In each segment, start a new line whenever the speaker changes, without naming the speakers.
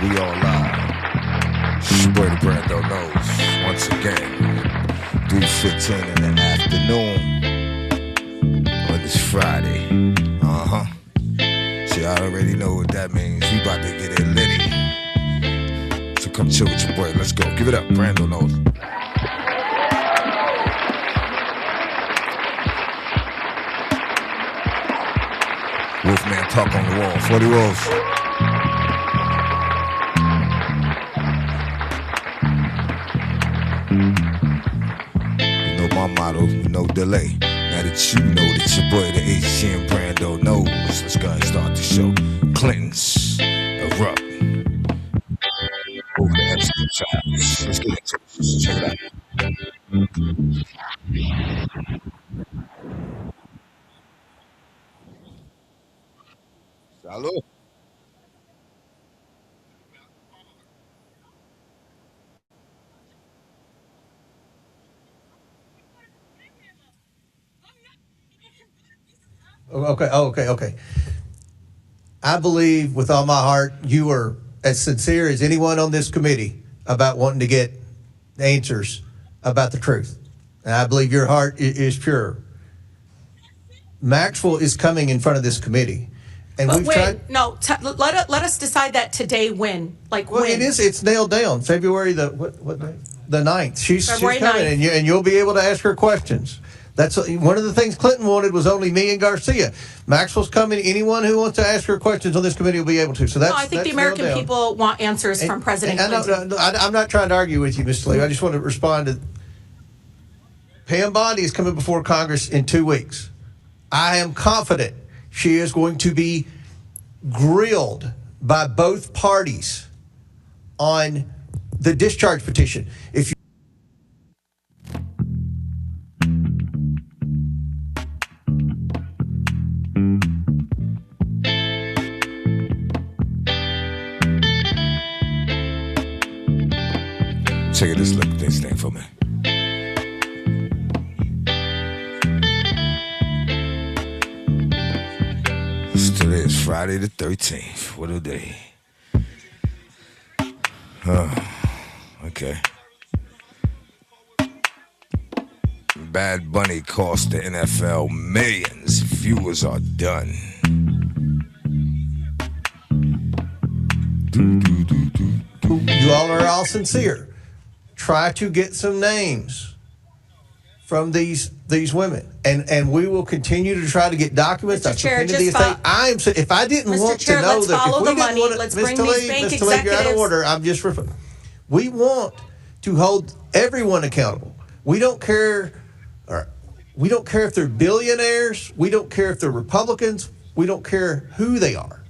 We all live. It's your boy Dabrand knows. Once again, 3:15 in the afternoon on this Friday. See, I already know what that means. We about to get it litty. So come chill with your boy. Let's go. Give it up. Brando knows. Wolfman talk on the wall. 40 Wolves. You know my motto, no delay. Now that you know that your boy, the HCM Brando knows. Let's go and start the show. Clintons erupt over the Epstein files. Let's get into it. Check it out. Salud.
Okay. I believe with all my heart you are as sincere as anyone on this committee about wanting to get answers about the truth. And I believe your heart is pure. Maxwell is coming in front of this committee. And
But
we've
when?
tried.
No, let us decide that today. When? Like
Well,
when?
it's nailed down. February what day? The 9th. She's
February
coming,
9th.
and you'll be able to ask her questions. That's one of the things Clinton wanted was only me and Garcia. Maxwell's coming. Anyone who wants to ask her questions on this committee will be able to. So that's.
No, I think the
that's
American
nailed down.
people want answers from President Clinton.
I'm not trying to argue with you, Mr. Lee. I just want to respond to. Pam Bondi is coming before Congress in 2 weeks. I am confident she is going to be grilled by both parties on the discharge petition. If you
Check it, look at this thing for me. Today is Friday the 13th. What a day. Okay. Bad Bunny cost the NFL millions. Viewers are done.
you all are all sincere, try to get some names from these women, and we will continue to try to get documents.
Mr. Chair,
subpoenaed the
just
estate. If I didn't
Mr.
want
Chair,
to know
let's
that,
follow
if we
the
didn't
money.
want to,
Let's
Mr.
bring these
Lee,
bank
Mr. Lee, you're out of
executives.
order. We want to hold everyone accountable. We don't care. We don't care if they're billionaires. We don't care if they're Republicans. We don't care who they are.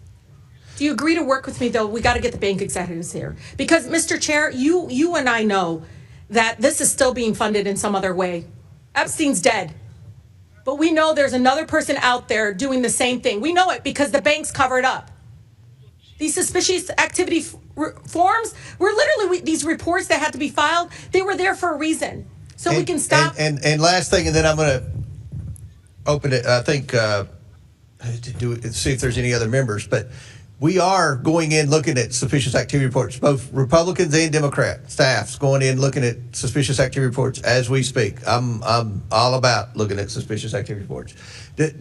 Do you agree to work with me, though? We got to get the bank executives here. Because, Mr. Chair, you and I know that this is still being funded in some other way. Epstein's dead. But we know there's another person out there doing the same thing. We know it because the banks covered up. These suspicious activity forms were literally these reports that had to be filed. They were there for a reason. So we can stop.
And last thing, and then I'm going to open it, I think, see if there's any other members. But we are going in looking at suspicious activity reports. Both Republicans and Democrat staffs going in looking at suspicious activity reports as we speak. I'm all about looking at suspicious activity reports.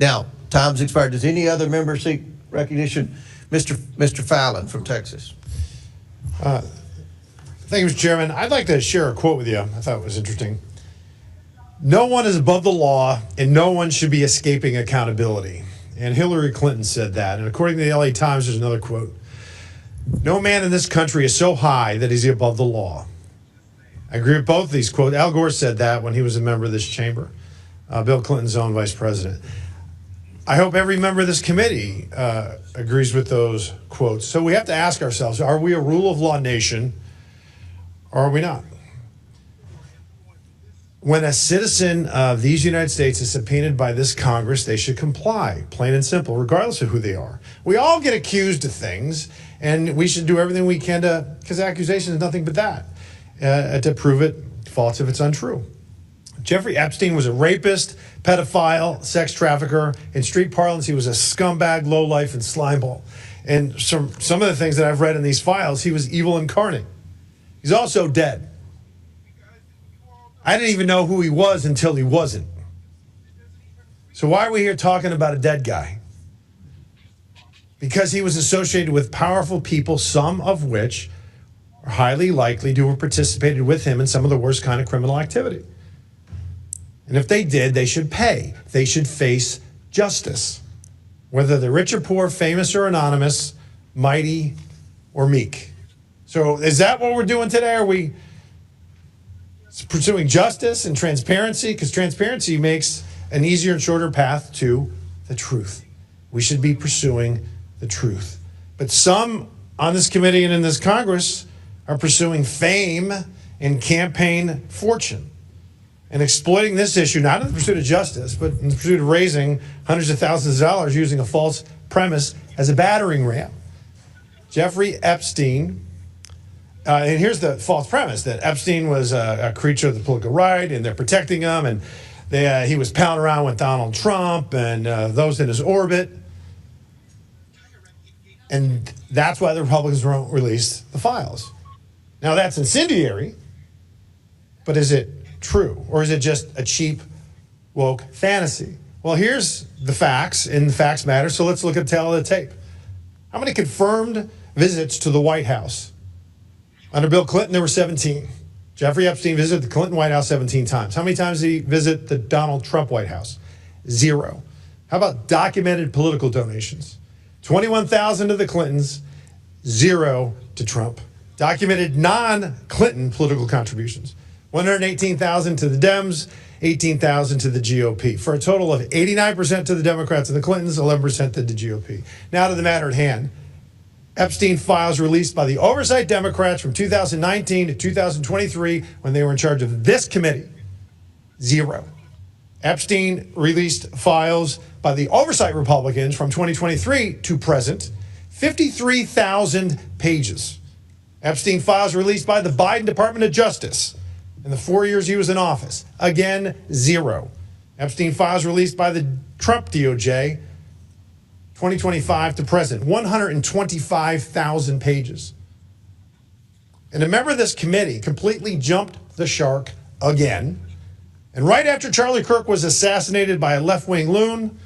Now, time's expired. Does any other member seek recognition? Mr. Fallon from Texas.
Thank you, Mr. Chairman. I'd like to share a quote with you. I thought it was interesting. No one is above the law, and no one should be escaping accountability. And Hillary Clinton said that. And according to the LA Times, there's another quote. No man in this country is so high that he's above the law. I agree with both of these quotes. Al Gore said that when he was a member of this chamber, Bill Clinton's own vice president. I hope every member of this committee agrees with those quotes. So we have to ask ourselves, are we a rule of law nation or are we not? When a citizen of these United States is subpoenaed by this Congress, they should comply, plain and simple, regardless of who they are. We all get accused of things, and we should do everything we can to, because accusation is nothing but that, to prove it false if it's untrue. Jeffrey Epstein was a rapist, pedophile, sex trafficker. In street parlance, he was a scumbag, lowlife, and slimeball. And some of the things that I've read in these files, he was evil incarnate. He's also dead. I didn't even know who he was until he wasn't. So why are we here talking about a dead guy? Because he was associated with powerful people, some of which are highly likely to have participated with him in some of the worst kind of criminal activity. And if they did, they should pay. They should face justice. Whether they're rich or poor, famous or anonymous, mighty or meek. So is that what we're doing today? Are we pursuing justice and transparency? Because transparency makes an easier and shorter path to the truth. We should be pursuing the truth. But some on this committee and in this Congress are pursuing fame and campaign fortune and exploiting this issue, not in the pursuit of justice, but in the pursuit of raising hundreds of thousands of dollars using a false premise as a battering ram. Jeffrey Epstein, and here's the false premise, that Epstein was a creature of the political right, and they're protecting him, and he was palling around with Donald Trump and those in his orbit. And that's why the Republicans won't release the files. Now, that's incendiary, but is it true? Or is it just a cheap, woke fantasy? Well, here's the facts, and the facts matter, so let's look at the tail of the tape. How many confirmed visits to the White House? Under Bill Clinton, there were 17. Jeffrey Epstein visited the Clinton White House 17 times. How many times did he visit the Donald Trump White House? 0. How about documented political donations? 21,000 to the Clintons, 0 to Trump. Documented non-Clinton political contributions. 118,000 to the Dems, 18,000 to the GOP, for a total of 89% to the Democrats and the Clintons, 11% to the GOP. Now to the matter at hand. Epstein files released by the oversight Democrats from 2019 to 2023 when they were in charge of this committee. 0. Epstein released files by the oversight Republicans from 2023 to present, 53,000 pages. Epstein files released by the Biden Department of Justice in the 4 years he was in office. Again, 0. Epstein files released by the Trump DOJ, 2025 to present, 125,000 pages. And a member of this committee completely jumped the shark again. And right after Charlie Kirk was assassinated by a left-wing loon,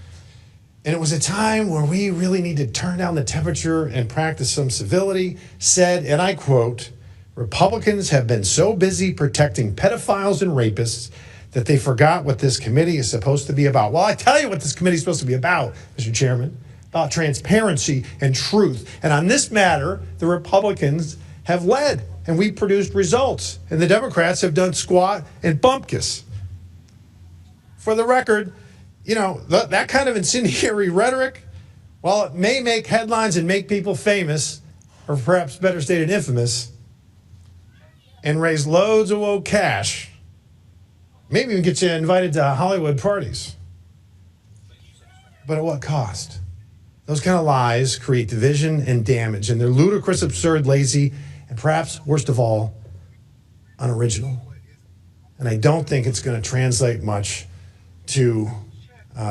and it was a time where we really need to turn down the temperature and practice some civility, said, and I quote, "Republicans have been so busy protecting pedophiles and rapists that they forgot what this committee is supposed to be about." Well, I tell you what this committee is supposed to be about, Mr. Chairman, about transparency and truth. And on this matter, the Republicans have led, and we produced results, and the Democrats have done squat and bumpkiss. For the record, you know, that kind of incendiary rhetoric, while it may make headlines and make people famous, or perhaps better stated infamous, and raise loads of woke cash, maybe even get you invited to Hollywood parties. But at what cost? Those kind of lies create division and damage, and they're ludicrous, absurd, lazy, and perhaps, worst of all, unoriginal. And I don't think it's going to translate much to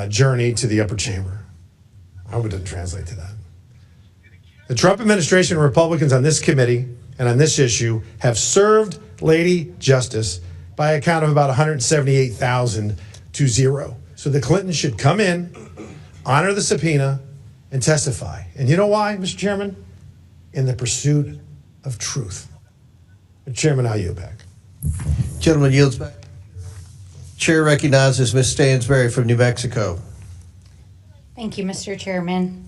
journey to the upper chamber. I hope it doesn't translate to that. The Trump administration and Republicans on this committee and on this issue have served Lady Justice by a count of about 178,000 to 0. So the Clintons should come in, honor the subpoena, and testify. And you know why, Mr. Chairman? In the pursuit of truth. Mr. Chairman, I yield back.
Gentleman yields back. Chair recognizes Ms. Stansberry from New Mexico.
Thank you, Mr. Chairman.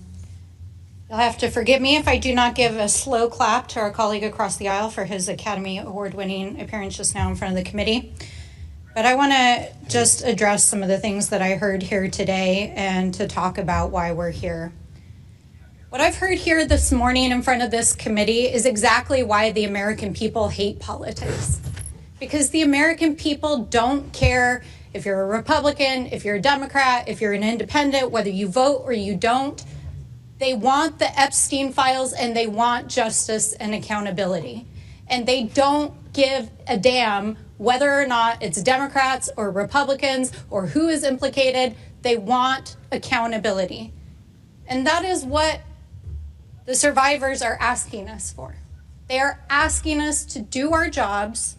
You'll have to forgive me if I do not give a slow clap to our colleague across the aisle for his Academy Award-winning appearance just now in front of the committee. But I want to just address some of the things that I heard here today and to talk about why we're here. What I've heard here this morning in front of this committee is exactly why the American people hate politics. Because the American people don't care if you're a Republican, if you're a Democrat, if you're an independent, whether you vote or you don't. They want the Epstein files and they want justice and accountability. And they don't give a damn whether or not it's Democrats or Republicans or who is implicated. They want accountability. And that is what the survivors are asking us for. They are asking us to do our jobs,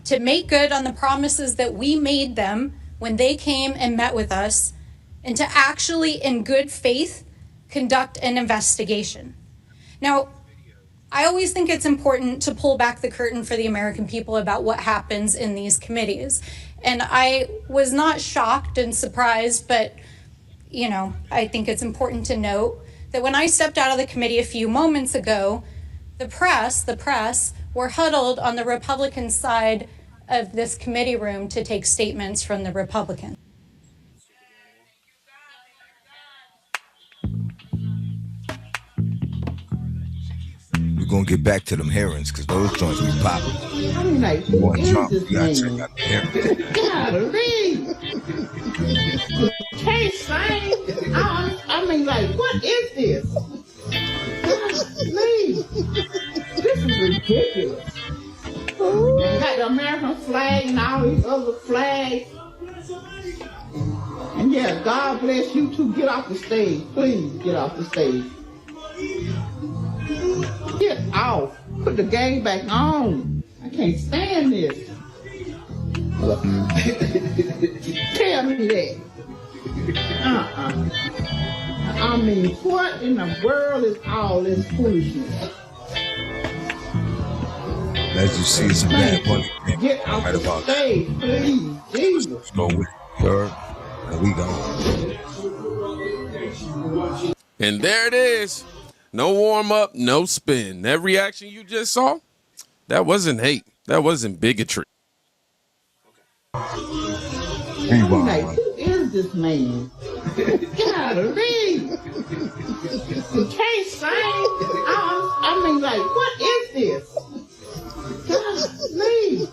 to make good on the promises that we made them when they came and met with us, and to actually, in good faith, conduct an investigation. Now, I always think it's important to pull back the curtain for the American people about what happens in these committees. And I was not shocked and surprised, but, I think it's important to note that when I stepped out of the committee a few moments ago, the press were huddled on the Republican side of this committee room to take statements from the Republicans.
We're gonna get back to them herons, cause those joints be popping.
I mean, like, who
One
is
Trump,
this
you gotta check
man?
out the herons.
Golly. Can't sing. I mean, like, what is this? Golly. This is ridiculous. They got the American flag and all these other flags. And yeah, God bless you too. Get off the stage. Please get off the stage. Get off. Put the game back on. I can't stand this. Tell me that. I mean, what in the world is all this foolishness?
As you see, some bad money.
Get off the stage, please. Jesus.
Go with it, sir. And we gone.
And there it is. No warm up, no spin. That reaction you just saw, that wasn't hate. That wasn't bigotry.
Like, who is this man? Golly. He can't sing. I mean, like, what is this? Golly.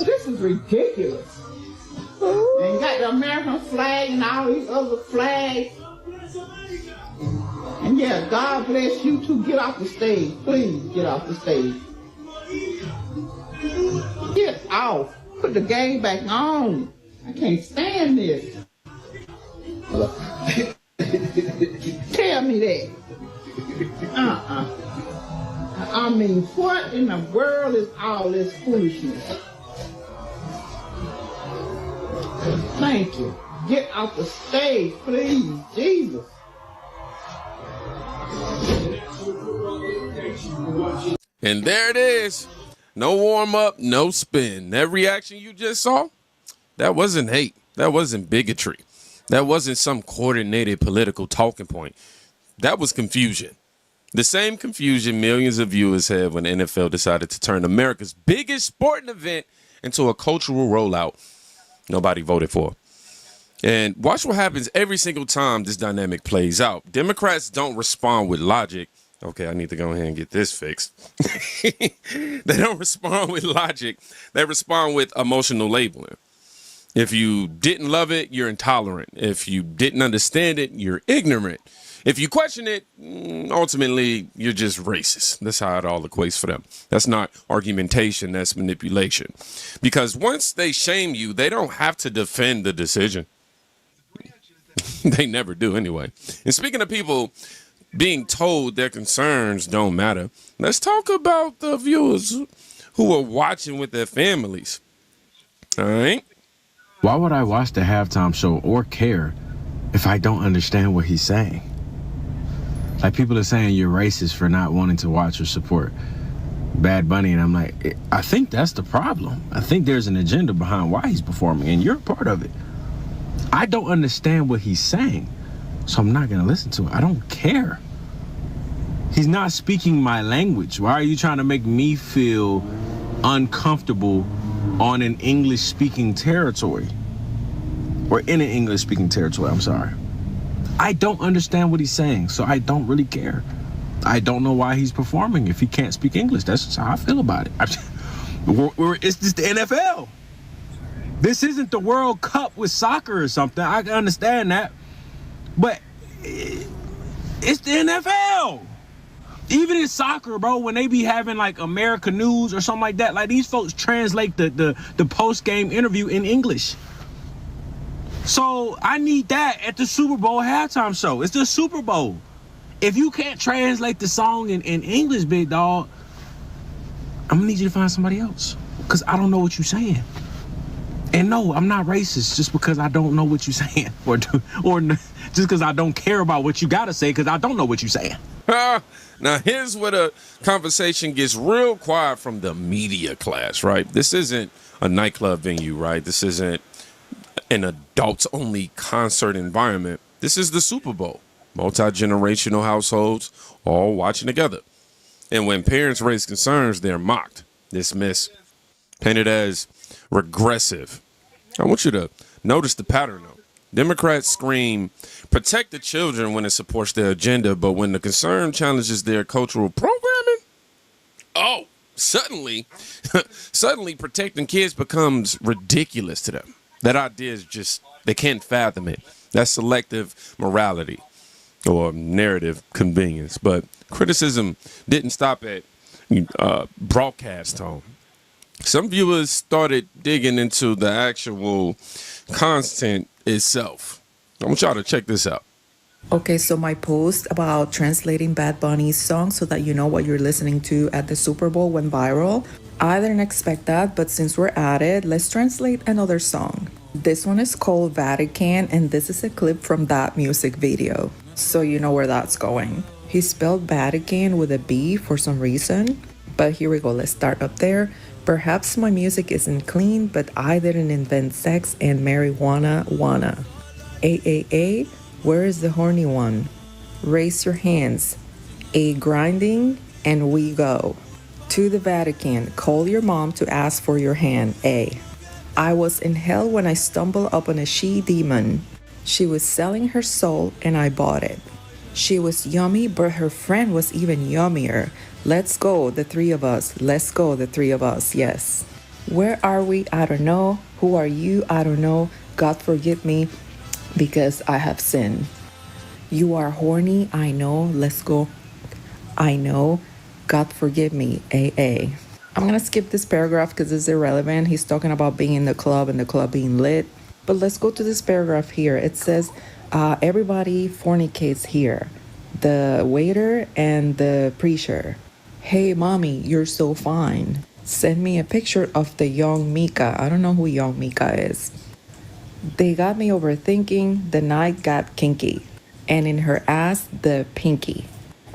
This is ridiculous. And got the American flag and all these other flags. And yeah, God bless you too. Get off the stage. Please get off the stage. Get off. Put the game back on. I can't stand this. Tell me that. I mean, what in the world is all this foolishness? Thank you. Get off the stage, please. Jesus.
And there it is. No warm up, no spin. That reaction you just saw, that wasn't hate. That wasn't bigotry. That wasn't some coordinated political talking point. That was confusion. The same confusion millions of viewers had when the NFL decided to turn America's biggest sporting event into a cultural rollout nobody voted for. And watch what happens every single time this dynamic plays out. Democrats don't respond with logic. Okay, I need to go ahead and get this fixed. They don't respond with logic. They respond with emotional labeling. If you didn't love it, you're intolerant. If you didn't understand it, you're ignorant. If you question it, ultimately, you're just racist. That's how it all equates for them. That's not argumentation. That's manipulation. Because once they shame you, they don't have to defend the decision. They never do anyway. And speaking of people being told their concerns don't matter, let's talk about the viewers who are watching with their families. All right?
Why would I watch the halftime show or care if I don't understand what he's saying? Like, people are saying you're racist for not wanting to watch or support Bad Bunny, and I'm like, I think that's the problem. I think there's an agenda behind why he's performing, and you're a part of it. I don't understand what he's saying, so I'm not going to listen to it. I don't care. He's not speaking my language. Why are you trying to make me feel uncomfortable on an English-speaking territory? Or in an English-speaking territory, I'm sorry. I don't understand what he's saying, so I don't really care. I don't know why he's performing if he can't speak English. That's just how I feel about it. It's just the NFL. This isn't the World Cup with soccer or something. I can understand that. But it's the NFL. Even in soccer, bro, when they be having like America News or something like that, like these folks translate the post-game interview in English. So I need that at the Super Bowl halftime show. It's the Super Bowl. If you can't translate the song in English, big dog, I'm gonna need you to find somebody else. Because I don't know what you're saying. And no, I'm not racist just because I don't know what you're saying. Or just because I don't care about what you gotta say because I don't know what you're saying.
Now, here's where the conversation gets real quiet from the media class, right? This isn't a nightclub venue, right? This isn't an adults-only concert environment. This is the Super Bowl. Multi-generational households all watching together. And when parents raise concerns, they're mocked, dismissed, painted as regressive. I want you to notice the pattern, though. Democrats scream, protect the children when it supports their agenda, but when the concern challenges their cultural programming, suddenly protecting kids becomes ridiculous to them. That idea is just, they can't fathom it. That's selective morality or narrative convenience. But criticism didn't stop at broadcast tone. Some viewers started digging into the actual content itself. I want y'all to check this out.
Okay, so my post about translating Bad Bunny's song so that you know what you're listening to at the Super Bowl went viral. I didn't expect that, but since we're at it, let's translate another song. This one is called Vatican, and this is a clip from that music video, so you know where that's going. He spelled Vatican with a B for some reason, but here we go, let's start up there. Perhaps my music isn't clean, but I didn't invent sex and marijuana wanna. AAA, where is the horny one? Raise your hands. A grinding, and we go. To the Vatican, call your mom to ask for your hand. A. I was in hell when I stumbled upon a she-demon. She was selling her soul and I bought it. She was yummy, but her friend was even yummier. Let's go, the three of us. Let's go, the three of us, yes. Where are we? I don't know. Who are you? I don't know. God forgive me because I have sinned. You are horny, I know. Let's go. I know. God forgive me, AA. I'm gonna skip this paragraph because it's irrelevant. He's talking about being in the club and the club being lit. But let's go to this paragraph here. It says, everybody fornicates here. The waiter and the preacher. Hey, mommy, you're so fine. Send me a picture of the young Mika. I don't know who young Mika is. They got me overthinking. The night got kinky. And in her ass, the pinky.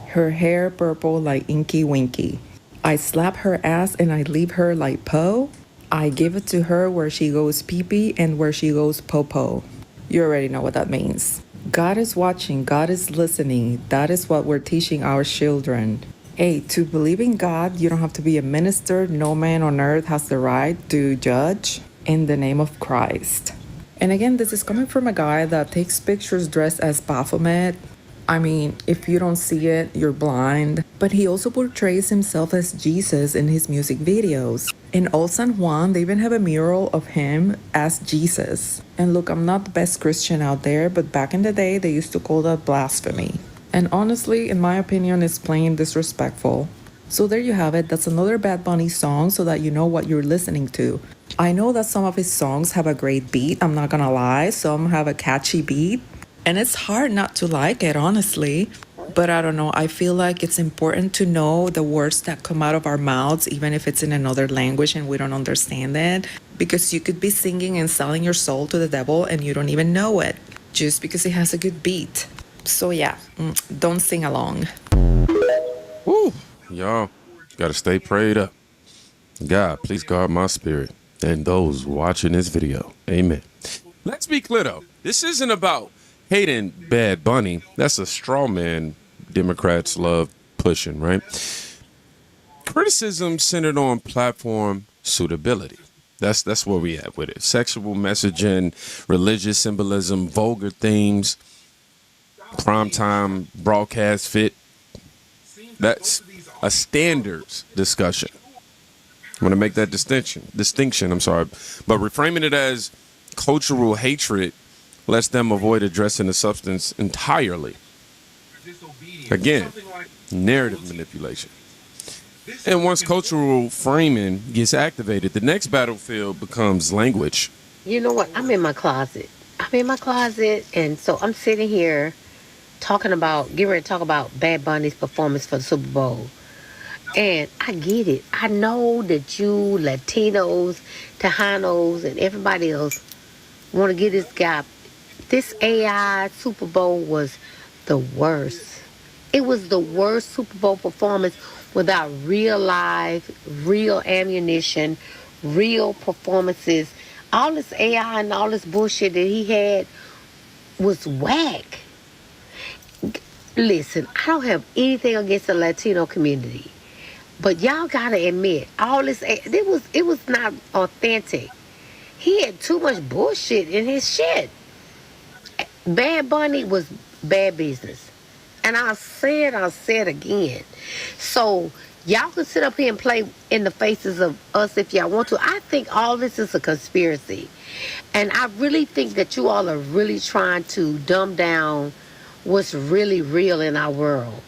Her hair purple like Inky Winky. I slap her ass and I leave her like Poe. I give it to her where she goes pee-pee and where she goes po-po. You already know what that means. God is watching, God is listening. That is what we're teaching our children. Hey, to believe in God, you don't have to be a minister. No man on earth has the right to judge in the name of Christ. And again, this is coming from a guy that takes pictures dressed as Baphomet. I mean, if you don't see it, you're blind. But he also portrays himself as Jesus in his music videos. In Old San Juan, they even have a mural of him as Jesus. And look, I'm not the best Christian out there, but back in the day, they used to call that blasphemy. And honestly, in my opinion, it's plain disrespectful. So there you have it. That's another Bad Bunny song so that you know what you're listening to. I know that some of his songs have a great beat, I'm not gonna lie. Some have a catchy beat. And it's hard not to like it, honestly. But I don't know, I feel like it's important to know the words that come out of our mouths, even if it's in another language and we don't understand it. Because you could be singing and selling your soul to the devil and you don't even know it, just because it has a good beat. So yeah, don't sing along.
Woo, y'all gotta stay prayed up. God, please guard my spirit and those watching this video. Amen. Let's be clear though, this isn't about hating Bad Bunny. That's a straw man Democrats love pushing, right? Criticism centered on platform suitability. That's where we at with it. Sexual messaging, religious symbolism, vulgar themes, primetime broadcast fit. That's a standards discussion. I'm going to make that distinction, but reframing it as cultural hatred lets them avoid addressing the substance entirely. Again, narrative manipulation. And once cultural framing gets activated, the next battlefield becomes language.
You know what? I'm in my closet, and so I'm sitting here getting ready to talk about Bad Bunny's performance for the Super Bowl. And I get it. I know that you Latinos, Tejanos, and everybody else want to get this guy. This AI Super Bowl was the worst. It was the worst Super Bowl performance without real live, real ammunition, real performances. All this AI and all this bullshit that he had was whack. Listen, I don't have anything against the Latino community, but y'all gotta admit, all this it was not authentic. He had too much bullshit in his shit. Bad Bunny was bad business, and I'll say it again. So y'all can sit up here and play in the faces of us if y'all want to. I think all this is a conspiracy, and I really think that you all are really trying to dumb down what's really real in our world.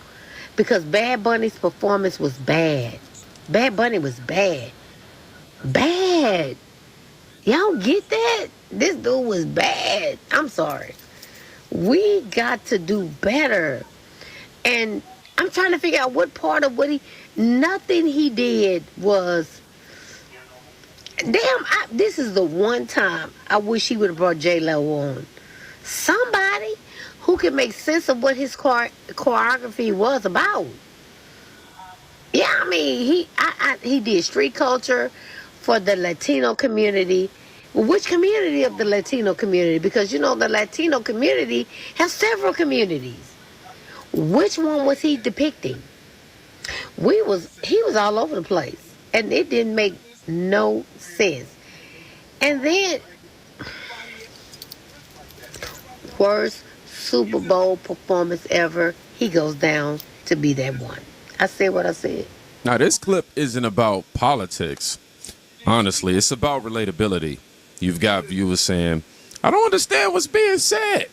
Because Bad Bunny's performance was bad. Bad Bunny was bad. Bad. Y'all get that? This dude was bad. I'm sorry. We got to do better. And I'm trying to figure out what part of nothing he did was, this is the one time I wish he would have brought J-Lo on. Somebody who can make sense of what his choreography was about. Yeah, I mean, he did street culture for the Latino community. Which community of the Latino community? Because, the Latino community has several communities. Which one was he depicting? He was all over the place. And it didn't make no sense. And then, worst Super Bowl performance ever, he goes down to be that one. I said what I said.
Now, this clip isn't about politics. Honestly, it's about relatability. You've got viewers saying, I don't understand what's being said.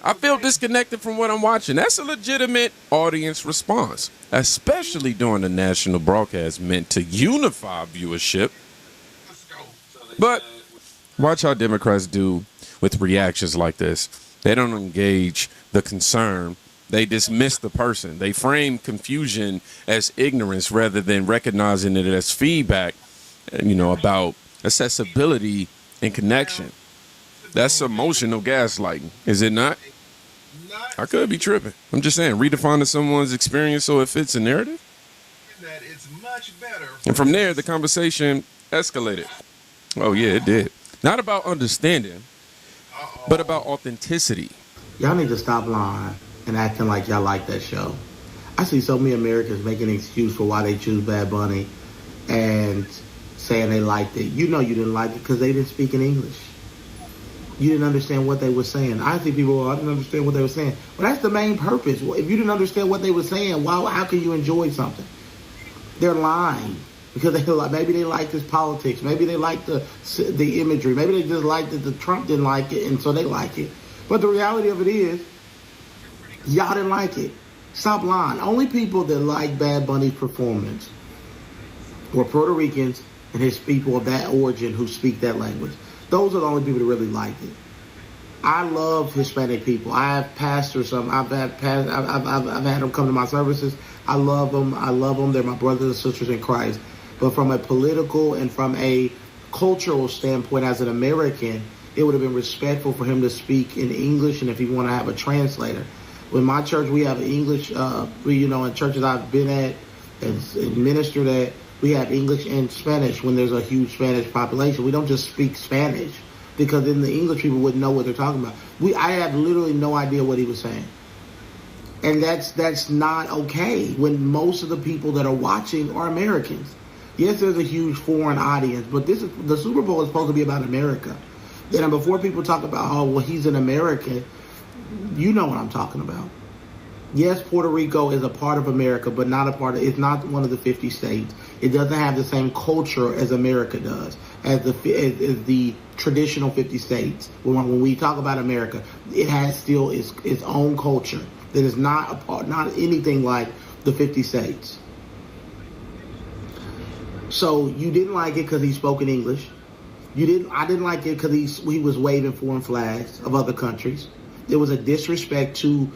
I feel disconnected from what I'm watching. That's a legitimate audience response, especially during the national broadcast meant to unify viewership. But watch how Democrats do with reactions like this. They don't engage the concern. They dismiss the person. They frame confusion as ignorance rather than recognizing it as feedback, about accessibility and connection. That's emotional gaslighting, is it not? I could be tripping. I'm just saying, redefining someone's experience so it fits a narrative. And from there, the conversation escalated. Oh, yeah, it did. Not about understanding, but about authenticity.
Y'all need to stop lying and acting like y'all like that show. I see so many Americans making an excuse for why they choose Bad Bunny and saying they liked it. You didn't like it because they didn't speak in English. You didn't understand what they were saying. I think people, I didn't understand what they were saying. But that's the main purpose. If you didn't understand what they were saying, how can you enjoy something? They're lying because maybe they like this politics. Maybe they like the imagery. Maybe they just liked that the Trump didn't like it, and so they like it. But the reality of it is, y'all didn't like it. Stop lying. Only people that like Bad Bunny's performance were Puerto Ricans and his people of that origin who speak that language. Those are the only people that really liked it. I love Hispanic people. I have pastors. I've had them come to my services. I love them. They're my brothers and sisters in Christ. But from a political and from a cultural standpoint, as an American, it would have been respectful for him to speak in English, and if he want to have a translator. With my church, we have English. In churches I've been at and ministered at, we have English and Spanish when there's a huge Spanish population. We don't just speak Spanish because then the English people wouldn't know what they're talking about. I have literally no idea what he was saying. And that's not okay when most of the people that are watching are Americans. Yes, there's a huge foreign audience, but the Super Bowl is supposed to be about America. And before people talk about, he's an American, you know what I'm talking about. Yes, Puerto Rico is a part of America, but it's not one of the 50 states. It doesn't have the same culture as America does, as the traditional 50 states. When we talk about America, it has still its own culture that is not anything like the 50 states. So you didn't like it because he spoke in English. I didn't like it because he was waving foreign flags of other countries. There was a disrespect to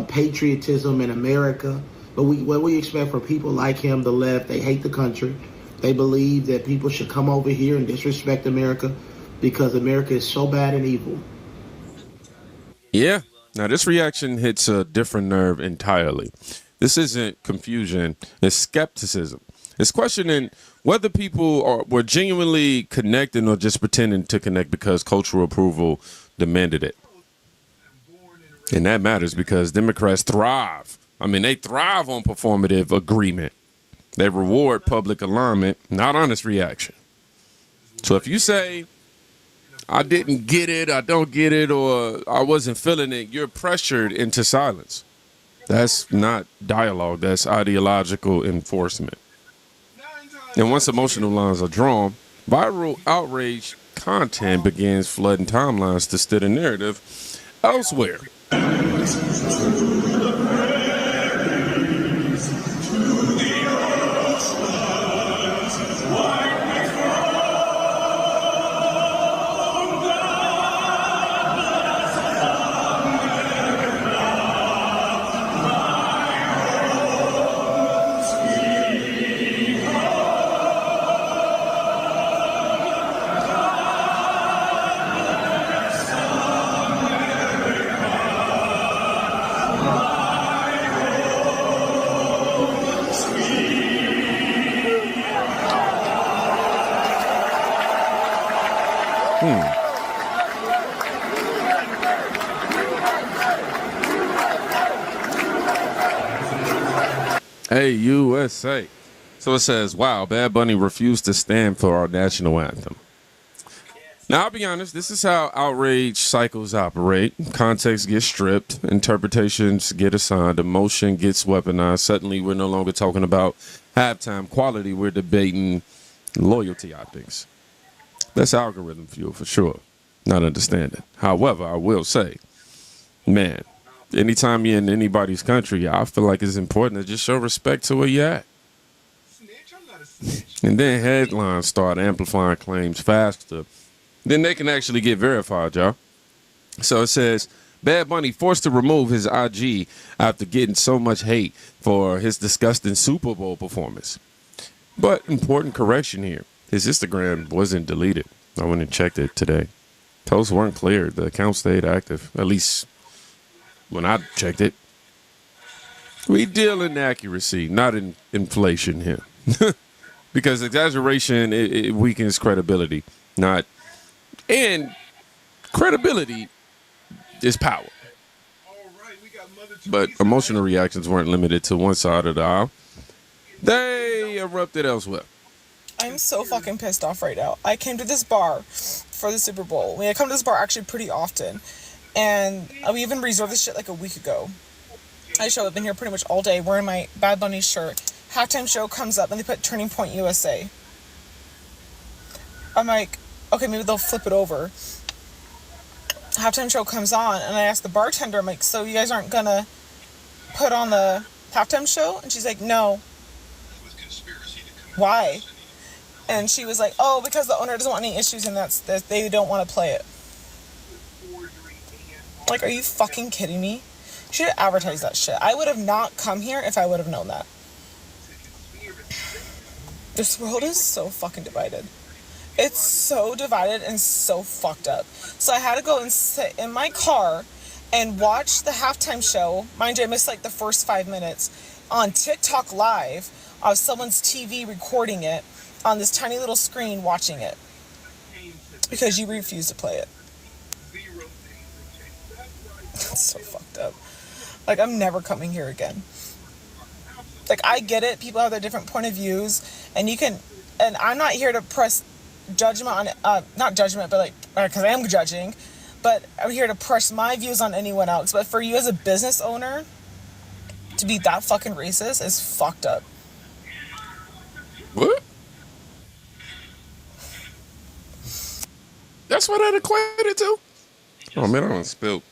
patriotism in America. But what we expect from people like him, the left, they hate the country. They believe that people should come over here and disrespect America because America is so bad and evil.
Yeah. Now, this reaction hits a different nerve entirely. This isn't confusion. It's skepticism. It's questioning whether people were genuinely connecting or just pretending to connect because cultural approval demanded it. And that matters because Democrats thrive. I mean, they thrive on performative agreement. They reward public alignment, not honest reaction. So if you say, I didn't get it, I don't get it, or I wasn't feeling it, you're pressured into silence. That's not dialogue. That's ideological enforcement. And once emotional lines are drawn, viral outrage content begins flooding timelines to steer the narrative elsewhere. Hey, USA. So it says, wow, Bad Bunny refused to stand for our national anthem. Now, I'll be honest, this is how outrage cycles operate. Context gets stripped, interpretations get assigned, emotion gets weaponized. Suddenly, we're no longer talking about halftime quality. We're debating loyalty optics. That's algorithm fuel for sure. Not understanding. However, I will say, man, anytime you're in anybody's country, I feel like it's important to just show respect to where you're at. And then headlines start amplifying claims faster. Then they can actually get verified, y'all. So it says, Bad Bunny forced to remove his IG after getting so much hate for his disgusting Super Bowl performance. But important correction here. His Instagram wasn't deleted. I went and checked it today. Posts weren't cleared. The account stayed active, at least when I checked it. We deal in accuracy, not in inflation here. Because exaggeration, it weakens credibility. And credibility is power. But emotional reactions weren't limited to one side of the aisle. They erupted elsewhere.
I'm so fucking pissed off right now. I came to this bar for the Super Bowl. I come to this bar actually pretty often. And we even reserved this shit like a week ago. I show up in here pretty much all day wearing my Bad Bunny shirt. Halftime show comes up and they put Turning Point USA. I'm like, okay, maybe they'll flip it over. Halftime show comes on and I ask the bartender, I'm like, so you guys aren't gonna put on the halftime show? And she's like, no. Why? And she was like, oh, because the owner doesn't want any issues and they don't want to play it. Like, are you fucking kidding me? You should have advertised that shit. I would have not come here if I would have known that. This world is so fucking divided. It's so divided and so fucked up. So I had to go and sit in my car and watch the halftime show. Mind you, I missed like the first 5 minutes on TikTok live of someone's TV recording it on this tiny little screen watching it because you refuse to play it. It's so fucked up. Like, I'm never coming here again. Like, I get it. People have their different point of views, and you can, and I'm not here to press judgment on, not judgment, but like, because I am judging, but I'm here to press my views on anyone else. But for you as a business owner to be that fucking racist is fucked up.
What? That's what that equated to? Oh, man, I done spilled.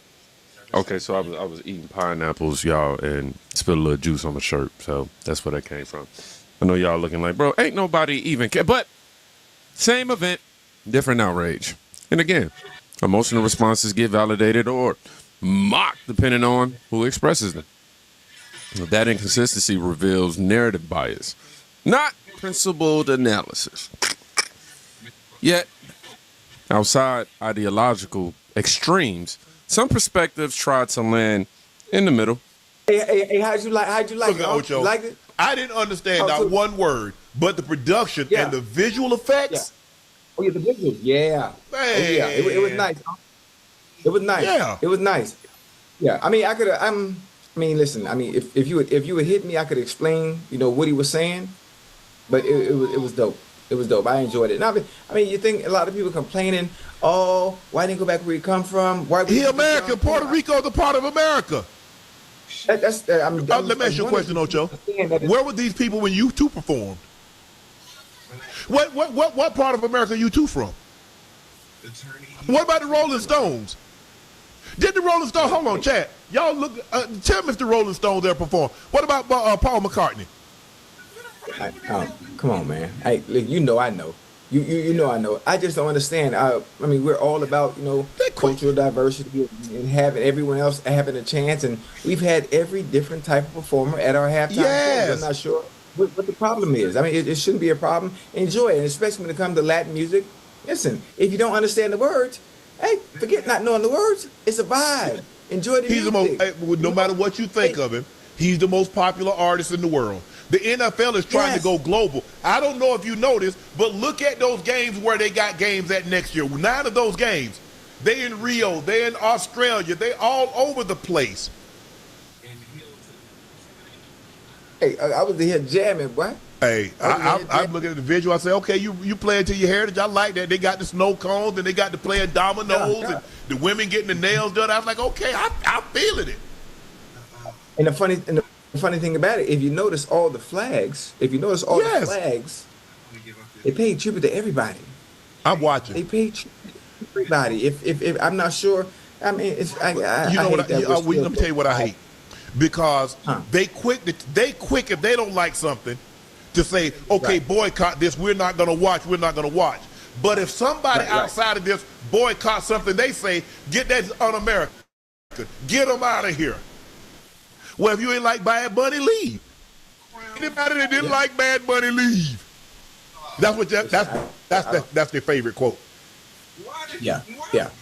Okay, so I was eating pineapples, y'all, and spilled a little juice on my shirt. So that's where that came from. I know y'all looking like, bro, ain't nobody even care. But same event, different outrage. And again, emotional responses get validated or mocked depending on who expresses them. That inconsistency reveals narrative bias, not principled analysis. Yet, outside ideological extremes, some perspectives try to land in the middle.
Hey, how'd you like
Look
it?
at Ocho.
You liked it?
I didn't understand not one word, but the production and the visual effects.
Oh yeah, the visuals. Yeah.
Man.
Oh yeah, it was nice. It was nice.
Yeah.
It was nice. Yeah. I mean, listen. I mean, if you would hit me, I could explain, what he was saying. But it was dope. It was dope. I enjoyed it. And I mean, you think a lot of people complaining, oh, why didn't go back where he come from? Why?
He American. Puerto Rico is a part of America. Let me ask you a question, Ocho. Where were these people when you two performed? What part of America are you two from? What about the Rolling Stones? Did the Rolling Stones? Hold on, chat. Y'all look. Tell me if the Rolling Stones ever performed. What about Paul McCartney?
Come on, man. I know. You know I know. I just don't understand. I mean, we're all about, cultural diversity and having everyone else having a chance. And we've had every different type of performer at our halftime shows. I'm not sure what the problem is. I mean, it shouldn't be a problem. Enjoy it. And especially when it comes to Latin music. Listen, if you don't understand the words, hey, forget not knowing the words. It's a vibe. Enjoy the music.
No matter what you think of him, he's the most popular artist in the world. The NFL is trying to go global. I don't know if you noticed, but look at those games where they got games at next year. 9 of those games, they in Rio, they in Australia, they all over the place.
Hey, I was here jamming, boy.
Hey, I'm looking at the visual. I say, okay, you play it to your heritage. I like that. They got the snow cones and they got to play dominoes and the women getting the nails done. I was like, okay, I'm feeling it.
And the funny thing about it, if you notice all the flags, the flags, they paid tribute to everybody.
I'm watching.
They paid tribute to everybody. If I'm not sure, I mean, let
me tell you what I hate. Because they quick if they don't like something to say, okay, boycott this, we're not going to watch. But if somebody outside of this boycott something, they say, get that un-American. Get them out of here. Well, if you ain't like Bad Bunny, leave. Anybody that didn't like Bad Bunny, leave. That's their favorite quote.
Yeah.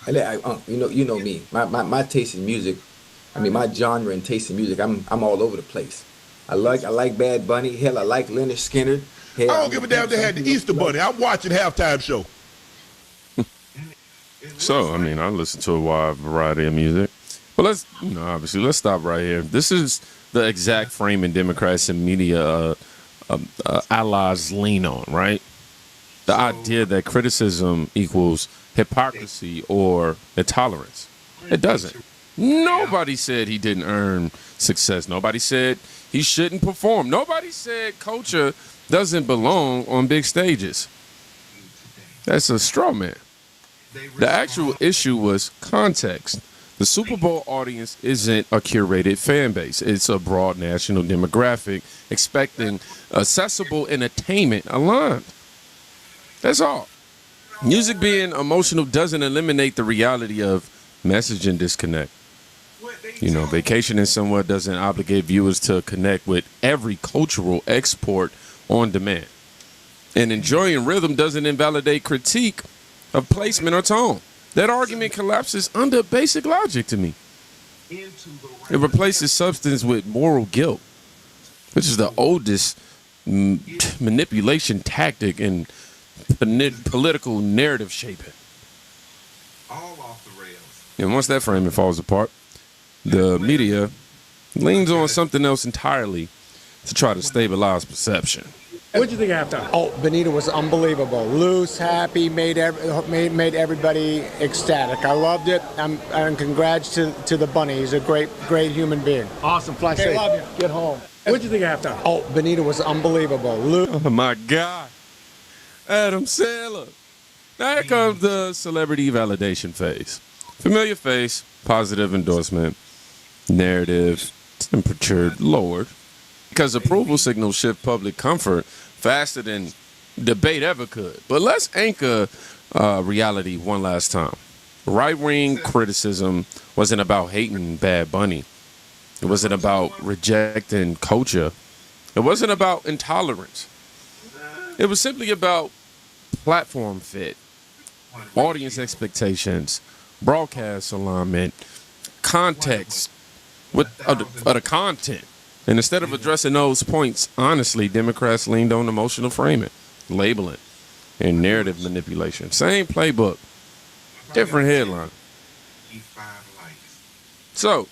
And you know me. My taste in music. I mean, my genre and taste in music. I'm all over the place. I like Bad Bunny. Hell, I like Leonard Skinner. Hell,
I don't give a damn if they had the Easter Bunny. I'm watching halftime show.
So, I mean, I listen to a wide variety of music. But let's stop right here. This is the exact framing Democrats and media allies lean on, right? The idea that criticism equals hypocrisy or intolerance. It doesn't. Nobody said he didn't earn success. Nobody said he shouldn't perform. Nobody said culture doesn't belong on big stages. That's a straw man. The actual issue was context. The Super Bowl audience isn't a curated fan base. It's a broad national demographic expecting accessible entertainment aligned. That's all. Music being emotional doesn't eliminate the reality of messaging disconnect. Vacationing somewhere doesn't obligate viewers to connect with every cultural export on demand. And enjoying rhythm doesn't invalidate critique of placement or tone. That argument collapses under basic logic to me. It replaces substance with moral guilt, which is the oldest manipulation tactic in political narrative shaping.
All off the rails.
And once that framing falls apart, the media leans on something else entirely to try to stabilize perception.
What did you think of halftime? Oh, Benita was unbelievable. Loose, happy, made everybody ecstatic. I loved it. And congrats to the bunny. He's a great human being.
Awesome. Fly safe.
Love you. Get home.
What did you think of halftime?
Oh, Benita was unbelievable.
Oh my God. Adam Sandler. Now here comes the celebrity validation phase. Familiar face, positive endorsement, narrative, temperature lowered. Because approval signals shift public comfort faster than debate ever could. But let's anchor reality one last time. Right-wing criticism wasn't about hating Bad Bunny. It wasn't about rejecting culture. It wasn't about intolerance. It was simply about platform fit, audience expectations, broadcast alignment, context of the content. And instead of addressing those points honestly, Democrats leaned on emotional framing, labeling, and narrative manipulation. Same playbook, different headline. So,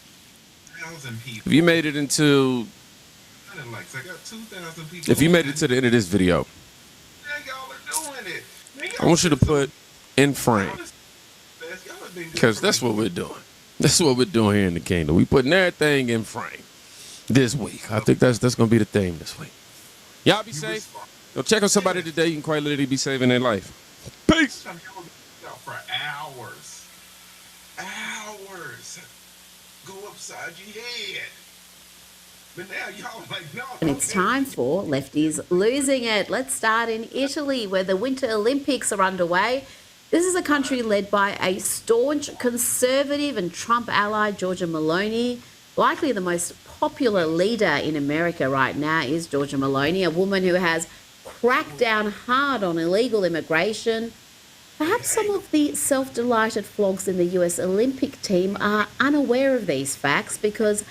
if you made it into, if you made it to the end of this video, I want you to put in frame, because that's what we're doing. That's what we're doing here in the kingdom. We putting everything in frame this week. I think that's going to be the theme this week. Y'all be safe. Go check on somebody today. You can quite literally be saving their life. Peace.
For hours. Go upside your head. But now y'all like, no.
And it's time for Lefties Losing It. Let's start in Italy, where the Winter Olympics are underway. This is a country led by a staunch conservative and Trump ally, Giorgia Meloni. Likely the most popular leader in America right now is Giorgia Meloni, a woman who has cracked down hard on illegal immigration. Perhaps some of the self-delighted flogs in the US Olympic team are unaware of these facts because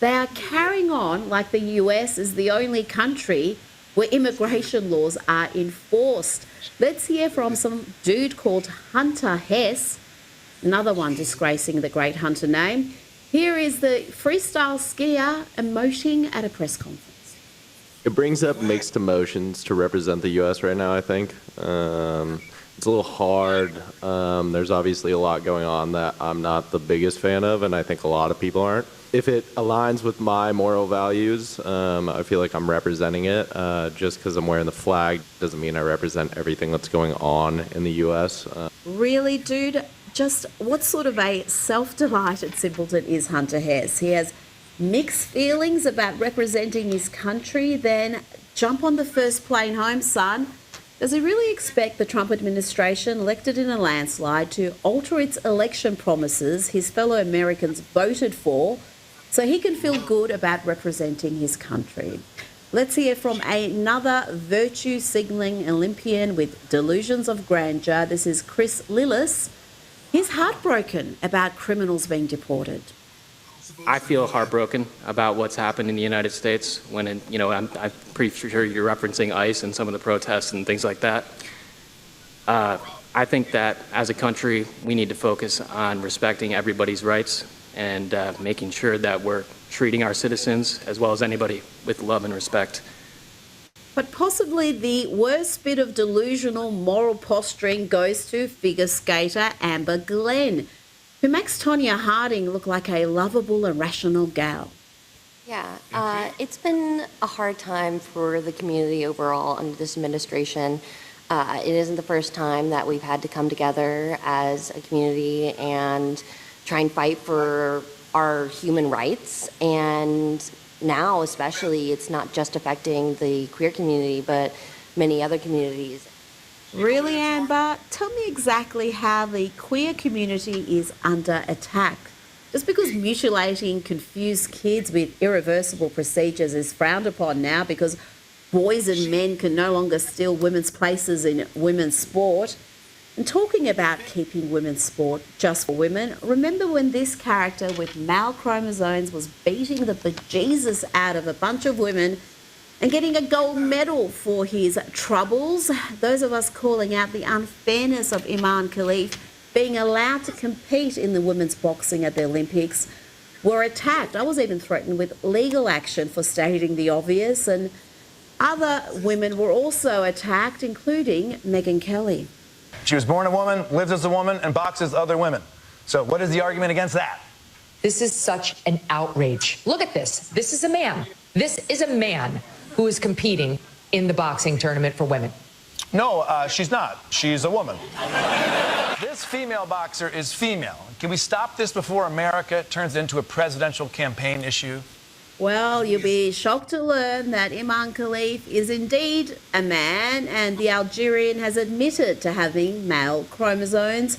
they are carrying on like the US is the only country where immigration laws are enforced. Let's hear from some dude called Hunter Hess, another one disgracing the great Hunter name. Here is the freestyle skier emoting at a press conference.
It brings up mixed emotions to represent the U.S. right now, I think. It's a little hard. There's obviously a lot going on that I'm not the biggest fan of, and I think a lot of people aren't. If it aligns with my moral values, I feel like I'm representing it. Just because I'm wearing the flag doesn't mean I represent everything that's going on in the U.S.
Really, dude? Just what sort of a self-delighted simpleton is Hunter Hess? He has mixed feelings about representing his country, then jump on the first plane home, son. Does he really expect the Trump administration, elected in a landslide, to alter its election promises his fellow Americans voted for so he can feel good about representing his country? Let's hear from another virtue-signaling Olympian with delusions of grandeur. This is Chris Lillis. He's heartbroken about criminals being deported.
I feel heartbroken about what's happened in the United States when, I'm pretty sure you're referencing ICE and some of the protests and things like that. I think that as a country, we need to focus on respecting everybody's rights and making sure that we're treating our citizens as well as anybody with love and respect.
But possibly the worst bit of delusional moral posturing goes to figure skater Amber Glenn, who makes Tonya Harding look like a lovable and rational gal.
Yeah, it's been a hard time for the community overall under this administration. It isn't the first time that we've had to come together as a community and try and fight for our human rights. And now, especially, it's not just affecting the queer community, but many other communities.
Really, Amber? Tell me exactly how the queer community is under attack. Just because mutilating confused kids with irreversible procedures is frowned upon now because boys and men can no longer steal women's places in women's sport. And talking about keeping women's sport just for women, remember when this character with male chromosomes was beating the bejesus out of a bunch of women and getting a gold medal for his troubles? Those of us calling out the unfairness of Iman Khalif being allowed to compete in the women's boxing at the Olympics were attacked. I was even threatened with legal action for stating the obvious, and other women were also attacked, including Megyn Kelly.
She was born a woman, lives as a woman, and boxes other women. So what is the argument against that?
This is such an outrage. Look at this. This is a man. This is a man who is competing in the boxing tournament for women.
No, she's not. She's a woman. This female boxer is female. Can we stop this before America turns into a presidential campaign issue?
Well, you'll be shocked to learn that Iman Khalif is indeed a man, and the Algerian has admitted to having male chromosomes.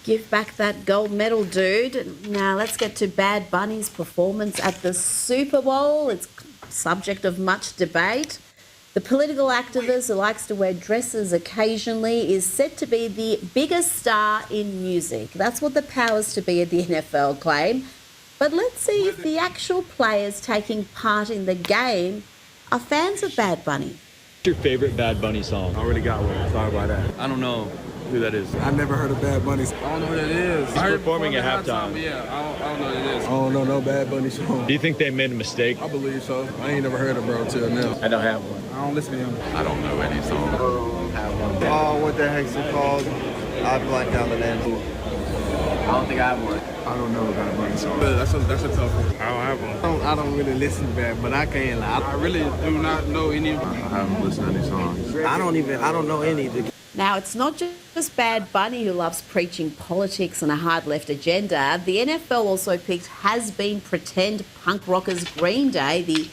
Give back that gold medal, dude. Now let's get to Bad Bunny's performance at the Super Bowl. It's subject of much debate. The political activist who likes to wear dresses occasionally is said to be the biggest star in music. That's what the powers to be at the NFL claim. But let's see if the actual players taking part in the game are fans of Bad Bunny.
What's your favorite Bad Bunny song? I already got one. Sorry about that. I don't know who that is.
I never heard of Bad Bunny.
I don't know who that is. He's performing at halftime.
Yeah, I don't know what it is. I don't know no Bad Bunny song.
Do you think they made a mistake?
I believe so. I ain't never heard of bro till now.
I don't have one.
I don't listen to him.
I don't know any song. I don't have one.
Oh, what the heck's it called? I blanked out the name.
I don't think I have one.
I don't know Bad Bunny song. That's a tough one. I don't have one. I don't really listen to that, but I can't lie. I really do not know any of them. I haven't listened to any songs.
I don't know any.
Now, it's not just Bad Bunny who loves preaching politics and a hard left agenda. The NFL also picked has-been pretend punk rockers Green Day, the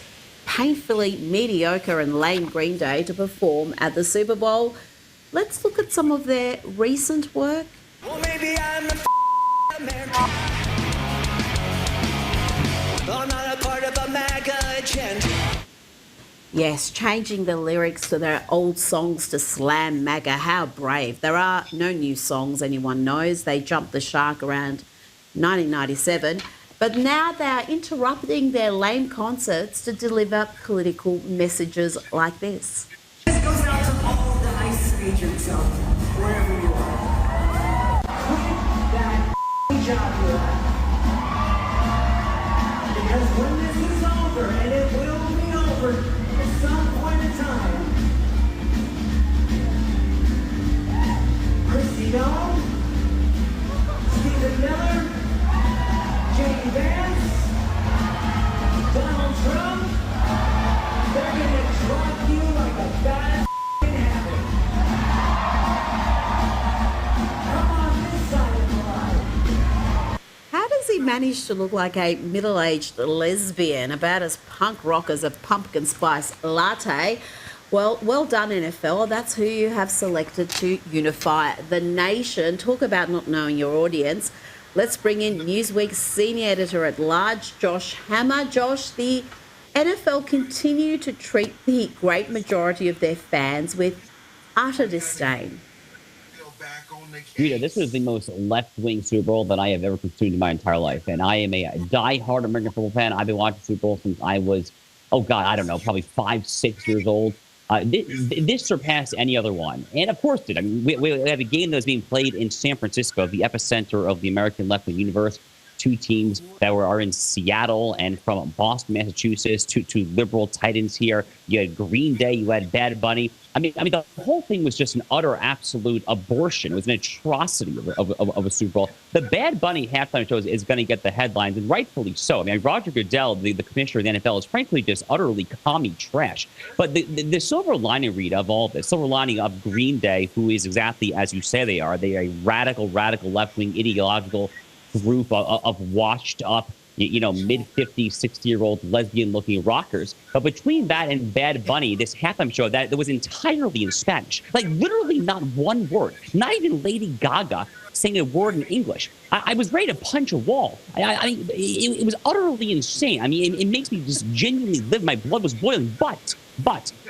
painfully mediocre and lame Green Day, to perform at the Super Bowl. Let's look at some of their recent work.
Well, maybe I'm the American. I'm not a part of a MAGA agenda.
Yes, changing the lyrics to their old songs to slam MAGA. How brave. There are no new songs anyone knows. They jumped the shark around 1997. But now they are interrupting their lame concerts to deliver political messages like this.
This goes out to all the ICE agents out there, wherever you are. Quit that job you have. Because when this is over, and it will be over, at some point in time, Christy Dome, Stephen Miller, J.D. Vance, Donald Trump, they're gonna drop you like a bad habit. Come on this side of the line.
How does he manage to look like a middle-aged lesbian, about as punk rock as a pumpkin spice latte? Well done, NFL. That's who you have selected to unify the nation. Talk about not knowing your audience. Let's bring in Newsweek's senior editor-at-large, Josh Hammer. Josh, the NFL continue to treat the great majority of their fans with utter disdain.
Rita, this was the most left-wing Super Bowl that I have ever consumed in my entire life. And I am a die-hard American football fan. I've been watching Super Bowl since I was, probably 5, 6 years old. This surpassed any other one. And of course it. I mean, we have a game that was being played in San Francisco, the epicenter of the American left-wing universe. Two teams that are in Seattle, and from Boston, Massachusetts, to liberal titans here. You had Green Day, you had Bad Bunny. I mean, the whole thing was just an utter, absolute abortion. It was an atrocity of a Super Bowl. The Bad Bunny halftime show is going to get the headlines, and rightfully so. I mean, Roger Goodell, the commissioner of the NFL, is frankly just utterly commie trash. But the silver lining, Rita, of all this, silver lining of Green Day, who is exactly as you say they are a radical left-wing ideological group of washed-up, mid-50s, 60-year-old lesbian-looking rockers. But between that and Bad Bunny, this halftime show that was entirely in Spanish, like literally not one word, not even Lady Gaga saying a word in English. I was ready to punch a wall. I mean, it was utterly insane. I mean, it makes me just genuinely live. My blood was boiling. But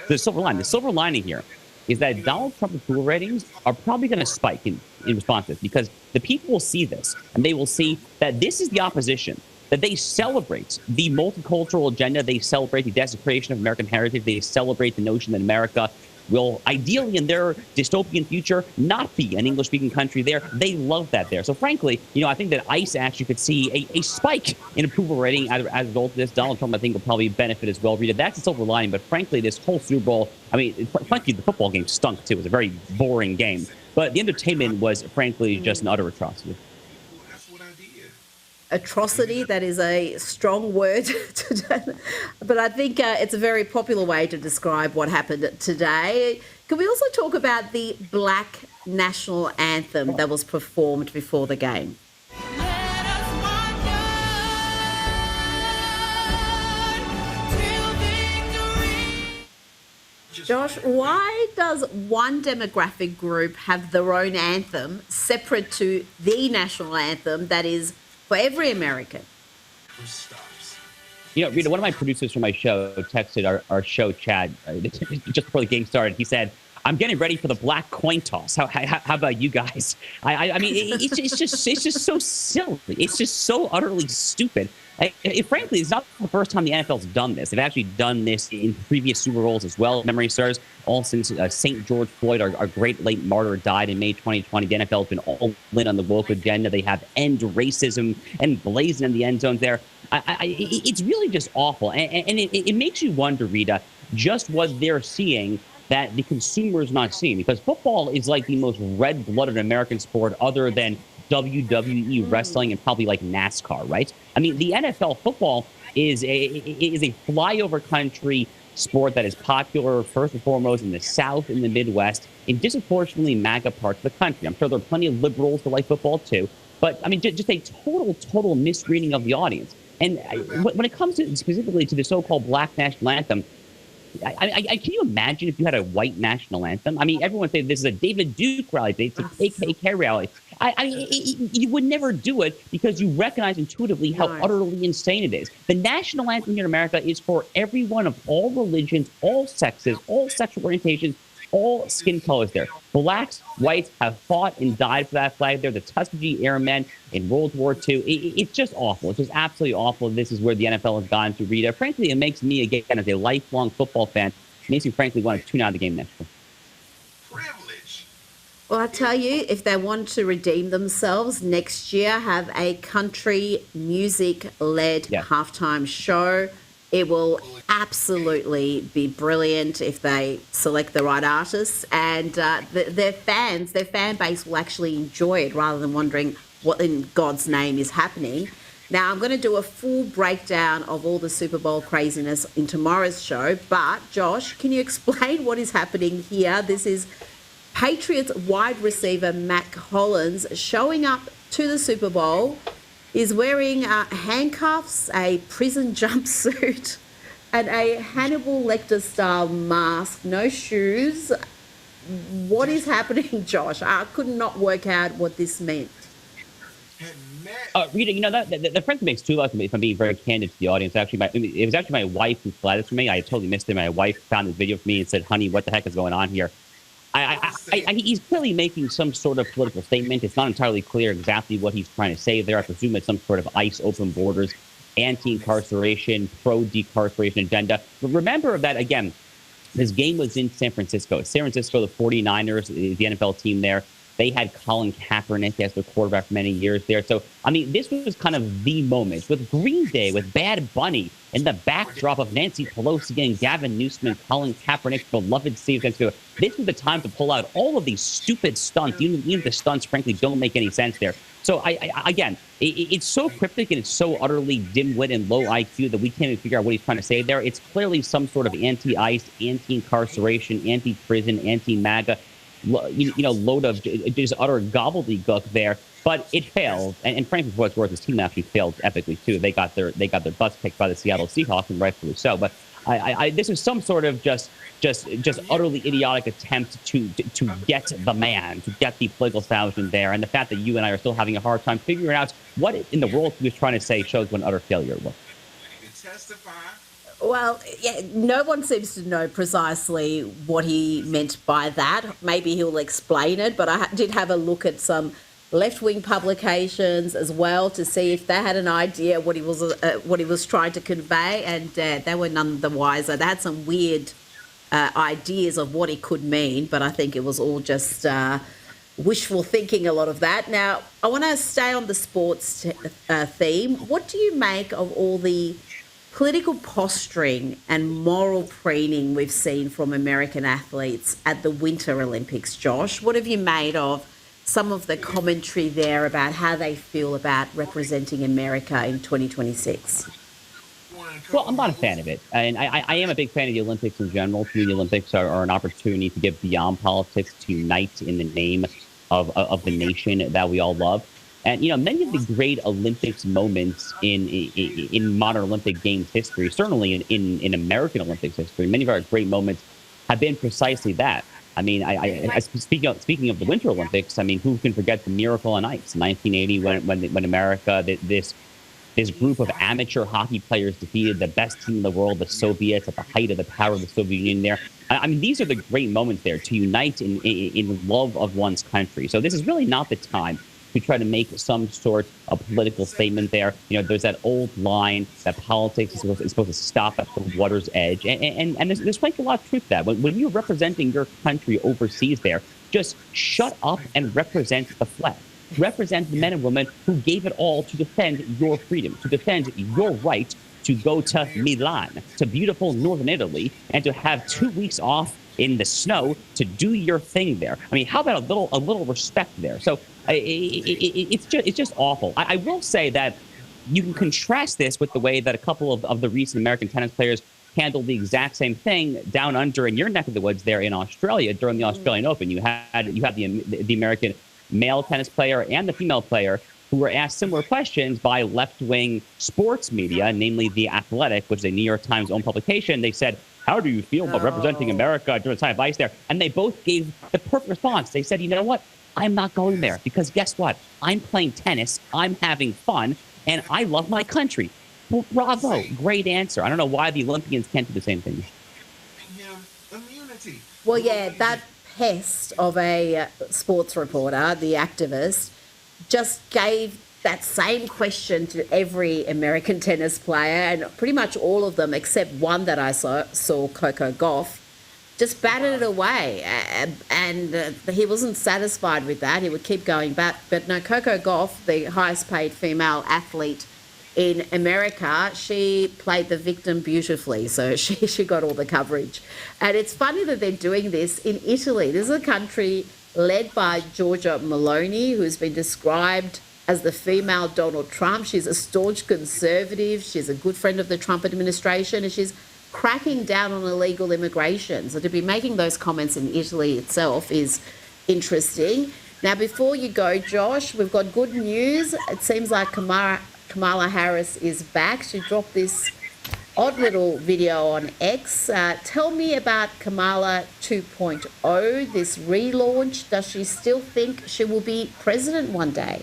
the silver lining here is that Donald Trump's approval ratings are probably going to spike in response to this, because the people will see this, and they will see that this is the opposition, that they celebrate the multicultural agenda, they celebrate the desecration of American heritage, they celebrate the notion that America will ideally in their dystopian future not be an English-speaking country there. They love that there. So frankly, I think that ICE actually could see a spike in approval rating as a result of this. Donald Trump, I think, will probably benefit as well. Rita, that's the silver lining. But frankly, this whole Super Bowl, I mean, frankly, the football game stunk too. It was a very boring game. But the entertainment was, frankly, just an utter atrocity.
Atrocity, that is a strong word today. But I think it's a very popular way to describe what happened today. Can we also talk about the Black National Anthem that was performed before the game? Josh, why does one demographic group have their own anthem separate to the national anthem that is for every American?
You know, Rita, one of my producers from my show texted our show chat just before the game started. He said, "I'm getting ready for the black coin toss. How about you guys?" I mean, it's just so silly. It's just so utterly stupid. Frankly, it's not the first time the NFL's done this. They've actually done this in previous Super Bowls as well. Memory serves, all since St. George Floyd, our great late martyr, died in May 2020. The NFL has been all in on the woke agenda. They have end racism and blazing in the end zones there. It's really just awful. And it makes you wonder, Rita, just what they're seeing that the consumer is not seeing. Because football is like the most red-blooded American sport other than WWE wrestling and probably like NASCAR, right? I mean, the NFL football is a flyover country sport that is popular first and foremost in the South and the Midwest, in disproportionately MAGA parts of the country. I'm sure there are plenty of liberals who like football too, but I mean, just a total misreading of the audience. And when it comes to specifically to the so-called black national anthem, can you imagine if you had a white national anthem? I mean, everyone say this is a David Duke rally, it's a KKK rally. You would never do it because you recognize intuitively how utterly insane it is. The national anthem here in America is for everyone of all religions, all sexes, all sexual orientations, all skin colors there. Blacks, whites have fought and died for that flag. They're the Tuskegee Airmen in World War II. It's just awful. It's just absolutely awful. This is where the NFL has gone to, Rita. Frankly, it makes me, again, as a lifelong football fan, makes me frankly want to tune out of the game next year.
Well, I tell you, if they want to redeem themselves next year, have a country music-led halftime show. It will absolutely be brilliant if they select the right artists, and their fan base will actually enjoy it rather than wondering what in God's name is happening. Now, I'm going to do a full breakdown of all the Super Bowl craziness in tomorrow's show, but Josh, can you explain what is happening here? This is Patriots wide receiver Mac Hollins showing up to the Super Bowl. Is wearing handcuffs, a prison jumpsuit, and a Hannibal Lecter-style mask, no shoes. What is happening, Josh? I could not work out what this meant.
Rita, you know, the friend makes two of us, if I'm being very candid to the audience. It was actually my wife who flagged this for me. I totally missed it. My wife found this video for me and said, "Honey, what the heck is going on here?" He's clearly making some sort of political statement. It's not entirely clear exactly what he's trying to say there. I presume it's some sort of ICE open borders, anti-incarceration, pro-decarceration agenda. But remember that, again, this game was in San Francisco. San Francisco, the 49ers, the NFL team there, they had Colin Kaepernick as their quarterback for many years there. So, I mean, this was kind of the moment. With Green Day, with Bad Bunny, and the backdrop of Nancy Pelosi and Gavin Newsom and Colin Kaepernick's beloved San Francisco, this was the time to pull out all of these stupid stunts. Even if the stunts, frankly, don't make any sense there. So, again, it's so cryptic and it's so utterly dim-wit and low IQ that we can't even figure out what he's trying to say there. It's clearly some sort of anti-ICE, anti-incarceration, anti-prison, anti-MAGA, load of just utter gobbledygook there. But it failed, and frankly, for what's worth, his team actually failed epically too. They got their butts kicked by the Seattle Seahawks, and rightfully so. But this is some sort of just utterly idiotic attempt to get the man, to get the political establishment there. And the fact that you and I are still having a hard time figuring out what in the world he was trying to say shows what an utter failure it was.
Well, yeah, no one seems to know precisely what he meant by that. Maybe he'll explain it, but I did have a look at some left-wing publications as well to see if they had an idea what he was trying to convey, and they were none the wiser. They had some weird ideas of what it could mean, but I think it was all just wishful thinking, a lot of that. Now, I want to stay on the sports theme. What do you make of all the political posturing and moral preening we've seen from American athletes at the Winter Olympics, Josh? What have you made of some of the commentary there about how they feel about representing America in 2026?
Well, I'm not a fan of it. And I am a big fan of the Olympics in general. To me, the Olympics are an opportunity to get beyond politics, to unite in the name of the nation that we all love. And, many of the great Olympics moments in modern Olympic Games history, certainly in American Olympics history, many of our great moments have been precisely that. I mean, speaking of the Winter Olympics, I mean, who can forget the miracle on ice in 1980 when America, this group of amateur hockey players defeated the best team in the world, the Soviets, at the height of the power of the Soviet Union there. I mean, these are the great moments there to unite in love of one's country. So this is really not the time to try to make some sort of political statement there. You know, there's that old line that politics is supposed to stop at the water's edge. And there's quite a lot of truth to that. When you're representing your country overseas there, just shut up and represent the flag. Represent the men and women who gave it all to defend your freedom, to defend your right to go to Milan, to beautiful northern Italy, and to have 2 weeks off in the snow to do your thing there. I mean, how about a little respect there? So it's just awful. I will say that you can contrast this with the way that a couple of the recent American tennis players handled the exact same thing down under in your neck of the woods there in Australia during the Australian Open. You had the American male tennis player and the female player who were asked similar questions by left-wing sports media, namely The Athletic, which is a New York Times-owned publication. They said, how do you feel about representing America during the time of ice there? And they both gave the perfect response. They said, you know what? I'm not going there because guess what? I'm playing tennis, I'm having fun, and I love my country. Well, bravo. Great answer. I don't know why the Olympians can't do the same thing.
Well, yeah, that pest of a sports reporter, the activist, just gave that same question to every American tennis player, and pretty much all of them except one that I saw Coco Gauff, just batted it away. And he wasn't satisfied with that. He would keep going back. But no, Coco Gauff, the highest paid female athlete in America, she played the victim beautifully. So she got all the coverage. And it's funny that they're doing this in Italy. This is a country led by Giorgia Meloni, who's been described as the female Donald Trump. She's a staunch conservative. She's a good friend of the Trump administration, and she's cracking down on illegal immigration. So to be making those comments in Italy itself is interesting. Now, before you go, Josh, we've got good news. It seems like Kamala Harris is back. She dropped this odd little video on X. Tell me about Kamala 2.0, this relaunch. Does she still think she will be president one day?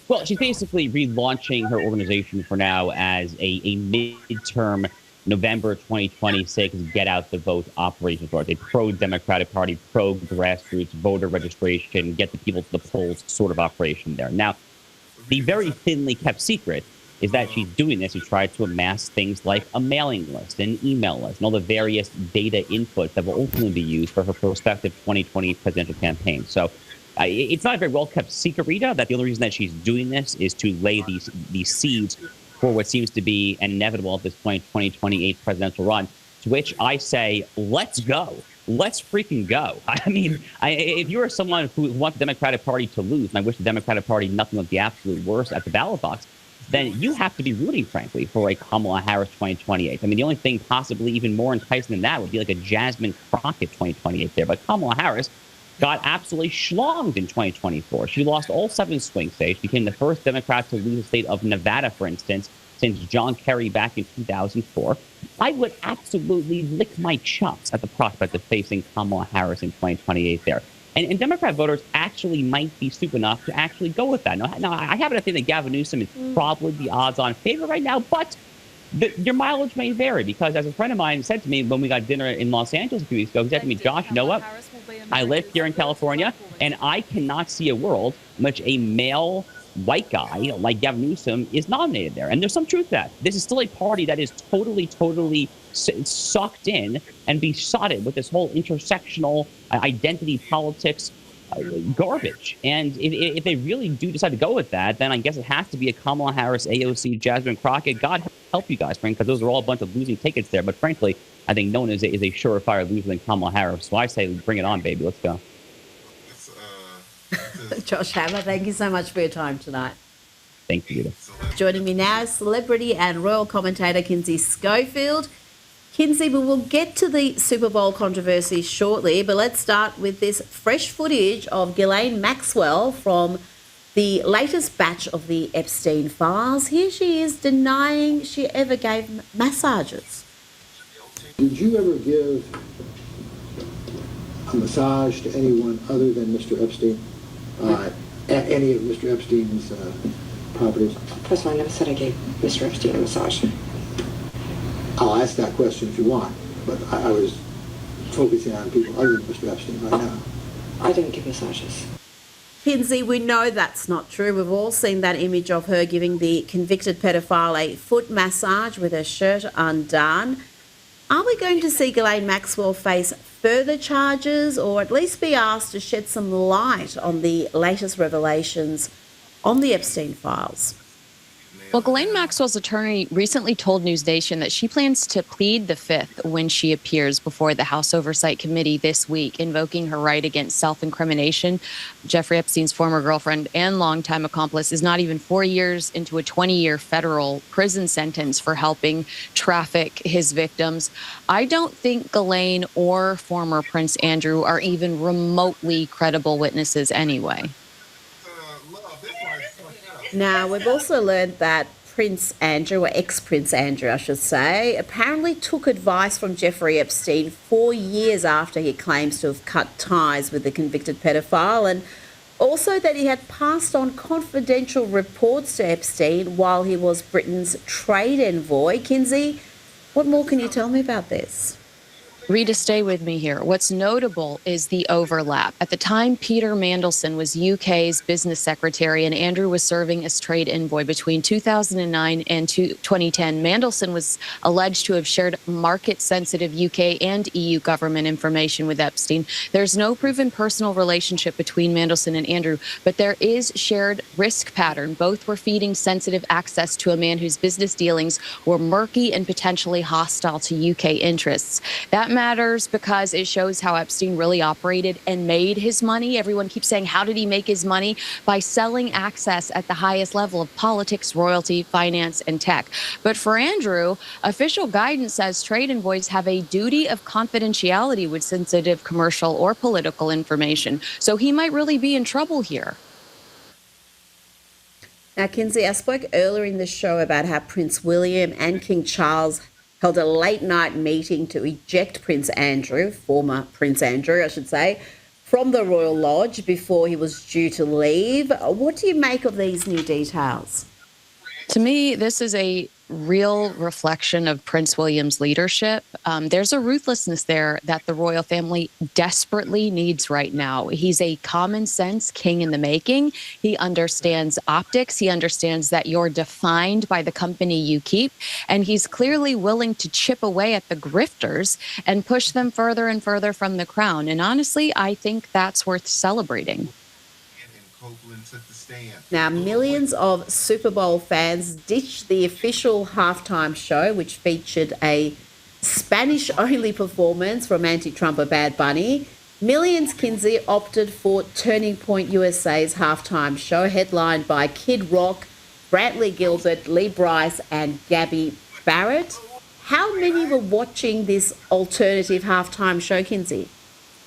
Well, she's basically relaunching her organization for now as a midterm November 2026 get out the vote operation for it. A pro-Democratic Party, pro-grassroots voter registration, get the people to the polls sort of operation there. Now, the very thinly kept secret is that she's doing this to try to amass things like a mailing list, an email list, and all the various data inputs that will ultimately be used for her prospective 2020 presidential campaign. So it's not a very well-kept secret, Rita, that the only reason that she's doing this is to lay these seeds for what seems to be an inevitable at this point 2028 presidential run, to which I say, let's go. Let's freaking go. I mean, if you're someone who wants the Democratic Party to lose, and I wish the Democratic Party nothing but the absolute worst at the ballot box, then you have to be rooting, frankly, for a Kamala Harris 2028. I mean, the only thing possibly even more enticing than that would be like a Jasmine Crockett 2028 there. But Kamala Harris got absolutely schlonged in 2024. She lost all 7 swing states, became the first Democrat to lose the state of Nevada, for instance, since John Kerry back in 2004. I would absolutely lick my chops at the prospect of facing Kamala Harris in 2028 there. And Democrat voters actually might be stupid enough to actually go with that. Now, I happen to think that Gavin Newsom is probably the odds-on favorite right now, but your mileage may vary, because as a friend of mine said to me when we got dinner in Los Angeles a few weeks ago, he said to me, Josh, you know what? I live here in California, and I cannot see a world in which a male white guy like Gavin Newsom is nominated there. And there's some truth to that. This is still a party that is totally sucked in and besotted with this whole intersectional identity politics garbage. And if they really do decide to go with that, then I guess it has to be a Kamala Harris, AOC, Jasmine Crockett. God help you guys, Frank, because those are all a bunch of losing tickets there. But frankly, I think no one is a surefire loser than Kamala Harris. So I say, bring it on, baby. Let's go.
Josh Hammer, thank you so much for your time tonight.
Thank you.
Joining me now is celebrity and royal commentator Kinsey Schofield. Kinsey, we will get to the Super Bowl controversy shortly, but let's start with this fresh footage of Ghislaine Maxwell from the latest batch of the Epstein files. Here she is denying she ever gave massages.
Did you ever give a massage to anyone other than Mr. Epstein? At any of Mr. Epstein's properties?
First of all, I never said I gave Mr. Epstein a massage.
I'll ask that question if you want, but I was focusing on people other than Mr. Epstein right now.
I didn't give massages.
Kinsey, we know that's not true. We've all seen that image of her giving the convicted pedophile a foot massage with her shirt undone. Are we going to see Ghislaine Maxwell face further charges or at least be asked to shed some light on the latest revelations on the Epstein files?
Well, Ghislaine Maxwell's attorney recently told News Nation that she plans to plead the Fifth when she appears before the House Oversight Committee this week, invoking her right against self-incrimination. Jeffrey Epstein's former girlfriend and longtime accomplice is not even 4 years into a 20-year federal prison sentence for helping traffic his victims. I don't think Ghislaine or former Prince Andrew are even remotely credible witnesses anyway.
Now, we've also learned that Prince Andrew, or ex-Prince Andrew, I should say, apparently took advice from Jeffrey Epstein 4 years after he claims to have cut ties with the convicted pedophile, and also that he had passed on confidential reports to Epstein while he was Britain's trade envoy. Kinsey, what more can you tell me about this?
Rita, stay with me here. What's notable is the overlap. At the time, Peter Mandelson was UK's business secretary and Andrew was serving as trade envoy. Between 2009 and 2010, Mandelson was alleged to have shared market-sensitive UK and EU government information with Epstein. There's no proven personal relationship between Mandelson and Andrew, but there is shared risk pattern. Both were feeding sensitive access to a man whose business dealings were murky and potentially hostile to UK interests. That matters because it shows how Epstein really operated and made his money. Everyone keeps saying, how did he make his money? By selling access at the highest level of politics, royalty, finance, and tech. But for Andrew, official guidance says trade envoys have a duty of confidentiality with sensitive commercial or political information. So he might really be in trouble here.
Now, Kinsey, I spoke earlier in the show about how Prince William and King Charles held a late-night meeting to eject Prince Andrew, former Prince Andrew, I should say, from the Royal Lodge before he was due to leave. What do you make of these new details?
To me, this is a real reflection of Prince William's leadership. There's a ruthlessness there that the royal family desperately needs right now. He's a common sense king in the making. He understands optics. He understands that you're defined by the company you keep. And he's clearly willing to chip away at the grifters and push them further and further from the crown. And honestly, I think that's worth celebrating.
Now, millions of Super Bowl fans ditched the official halftime show, which featured a Spanish-only performance from anti-Trumper Bad Bunny. Millions, Kinsey, opted for Turning Point USA's halftime show, headlined by Kid Rock, Brantley Gilbert, Lee Brice, and Gabby Barrett. How many were watching this alternative halftime show, Kinsey?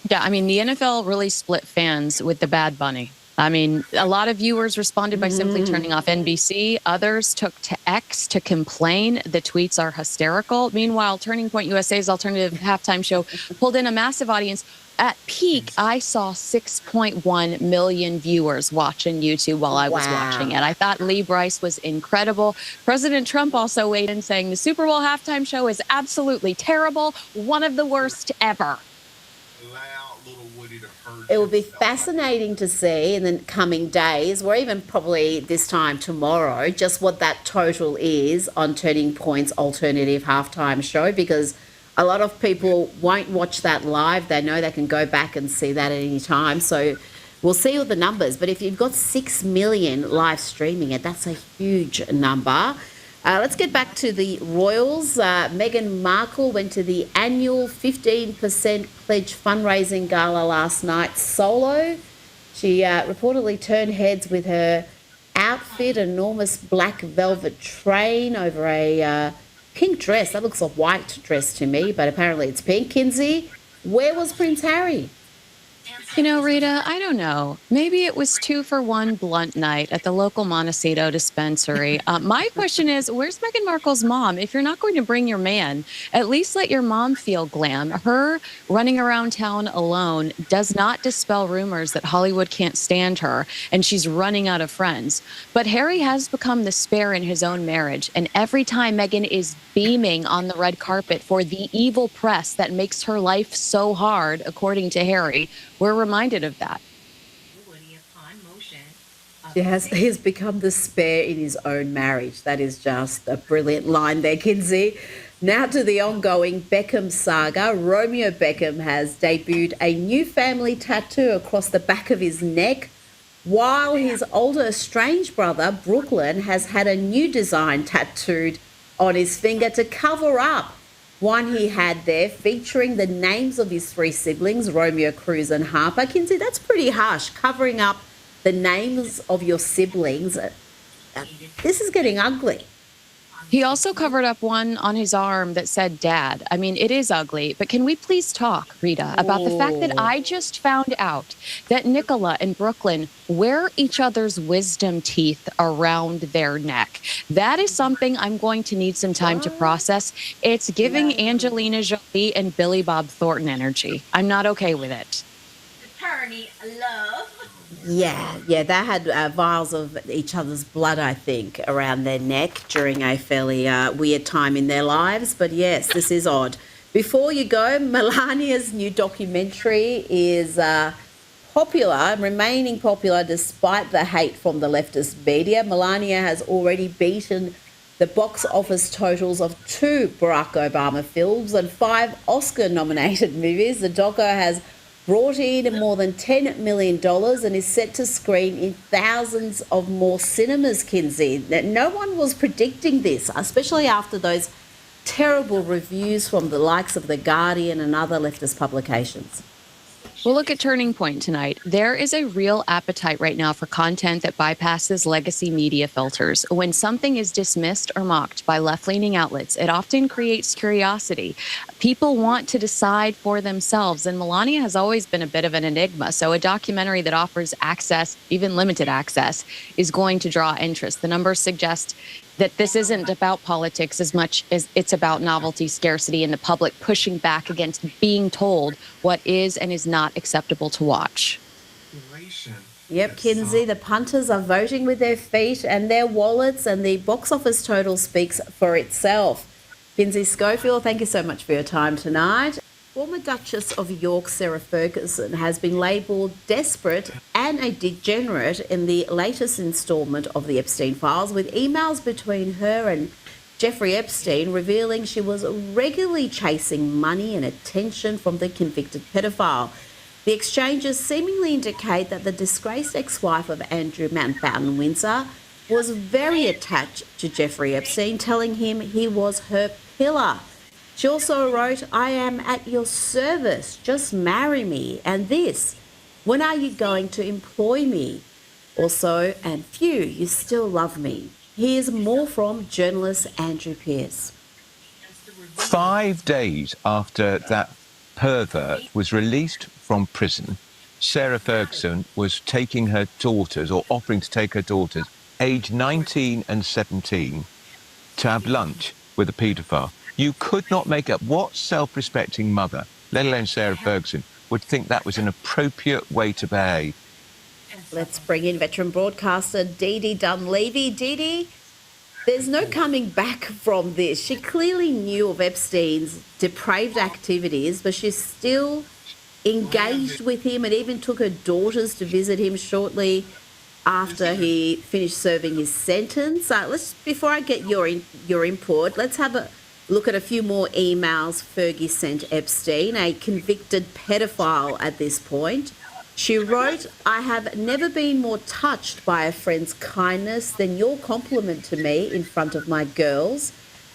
Yeah, I mean, the NFL really split fans with the Bad Bunny. I mean, a lot of viewers responded by simply turning off NBC. Others took to X to complain. The tweets are hysterical. Meanwhile, Turning Point USA's alternative halftime show pulled in a massive audience. At peak, I saw 6.1 million viewers watching YouTube while I was watching it. I thought Lee Brice was incredible. President Trump also weighed in saying the Super Bowl halftime show is absolutely terrible, one of the worst ever.
It will be fascinating to see in the coming days, or even probably this time tomorrow, just what that total is on Turning Point's alternative halftime show, because a lot of people won't watch that live. They know they can go back and see that at any time. So we'll see all the numbers. But if you've got 6 million live streaming it, that's a huge number. Let's get back to the royals. Meghan Markle went to the annual 15% pledge fundraising gala last night solo. She reportedly turned heads with her outfit, enormous black velvet train over a pink dress. That looks a white dress to me, but apparently it's pink. Kinsey, where was Prince Harry?
You know, Rita, I don't know. Maybe it was 2-for-1 blunt night at the local Montecito dispensary. My question is, where's Meghan Markle's mom? If you're not going to bring your man, at least let your mom feel glam. Her running around town alone does not dispel rumors that Hollywood can't stand her and she's running out of friends. But Harry has become the spare in his own marriage. And every time Meghan is beaming on the red carpet for the evil press that makes her life so hard, according to Harry, we're reminded of that.
He's become the spare in his own marriage. That is just a brilliant line there, Kinsey. Now to the ongoing Beckham saga. Romeo Beckham has debuted a new family tattoo across the back of his neck, while his older estranged brother, Brooklyn, has had a new design tattooed on his finger to cover up one he had there featuring the names of his three siblings, Romeo, Cruz and Harper. Kinsey, that's pretty harsh, covering up the names of your siblings. This is getting ugly.
He also covered up one on his arm that said dad. I mean, it is ugly, but can we please talk, Rita, about the fact that I just found out that Nicola and Brooklyn wear each other's wisdom teeth around their neck. That is something I'm going to need some time to process. It's giving Angelina Jolie and Billy Bob Thornton energy. I'm not okay with it.
Attorney love.
Yeah, they had vials of each other's blood, I think, around their neck during a fairly weird time in their lives. But yes, this is odd. Before you go, Melania's new documentary is popular, remaining popular despite the hate from the leftist media. Melania has already beaten the box office totals of 2 Barack Obama films and 5 Oscar-nominated movies. The doco has brought in more than $10 million and is set to screen in thousands of more cinemas, Kinsey. No one was predicting this, especially after those terrible reviews from the likes of The Guardian and other leftist publications.
Well, look at Turning Point tonight. There is a real appetite right now for content that bypasses legacy media filters. When something is dismissed or mocked by left-leaning outlets, it often creates curiosity. People want to decide for themselves, and Melania has always been a bit of an enigma. So a documentary that offers access, even limited access, is going to draw interest. The numbers suggest that this isn't about politics as much as it's about novelty, scarcity, and the public pushing back against being told what is and is not acceptable to watch.
Yep, Kinsey, the punters are voting with their feet and their wallets, and the box office total speaks for itself. Kinsey Schofield, thank you so much for your time tonight. Former Duchess of York, Sarah Ferguson, has been labelled desperate and a degenerate in the latest instalment of the Epstein files, with emails between her and Jeffrey Epstein revealing she was regularly chasing money and attention from the convicted pedophile. The exchanges seemingly indicate that the disgraced ex-wife of Andrew Mountbatten Windsor was very attached to Jeffrey Epstein, telling him he was her pillar. She also wrote, "I am at your service, just marry me. And this, when are you going to employ me? Also, and phew, you still love me." Here's more from journalist Andrew Pearce.
5 days after that pervert was released from prison, Sarah Ferguson was taking her daughters, or offering to take her daughters, aged 19 and 17, to have lunch with a paedophile. You could not make up what self-respecting mother, let alone Sarah Ferguson, would think that was an appropriate way to behave.
Let's bring in veteran broadcaster Dee Dee Dunleavy. Dee Dee, there's no coming back from this. She clearly knew of Epstein's depraved activities, but she's still engaged with him and even took her daughters to visit him shortly after he finished serving his sentence. Before I get your input, let's have a look at a few more emails Fergie sent Epstein, a convicted pedophile at this point. She wrote, "I have never been more touched by a friend's kindness than your compliment to me in front of my girls.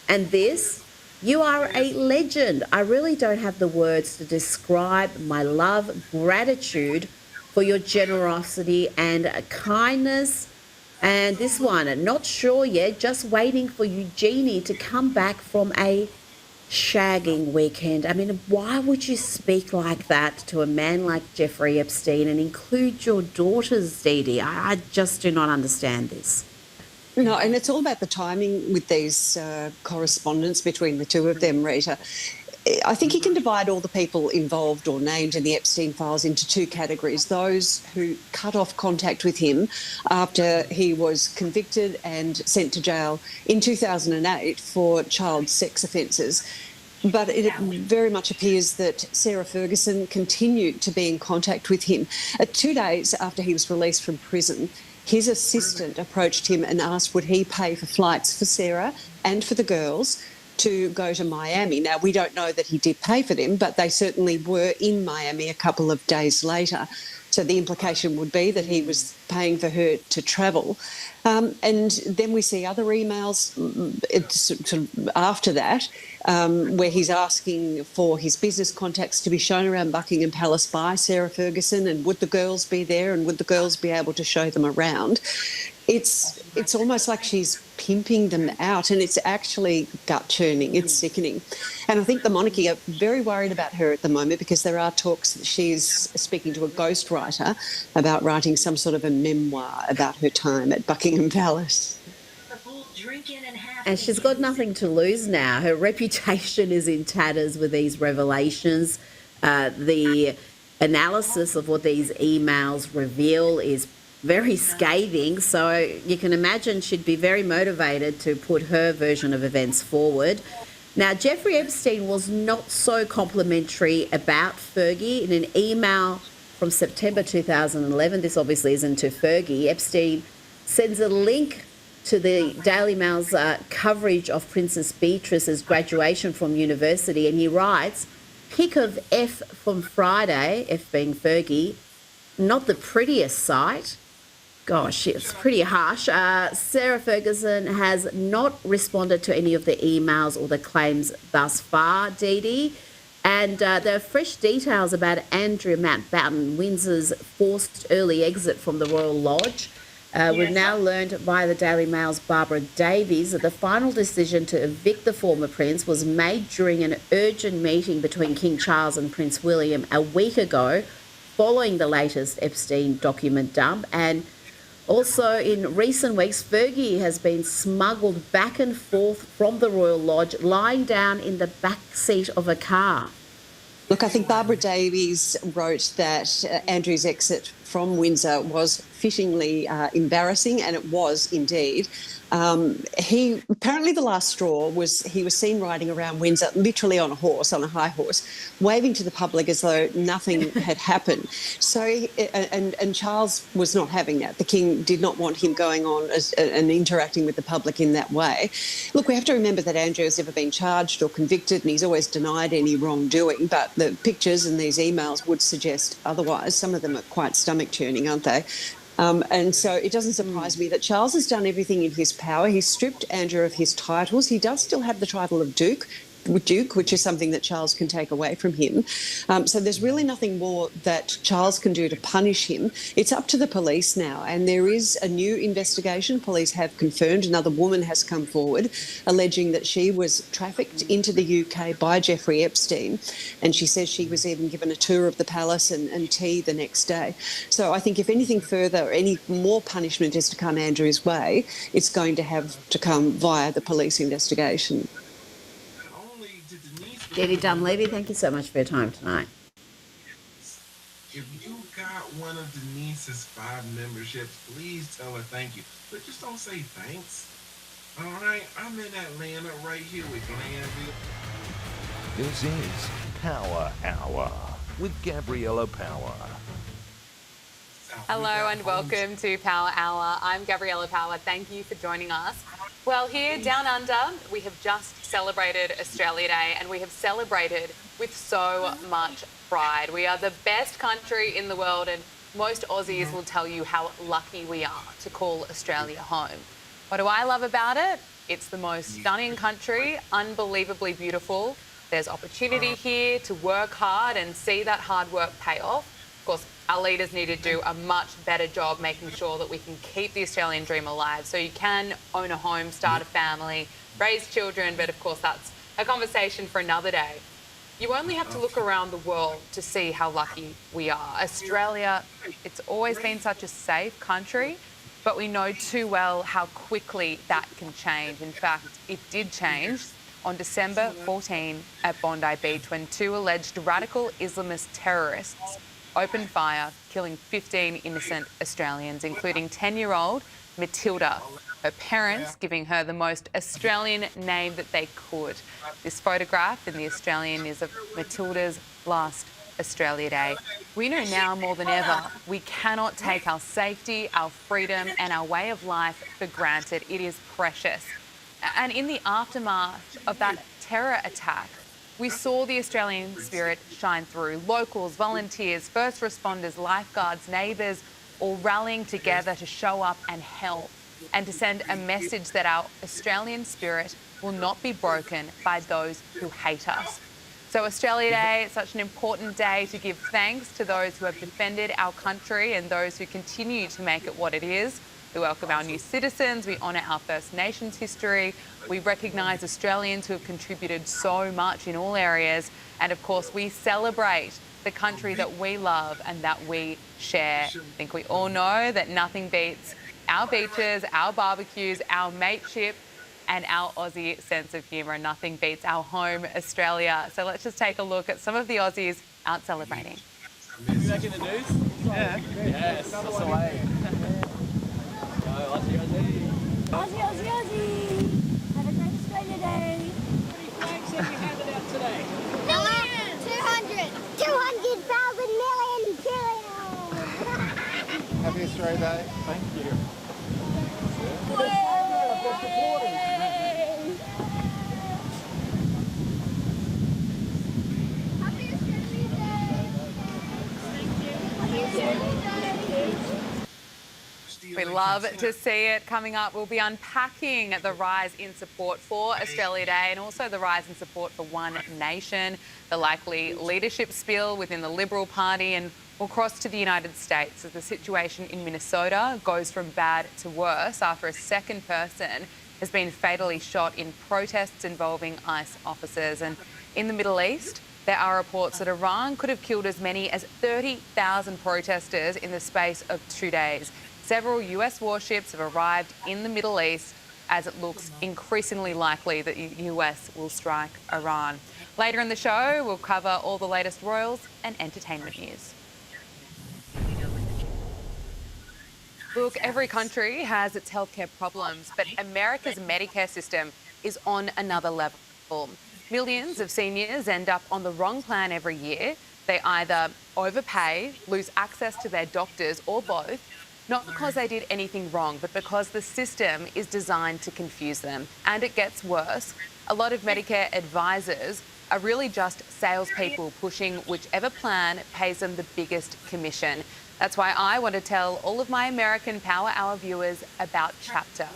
And this, you are a legend. I really don't have the words to describe my love, gratitude for your generosity and kindness." And this one, not sure yet, just waiting for Eugenie to come back from a shagging weekend. I mean, why would you speak like that to a man like Jeffrey Epstein and include your daughters, Dee Dee? I just do not understand this.
No, and it's all about the timing with these correspondence between the two of them, Rita. I think you can divide all the people involved or named in the Epstein files into two categories. Those who cut off contact with him after he was convicted and sent to jail in 2008 for child sex offences. But it very much appears that Sarah Ferguson continued to be in contact with him. 2 days after he was released from prison, his assistant approached him and asked would he pay for flights for Sarah and for the girls to go to Miami. Now, we don't know that he did pay for them, but they certainly were in Miami a couple of days later. So the implication would be that he was paying for her to travel. And then we see other emails sort of after that where he's asking for his business contacts to be shown around Buckingham Palace by Sarah Ferguson, and would the girls be there and would the girls be able to show them around. It's almost like she's pimping them out, and it's actually gut-churning. It's sickening. And I think the monarchy are very worried about her at the moment because there are talks that she's speaking to a ghostwriter about writing some sort of a memoir about her time at Buckingham Palace.
And she's got nothing to lose now. Her reputation is in tatters with these revelations. The analysis of what these emails reveal is very scathing, so you can imagine she'd be very motivated to put her version of events forward. Now, Jeffrey Epstein was not so complimentary about Fergie. In an email from September 2011, this obviously isn't to Fergie, Epstein sends a link to the Daily Mail's coverage of Princess Beatrice's graduation from university, and he writes, pic of F from Friday, F being Fergie, not the prettiest sight. Gosh, it's pretty harsh. Sarah Ferguson has not responded to any of the emails or the claims thus far, Dee Dee. And there are fresh details about Andrew Mountbatten, Windsor's forced early exit from the Royal Lodge. We've now learned via the Daily Mail's Barbara Davies that the final decision to evict the former prince was made during an urgent meeting between King Charles and Prince William a week ago, following the latest Epstein document dump. And also, in recent weeks, Fergie has been smuggled back and forth from the Royal Lodge, lying down in the back seat of a car.
Look, I think Barbara Davies wrote that Andrew's exit from Windsor was fittingly embarrassing, and it was indeed. He apparently the last straw was he was seen riding around Windsor, literally on a horse, on a high horse, waving to the public as though nothing had happened. So, and Charles was not having that. The King did not want him going on and interacting with the public in that way. Look, we have to remember that Andrew has never been charged or convicted, and he's always denied any wrongdoing. But the pictures and these emails would suggest otherwise. Some of them are quite stomach-churning, aren't they? And so it doesn't surprise me that Charles has done everything in his power. He's stripped Andrew of his titles. He does still have the title of Duke, which is something that Charles can take away from him. So there's really nothing more that Charles can do to punish him. It's up to the police now, and there is a new investigation. Police have confirmed another woman has come forward alleging that she was trafficked into the UK by Jeffrey Epstein, and she says she was even given a tour of the palace and tea the next day. So I think if anything further, any more punishment is to come Andrew's way, it's going to have to come via the police investigation.
Dee Dee Dunleavy, thank you so much for your time tonight.
If you got one of Denise's 5 memberships, please tell her thank you. But just don't say thanks. All right? I'm in Atlanta right here with Glanville.
This is Power Hour with Gabriella Power.
Hello and welcome to Power Hour. I'm Gabriella Power. Thank you for joining us. Well, here down under, we have just celebrated Australia Day, and we have celebrated with so much pride. We are the best country in the world, and most Aussies will tell you how lucky we are to call Australia home. What do I love about it? It's the most stunning country, unbelievably beautiful. There's opportunity here to work hard and see that hard work pay off. Of course, our leaders need to do a much better job making sure that we can keep the Australian dream alive. So you can own a home, start a family, raise children, but of course that's a conversation for another day. You only have to look around the world to see how lucky we are. Australia, it's always been such a safe country, but we know too well how quickly that can change. In fact, it did change on December 14 at Bondi Beach when two alleged radical Islamist terrorists opened fire, killing 15 innocent Australians, including 10-year-old Matilda, her parents giving her the most Australian name that they could. This photograph in The Australian is of Matilda's last Australia Day. We know now more than ever we cannot take our safety, our freedom and our way of life for granted. It is precious. And in the aftermath of that terror attack, we saw the Australian spirit shine through. Locals, volunteers, first responders, lifeguards, neighbours, all rallying together to show up and help and to send a message that our Australian spirit will not be broken by those who hate us. So Australia Day is such an important day to give thanks to those who have defended our country and those who continue to make it what it is. We welcome our new citizens, we honour our First Nations history, we recognise Australians who have contributed so much in all areas, and of course we celebrate the country that we love and that we share. I think we all know that nothing beats our beaches, our barbecues, our mateship and our Aussie sense of humour. Nothing beats our home, Australia. So let's just take a look at some of the Aussies out celebrating.
You making the news? Yeah. Yes, that's the way. Aussie, Aussie.
Aussie, Aussie, Aussie. Have a great Australia Day.
How many flags have you handed out today?
200. 200,000 million trillion.
Happy Australia Day.
Thank you.
We love to see it. Coming up, we'll be unpacking the rise in support for Australia Day and also the rise in support for One Nation, the likely leadership spill within the Liberal Party, and we'll cross to the United States as the situation in Minnesota goes from bad to worse after a second person has been fatally shot in protests involving ICE officers. And in the Middle East, there are reports that Iran could have killed as many as 30,000 protesters in the space of 2 days. Several US warships have arrived in the Middle East as it looks increasingly likely that the US will strike Iran. Later in the show, we'll cover all the latest royals and entertainment news. Look, every country has its healthcare problems, but America's Medicare system is on another level. Millions of seniors end up on the wrong plan every year. They either overpay, lose access to their doctors, or both, not because they did anything wrong, but because the system is designed to confuse them. And it gets worse. A lot of Medicare advisors are really just salespeople pushing whichever plan pays them the biggest commission. That's why I want to tell all of my American Power Hour viewers about Chapter.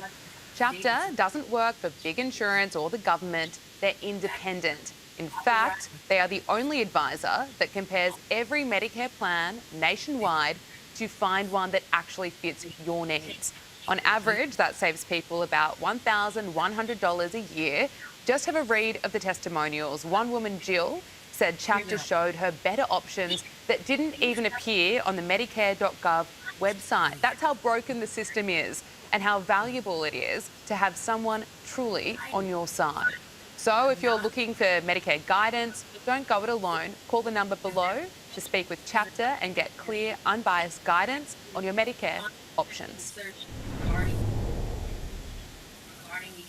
Chapter doesn't work for big insurance or the government. They're independent. In fact, they are the only advisor that compares every Medicare plan nationwide to find one that actually fits your needs. On average, that saves people about $1,100 a year. Just have a read of the testimonials. One woman, Jill, said Chapter showed her better options that didn't even appear on the Medicare.gov website. That's how broken the system is and how valuable it is to have someone truly on your side. So if you're looking for Medicare guidance, don't go it alone. Call the number below to speak with Chapter and get clear, unbiased guidance on your Medicare options.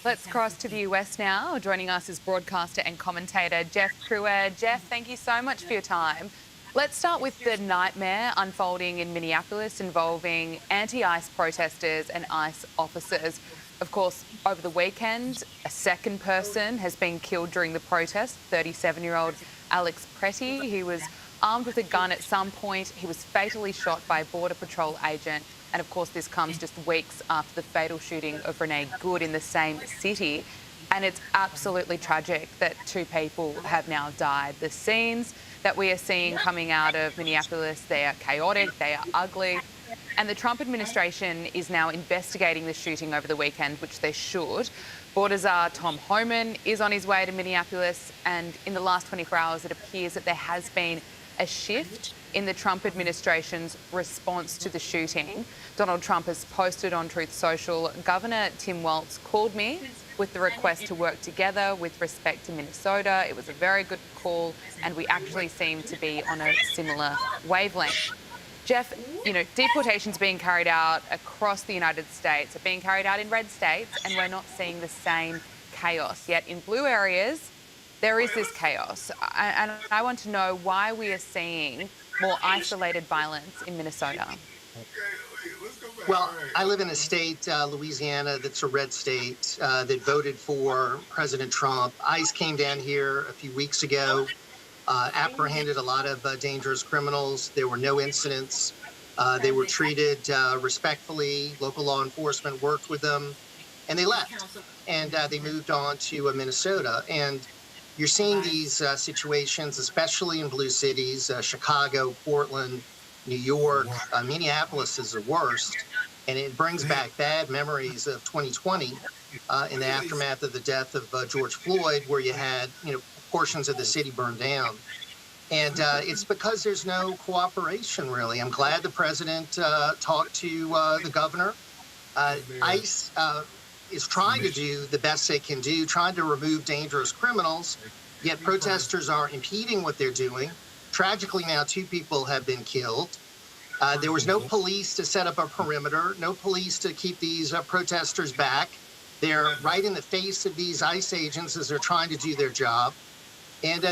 Let's cross to the US now. Joining us is broadcaster and commentator Jeff Cruer. Jeff, thank you so much for your time. Let's start with the nightmare unfolding in Minneapolis involving anti-ICE protesters and ICE officers. Of course, over the weekend, a second person has been killed during the protest, 37-year-old Alex Pretty. He was armed with a gun at some point. He was fatally shot by a Border Patrol agent. And of course, this comes just weeks after the fatal shooting of Renee Good in the same city. And it's absolutely tragic that two people have now died. The scenes that we are seeing coming out of Minneapolis, they are chaotic, they are ugly. And the Trump administration is now investigating the shooting over the weekend, which they should. Border Czar Tom Homan is on his way to Minneapolis, and in the last 24 hours, it appears that there has been a shift in the Trump administration's response to the shooting. Donald Trump has posted on Truth Social, Governor Tim Walz called me with the request to work together with respect to Minnesota. It was a very good call, and we actually seem to be on a similar wavelength. Jeff, you know, deportations being carried out across the United States are being carried out in red states, and we're not seeing the same chaos. Yet in blue areas, there is this chaos. And I want to know why we are seeing more isolated violence in Minnesota.
Well, I live in a state, Louisiana, that's a red state that voted for President Trump. ICE came down here a few weeks ago, apprehended a lot of dangerous criminals. There were no incidents. They were treated respectfully. Local law enforcement worked with them, and they left. And they moved on to Minnesota. And you're seeing these situations, especially in blue cities, Chicago, Portland, New York. Minneapolis is the worst. And it brings back bad memories of 2020 in the aftermath of the death of George Floyd, where you had, portions of the city burned down. And it's because there's no cooperation, really. I'm glad the president talked to the governor. ICE is trying to do the best they can do, trying to remove dangerous criminals, yet protesters are impeding what they're doing. Tragically now, 2 people have been killed. There was no police to set up a perimeter, no police to keep these protesters back. They're right in the face of these ICE agents as they're trying to do their job. And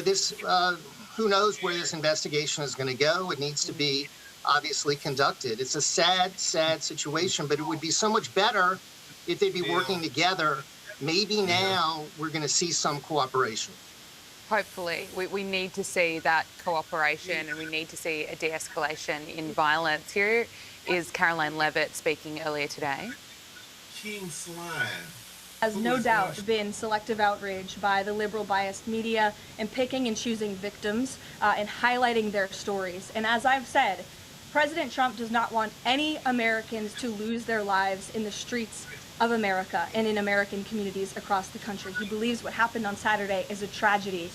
who knows where this investigation is going to go. It needs to be obviously conducted. It's a sad, sad situation, but it would be so much better if they'd be working together. Maybe now we're going to see some cooperation.
Hopefully. We need to see that cooperation, and we need to see a de-escalation in violence. Here is Caroline Levitt speaking earlier today.
King Slime
has no doubt been selective outrage by the liberal biased media and picking and choosing victims and highlighting their stories. And as I've said, President Trump does not want any Americans to lose their lives in the streets of America and in American communities across the country. He believes what happened on Saturday is a tragedy,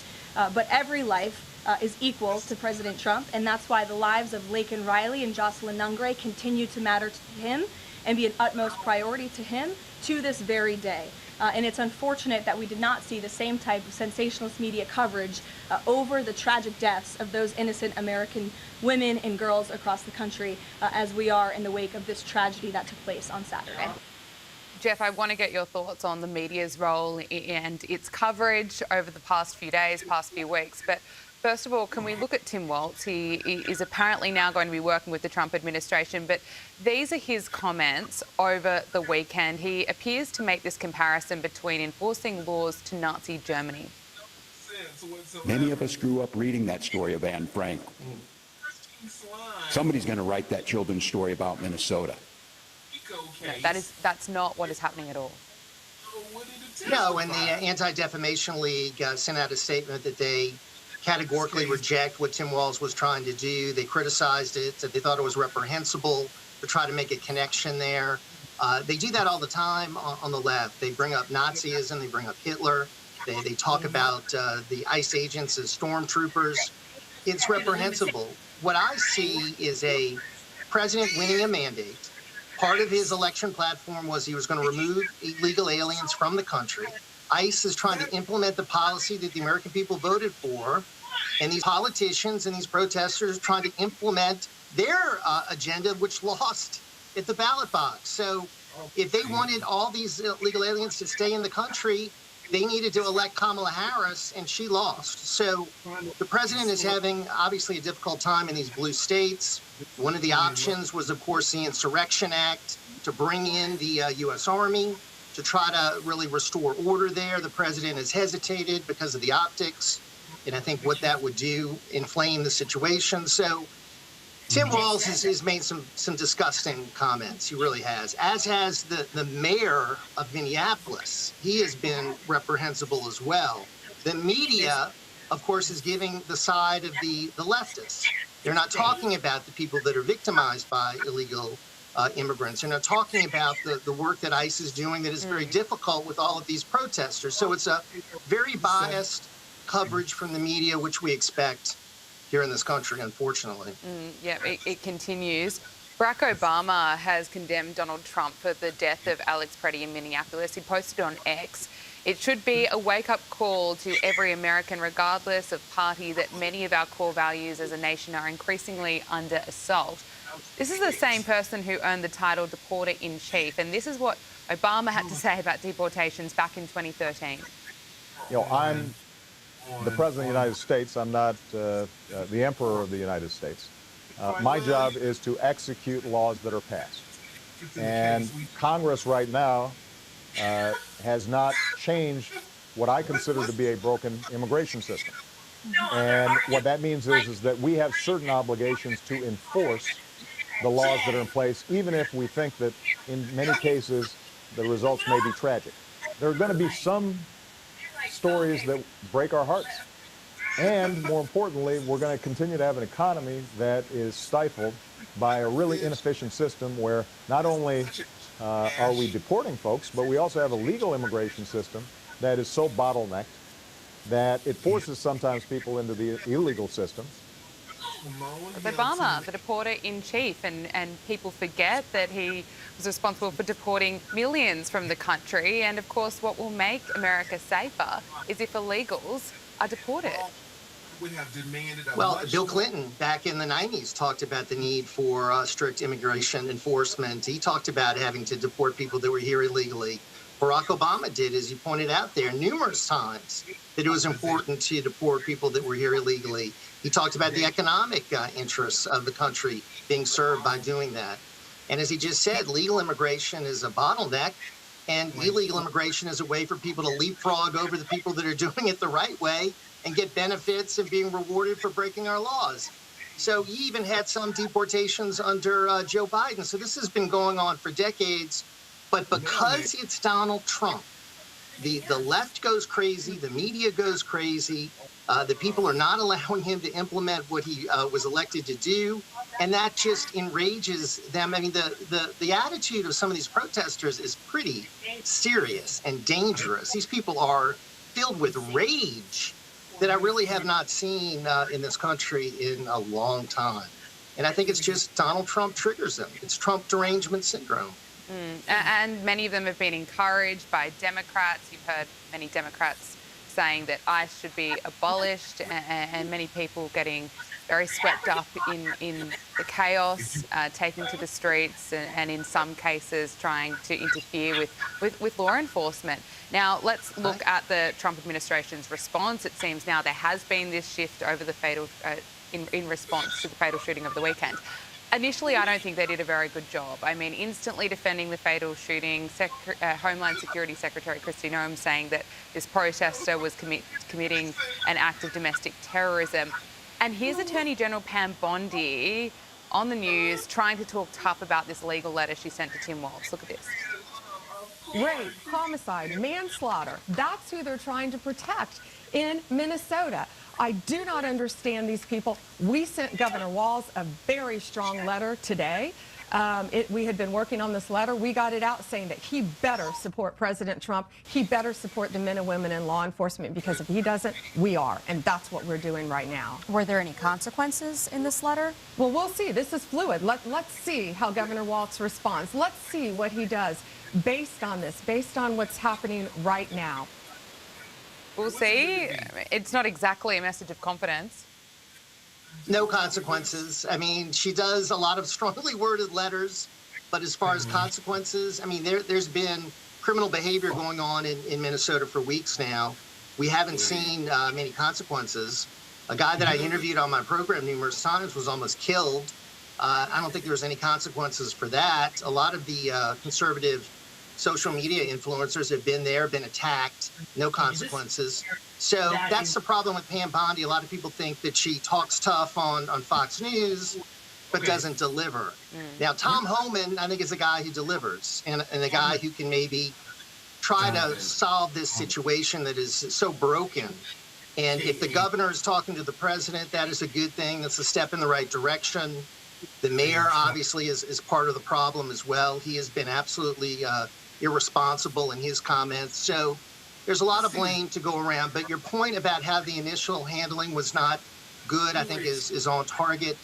but every life is equal to President Trump, and that's why the lives of Laken Riley and Jocelyn Nungray continue to matter to him and be an utmost priority to him to this very day. And it's unfortunate that we did not see the same type of sensationalist media coverage over the tragic deaths of those innocent American women and girls across the country as we are in the wake of this tragedy that took place on Saturday.
Jeff, I want to get your thoughts on the media's role and its coverage over the past few days, past few weeks. But first of all, can we look at Tim Walz? He is apparently now going to be working with the Trump administration, but these are his comments over the weekend. He appears to make this comparison between enforcing laws to Nazi Germany.
Many of us grew up reading that story of Anne Frank. Somebody's going to write that children's story about Minnesota.
No, that's not what is happening at all.
No, and the Anti-Defamation League sent out a statement that they categorically reject what Tim Walz was trying to do. They criticized it, that they thought it was reprehensible to try to make a connection there. They do that all the time on the left. They bring up Nazism, they bring up Hitler, they talk about the ICE agents as stormtroopers. It's reprehensible. What I see is a president winning a mandate. Part of his election platform was he was going to remove illegal aliens from the country. ICE is trying to implement the policy that the American people voted for, and these politicians and these protesters are trying to implement their agenda, which lost at the ballot box. So if they wanted all these illegal aliens to stay in the country, they needed to elect Kamala Harris, and she lost. So the president is having, obviously, a difficult time in these blue states. One of the options was, of course, the Insurrection Act to bring in the U.S. Army to try to really restore order there. The president has hesitated because of the optics, and I think what that would do, inflame the situation. So Tim Walz has made some disgusting comments. He really has, as has the mayor of Minneapolis. He has been reprehensible as well. The media, of course, is giving the side of the leftists. They're not talking about the people that are victimized by illegal immigrants. They're not talking about the work that ICE is doing that is very difficult with all of these protesters. So it's a very biased coverage from the media, which we expect here in this country, unfortunately.
Yeah, it continues. Barack Obama has condemned Donald Trump for the death of Alex Preddy in Minneapolis. He posted on X, "It should be a wake-up call to every American, regardless of party, that many of our core values as a nation are increasingly under assault." This is the same person who earned the title Deporter-in-Chief, and this is what Obama had to say about deportations back in 2013.
I'm the President of the United States. I'm not the Emperor of the United States. My job is to execute laws that are passed. And Congress right now has not changed what I consider to be a broken immigration system. And what that means is that we have certain obligations to enforce the laws that are in place, even if we think that in many cases the results may be tragic. There are going to be some stories that break our hearts. And more importantly, we're going to continue to have an economy that is stifled by a really inefficient system where not only are we deporting folks, but we also have a legal immigration system that is so bottlenecked that it forces sometimes people into the illegal system.
Obama, the deporter-in-chief, and people forget that he was responsible for deporting millions from the country. And of course, what will make America safer is if illegals are deported.
Well, Bill Clinton back in the 90s talked about the need for strict immigration enforcement. He talked about having to deport people that were here illegally. Barack Obama did, as you pointed out there, numerous times that it was important to deport people that were here illegally. He talked about the economic interests of the country being served by doing that. And as he just said, legal immigration is a bottleneck, and illegal immigration is a way for people to leapfrog over the people that are doing it the right way and get benefits and being rewarded for breaking our laws. So he even had some deportations under Joe Biden. So this has been going on for decades. But because it's Donald Trump, the left goes crazy, the media goes crazy, the people are not allowing him to implement what he was elected to do, and that just enrages them. I mean, the attitude of some of these protesters is pretty serious and dangerous. These people are filled with rage that I really have not seen in this country in a long time. And I think it's just Donald Trump triggers them. It's Trump derangement syndrome.
And many of them have been encouraged by Democrats. You've heard many Democrats saying that ICE should be abolished, and many people getting very swept up in the chaos, taking to the streets, and in some cases trying to interfere with law enforcement. Now, let's look at the Trump administration's response. It seems now there has been this shift over the fatal, in response to the fatal shooting of the weekend. Initially, I don't think they did a very good job. I mean, instantly defending the fatal shooting, Homeland Security Secretary Kristi Noem saying that this protester was committing an act of domestic terrorism. And here's Attorney General Pam Bondi on the news trying to talk tough about this legal letter she sent to Tim Walz. Look at this.
Rape, homicide, manslaughter. That's who they're trying to protect in Minnesota. I do not understand these people. We sent Governor Walz a very strong letter today. We had been working on this letter. We got it out saying that he better support President Trump. He better support the men and women in law enforcement, because if he doesn't, we are. And that's what we're doing right now.
Were there any consequences in this letter?
Well, we'll see. This is fluid. Let's see how Governor Walz responds. Let's see what he does based on this, based on what's happening right now.
We'll see. It's not exactly a message of confidence.
No consequences. I mean, she does a lot of strongly worded letters, but as far as consequences, I mean, there's been criminal behavior going on in Minnesota for weeks now. We haven't seen many consequences. A guy that I interviewed on my program numerous times was almost killed. I don't think there was any consequences for that. A lot of the conservative social media influencers have been there, been attacked, no consequences. So that's the problem with Pam Bondi. A lot of people think that she talks tough on Fox News, but doesn't deliver. Now, Tom Homan, I think, is a guy who delivers, and a guy who can maybe try to solve this situation that is so broken And if the governor is talking to the president, that is a good thing. That's a step in the right direction. The mayor obviously is part of the problem as well. He has been absolutely irresponsible in his comments. So there's a lot of blame to go around. But your point about how the initial handling was not good, I think is on target.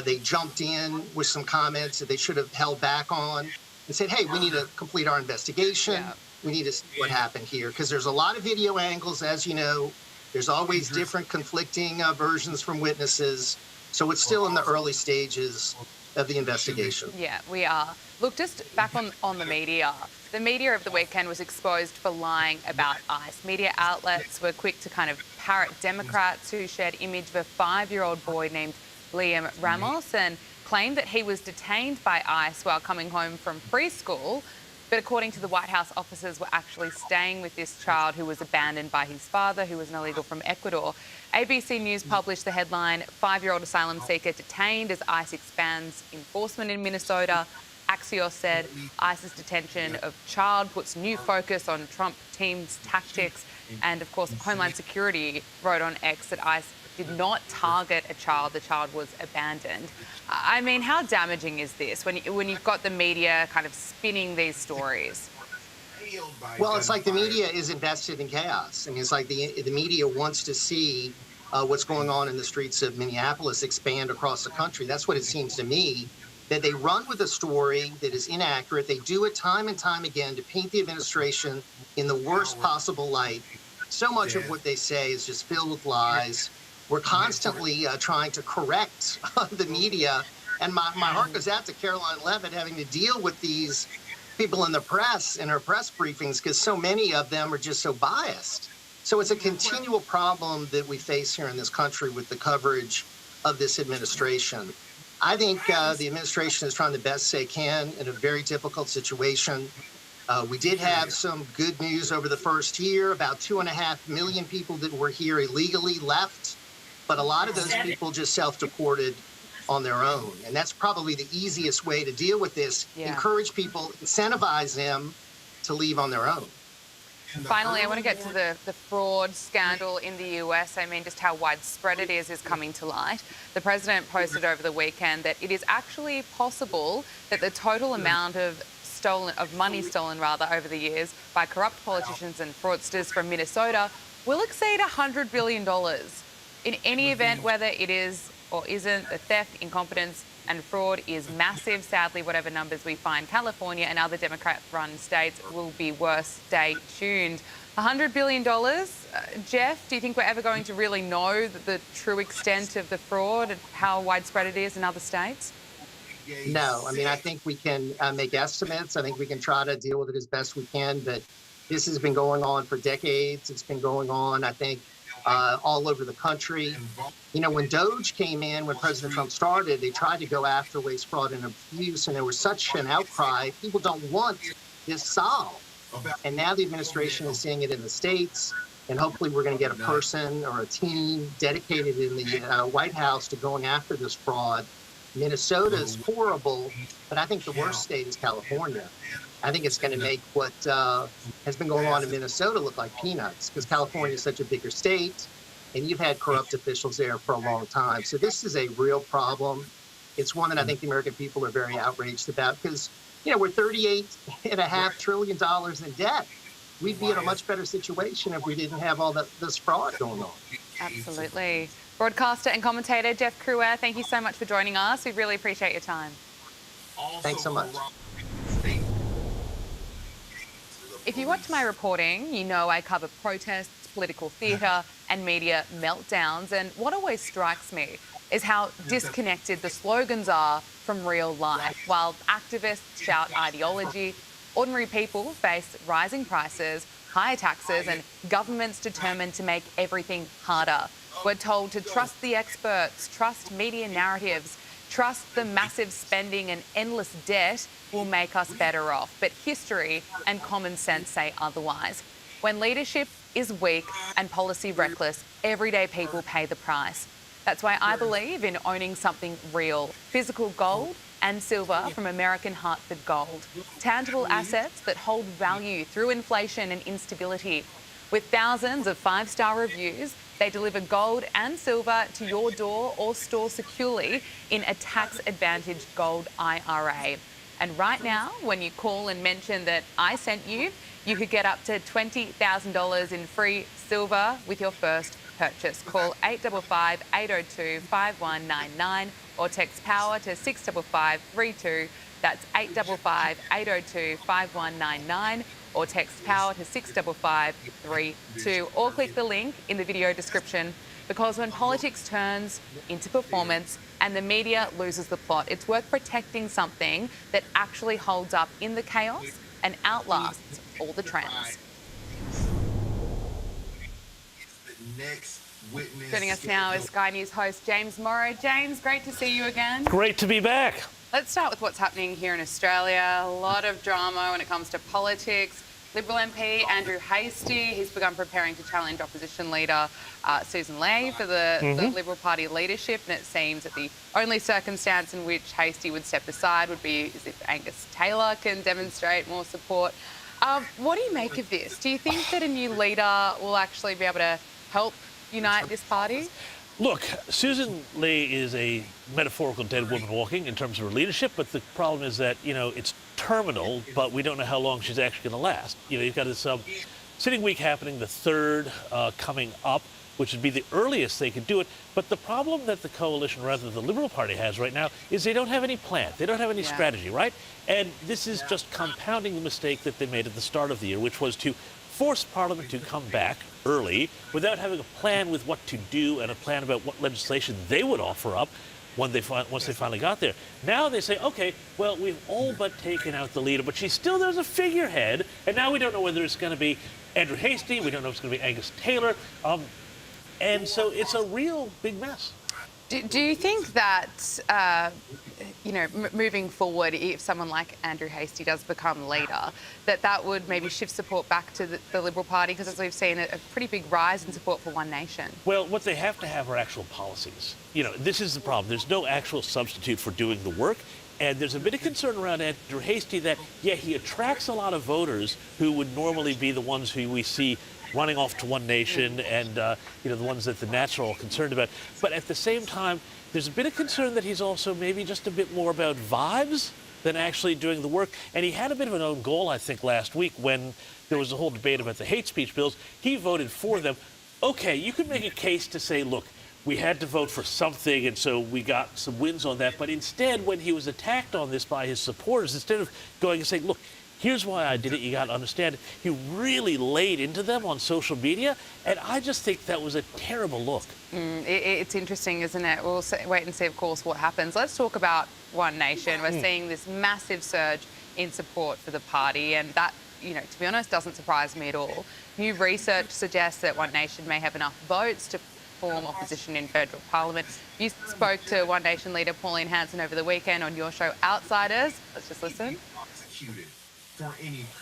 They jumped in with some comments that they should have held back on and said, hey, we need to complete our investigation. Yeah. We need to see what happened here, because there's a lot of video angles, as you know. There's always different conflicting versions from witnesses. So it's still in the early stages of the investigation.
Yeah, we are. Look, just back on the media. The media of the weekend was exposed for lying about ICE. Media outlets were quick to kind of parrot Democrats who shared image of a 5-year-old boy named Liam Ramos and claimed that he was detained by ICE while coming home from preschool. But according to the White House, officers were actually staying with this child who was abandoned by his father, who was an illegal from Ecuador. ABC News published the headline, 5-year-old asylum seeker detained as ICE expands enforcement in Minnesota. Axios said ICE's detention of child puts new focus on Trump team's tactics. And of course, Homeland Security wrote on X that ICE did not target a child. The child was abandoned. I mean, how damaging is this when you've got the media kind of spinning these stories?
Well, it's like the media is invested in chaos. I mean, it's like the media wants to see what's going on in the streets of Minneapolis expand across the country. That's what it seems to me, that they run with a story that is inaccurate. They do it time and time again to paint the administration in the worst possible light. So much of what they say is just filled with lies. We're constantly trying to correct the media. And my heart goes out to Caroline Leavitt having to deal with these people in the press in her press briefings, because so many of them are just so biased. So it's a continual problem that we face here in this country with the coverage of this administration. I think the administration is trying the best they can in a very difficult situation. We did have some good news over the first year. About 2.5 million people that were here illegally left. But a lot of those people just self-deported on their own. And that's probably the easiest way to deal with this. Yeah. Encourage people, incentivize them to leave on their own.
Finally, I want to get to the fraud scandal in the US. I mean, just how widespread it is coming to light. The president posted over the weekend that it is actually possible that the total amount of money stolen over the years by corrupt politicians and fraudsters from Minnesota will exceed $100 billion. In any event, whether it is or isn't, the theft, incompetence and fraud is massive. Sadly, whatever numbers we find, California and other Democrat-run states will be worse. Stay tuned. $100 billion. Jeff, do you think we're ever going to really know the true extent of the fraud and how widespread it is in other states?
No. I mean, I think we can make estimates. I think we can try to deal with it as best we can. But this has been going on for decades. It's been going on, I think, all over the country. You know, when DOJ came in, when President Trump started, they tried to go after waste, fraud, and abuse, and there was such an outcry. People don't want this solved. And now the administration is seeing it in the states, and hopefully we're going to get a person or a team dedicated in the White House to going after this fraud. Minnesota is horrible, but I think the worst state is California. I think it's going to make what has been going on in Minnesota look like peanuts, because California is such a bigger state, and you've had corrupt officials there for a long time. So this is a real problem. It's one that I think the American people are very outraged about, because, you know, we're $38.5 trillion in debt. We'd be in a much better situation if we didn't have all this fraud going on.
Absolutely. Broadcaster and commentator Jeff Cruer, thank you so much for joining us. We really appreciate your time.
Thanks so much.
If you watch my reporting, you know I cover protests, political theatre and media meltdowns. And what always strikes me is how disconnected the slogans are from real life. While activists shout ideology, ordinary people face rising prices, higher taxes and governments determined to make everything harder. We're told to trust the experts, trust media narratives, trust the massive spending and endless debt will make us better off. But history and common sense say otherwise. When leadership is weak and policy reckless, everyday people pay the price. That's why I believe in owning something real, physical gold and silver from American Hartford Gold. Tangible assets that hold value through inflation and instability. With thousands of 5-star reviews, They deliver gold and silver to your door or store securely in a tax-advantaged gold IRA. And right now, when you call and mention that I sent you, you could get up to $20,000 in free silver with your first purchase. Call 855-802-5199 or text POWER to 65532. That's 855-802-5199 or text POWER to 65532 or click the link in the video description, because when politics turns into performance and the media loses the plot, it's worth protecting something that actually holds up in the chaos and outlasts all the trends. Joining us now is Sky News host James Morrow. James, great to see you again.
Great to be back.
Let's start with what's happening here in Australia. A lot of drama when it comes to politics. Liberal MP Andrew Hastie, he's begun preparing to challenge opposition leader Susan Ley for the Liberal Party leadership, and it seems that the only circumstance in which Hastie would step aside would be as if Angus Taylor can demonstrate more support. What do you make of this? Do you think that a new leader will actually be able to help unite this party?
Look, Susan Lee is a metaphorical dead woman walking in terms of her leadership, but the problem is that, it's terminal, but we don't know how long she's actually going to last. You've got this sitting week happening, the third coming up, which would be the earliest they could do it. But the problem that the coalition, rather the Liberal Party, has right now is they don't have any plan. They don't have any strategy, right? And this is just compounding the mistake that they made at the start of the year, which was to force Parliament to come back early without having a plan with what to do and a plan about what legislation they would offer up once they finally got there. Now they say, okay, well, we've all but taken out the leader, but there's a figurehead, and now we don't know whether it's going to be Andrew Hastie, we don't know if it's going to be Angus Taylor, and so it's a real big mess.
Do you think that, moving forward, if someone like Andrew Hastie does become leader, that would maybe shift support back to the Liberal Party? Because as we've seen, a pretty big rise in support for One Nation.
Well, what they have to have are actual policies. This is the problem. There's no actual substitute for doing the work. And there's a bit of concern around Andrew Hastie that, he attracts a lot of voters who would normally be the ones who we see running off to One Nation and, the ones that the Nats are all concerned about. But at the same time, there's a bit of concern that he's also maybe just a bit more about vibes than actually doing the work. And he had a bit of an own goal, I think, last week when there was a whole debate about the hate speech bills. He voted for them. Okay, you could make a case to say, look, we had to vote for something, and so we got some wins on that. But instead, when he was attacked on this by his supporters, instead of going and saying, look, here's why I did it, you got to understand it, he really laid into them on social media, and I just think that was a terrible look.
It's interesting, isn't it? We'll wait and see, of course, what happens. Let's talk about One Nation. We're seeing this massive surge in support for the party, and that, to be honest, doesn't surprise me at all. New research suggests that One Nation may have enough votes to form opposition in federal parliament. You spoke to One Nation leader Pauline Hanson over the weekend on your show Outsiders. Let's just listen.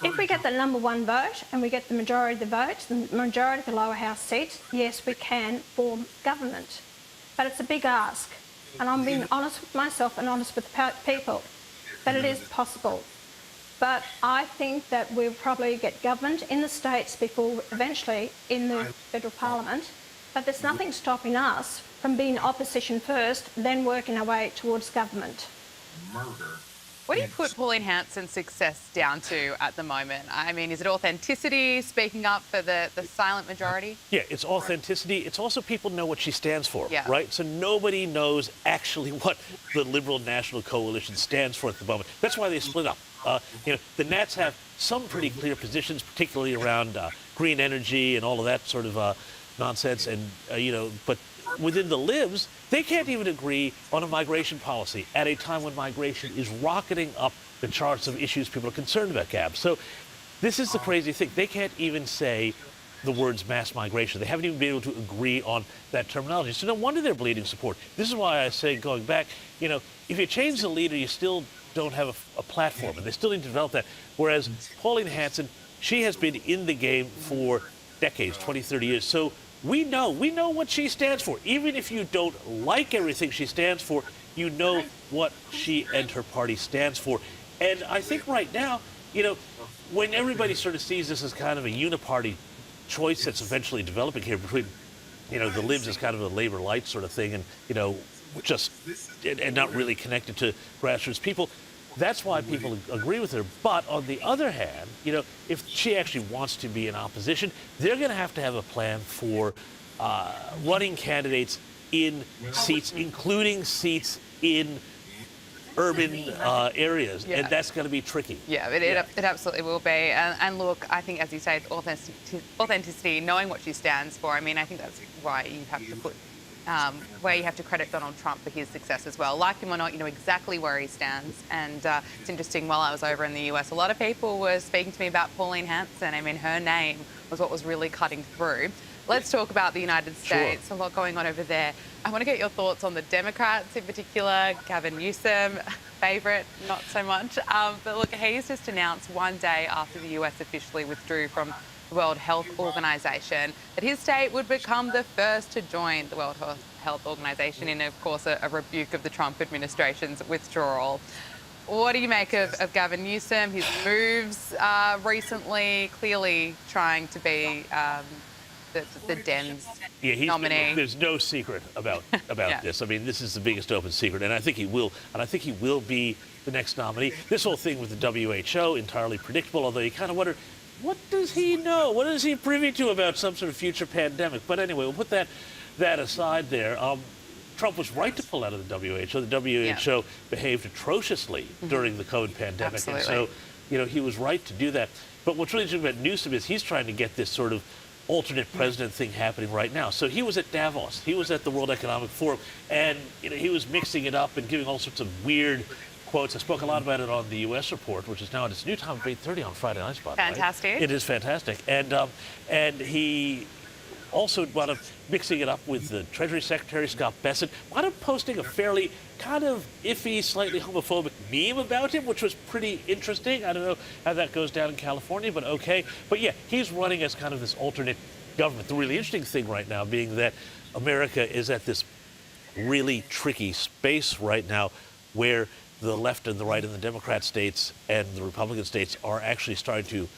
If we get the number one vote and we get the majority of the votes, the majority of the lower house seats, yes, we can form government. But it's a big ask. And I'm being honest with myself and honest with the people. But it is possible. But I think that we'll probably get government in the states before eventually in the federal parliament. But there's nothing stopping us from being opposition first, then working our way towards government.
What do you put Pauline Hanson's success down to at the moment? I mean, is it authenticity, speaking up for the silent majority?
Yeah, it's authenticity. It's also people know what she stands for, right? So nobody knows actually what the Liberal National Coalition stands for at the moment. That's why they split up. The Nats have some pretty clear positions, particularly around green energy and all of that sort of nonsense. And, but within the Libs, they can't even agree on a migration policy at a time when migration is rocketing up the charts of issues people are concerned about, Gab. So this is the crazy thing. They can't even say the words mass migration. They haven't even been able to agree on that terminology. So no wonder they're bleeding support. This is why I say, going back, if you change the leader, you still don't have a platform, and they still need to develop that. Whereas Pauline Hanson, she has been in the game for decades, 20, 30 years. So we know what she stands for. Even if you don't like everything she stands for, you know what she and her party stands for. And I think right now, when everybody sort of sees this as kind of a uniparty choice that's eventually developing here between the Libs is kind of a labor light sort of thing, and and not really connected to grassroots people. That's why people agree with her. But on the other hand, if she actually wants to be in opposition, they're going to have a plan for running candidates in seats, including seats in urban areas, and that's going to be tricky.
Yeah, it absolutely will be. And look, I think, as you say, authenticity, knowing what she stands for. I mean, I think that's why you have to put, where you have to credit Donald Trump for his success as well. Like him or not, you know exactly where he stands. And it's interesting, while I was over in the US, a lot of people were speaking to me about Pauline Hanson. I mean, her name was what was really cutting through. Let's talk about the United States. Sure. A lot going on over there. I want to get your thoughts on the Democrats in particular. Gavin Newsom, favourite, not so much. But look, he's just announced one day after the US officially withdrew from the World Health Organization that his state would become the first to join the World Health Organization in, of course, a rebuke of the Trump administration's withdrawal. What do you make of Gavin Newsom, his moves recently, clearly trying to be the Dems nominee?
There's no secret about this. I mean, this is the biggest open secret, and I think he will. And I think he will be the next nominee. This whole thing with the WHO, entirely predictable, although you kind of wonder, what does he know? What is he privy to about some sort of future pandemic? But anyway, we'll put that aside there. Trump was right to pull out of the WHO. The WHO behaved atrociously during the COVID pandemic.
Absolutely.
And so, he was right to do that. But what's really interesting about Newsom is he's trying to get this sort of alternate president thing happening right now. So he was at Davos. He was at the World Economic Forum. And he was mixing it up and giving all sorts of weird quotes. I spoke a lot about it on the U.S. report, which is now at its new time of 8:30 on Friday nights, by the way.
Fantastic.
It is fantastic. And he also wound up mixing it up with the Treasury Secretary, Scott Bessent, wound up posting a fairly kind of iffy, slightly homophobic meme about him, which was pretty interesting. I don't know how that goes down in California, but okay. But yeah, he's running as kind of this alternate government. The really interesting thing right now being that America is at this really tricky space right now where the left and the right and the Democrat states and the Republican states are actually starting to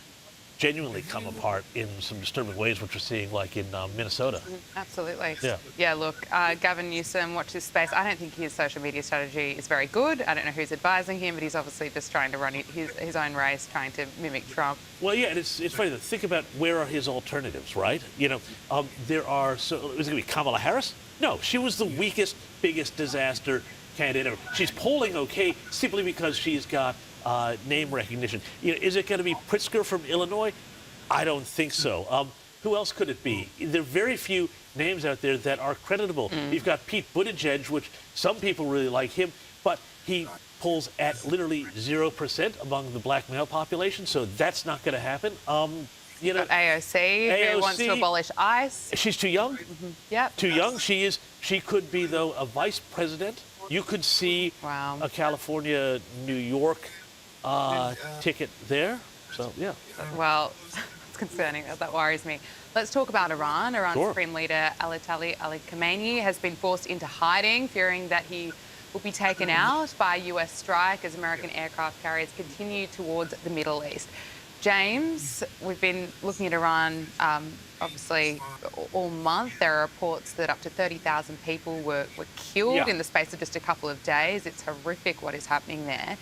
genuinely come apart in some disturbing ways, which we're seeing like in Minnesota.
Absolutely.
Yeah.
Yeah, look, Gavin Newsom, watch this space. I don't think his social media strategy is very good. I don't know who's advising him, but he's obviously just trying to run his own race, trying to mimic Trump.
Well, yeah, and it's funny to think about where are his alternatives, right? There are, is it going to be Kamala Harris? No, she was the weakest, biggest disaster candidate ever. She's polling okay simply because she's got name recognition. Is it going to be Pritzker from Illinois? I don't think so. Who else could it be? There are very few names out there that are creditable. You've got Pete Buttigieg, which some people really like him, but he polls at literally 0% among the black male population, so that's not going to happen.
AOC, who wants to abolish ICE.
She's too young.
Yep.
Too young. She could be, though, a vice president. You could see a California, New York ticket there. So, yeah.
Well, it's concerning. That worries me. Let's talk about Iran. Iran's Supreme Leader Ali Khamenei has been forced into hiding, fearing that he will be taken out by a US strike as American aircraft carriers continue towards the Middle East. James, we've been looking at Iran, obviously, all month. There are reports that up to 30,000 people were killed in the space of just a couple of days. It's horrific what is happening there.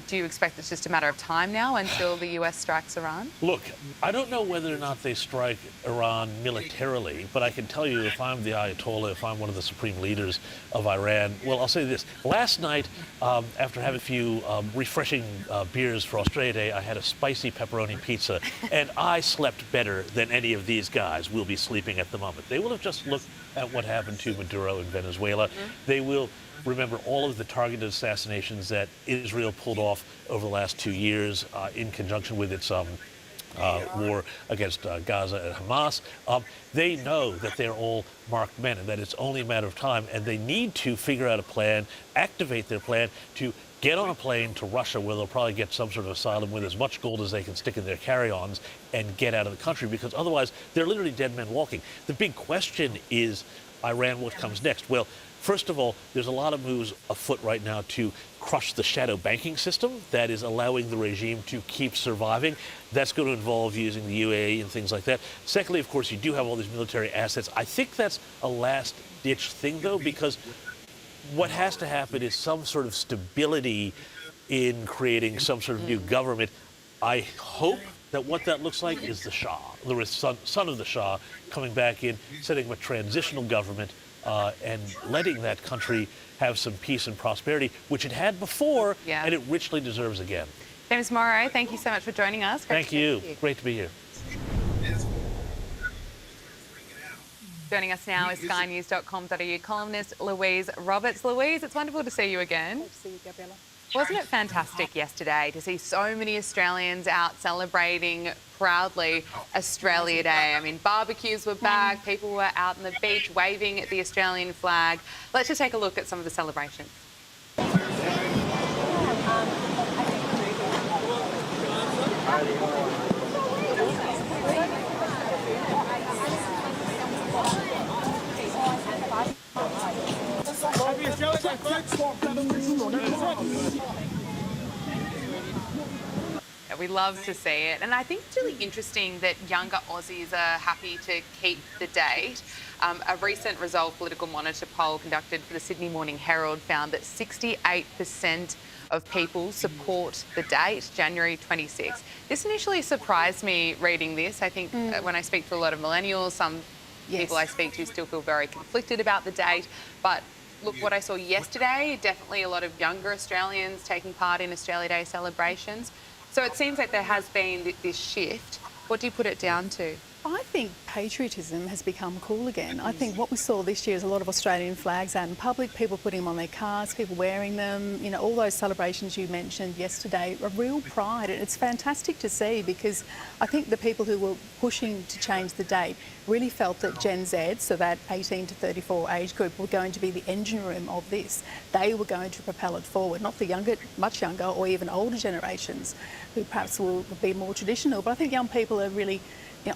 Do you expect it's just a matter of time now until the US strikes Iran?
Look, I don't know whether or not they strike Iran militarily, but I can tell you if I'm the Ayatollah, if I'm one of the supreme leaders of Iran, well, I'll say this. Last night, after having a few refreshing beers for Australia Day, I had a spicy pepperoni pizza, and I slept better than any of these guys will be sleeping at the moment. They will have just looked at what happened to Maduro in Venezuela. They will remember all of the targeted assassinations that Israel pulled off over the last 2 years in conjunction with its war against Gaza and Hamas. They know that they're all marked men and that it's only a matter of time, and they need to figure out a plan, activate their plan to get on a plane to Russia, where they'll probably get some sort of asylum with as much gold as they can stick in their carry-ons, and get out of the country, because otherwise they're literally dead men walking. The big question is, Iran, what comes next? Well, First of all, there's a lot of moves afoot right now to crush the shadow banking system that is allowing the regime to keep surviving. That's going to involve using the UAE and things like that. Secondly, of course, you do have all these military assets. I think that's a last-ditch thing, though, because what has to happen is some sort of stability in creating some sort of new government. I hope that what that looks like is the Shah, the son of the Shah, coming back in, setting up a transitional government, and letting that country have some peace and prosperity, which it had before, and it richly deserves again.
James Morrow, thank you so much for joining us.
Thank you. Great to be here.
Joining us now is skynews.com.au columnist Louise Roberts. Louise, it's wonderful to see you again.
Good to see you, Gabriella.
Wasn't it fantastic yesterday to see so many Australians out celebrating proudly Australia Day? I mean, barbecues were back, people were out on the beach waving at the Australian flag. Let's just take a look at some of the celebrations. We love to see it, and I think it's really interesting that younger Aussies are happy to keep the date. A recent Resolve Political Monitor poll conducted for the Sydney Morning Herald found that 68% of people support the date, January 26. This initially surprised me reading this. I think when I speak to a lot of millennials, some people I speak to still feel very conflicted about the date, but look, what I saw yesterday, definitely a lot of younger Australians taking part in Australia Day celebrations. So it seems like there has been this shift. What do you put it down to?
I think patriotism has become cool again. I think what we saw this year is a lot of Australian flags out in public, people putting them on their cars, people wearing them, you know, all those celebrations you mentioned yesterday, a real pride. And it's fantastic to see because I think the people who were pushing to change the date really felt that Gen Z, so that 18 to 34 age group, were going to be the engine room of this. They were going to propel it forward, not the younger, much younger or even older generations who perhaps will be more traditional. But I think young people are really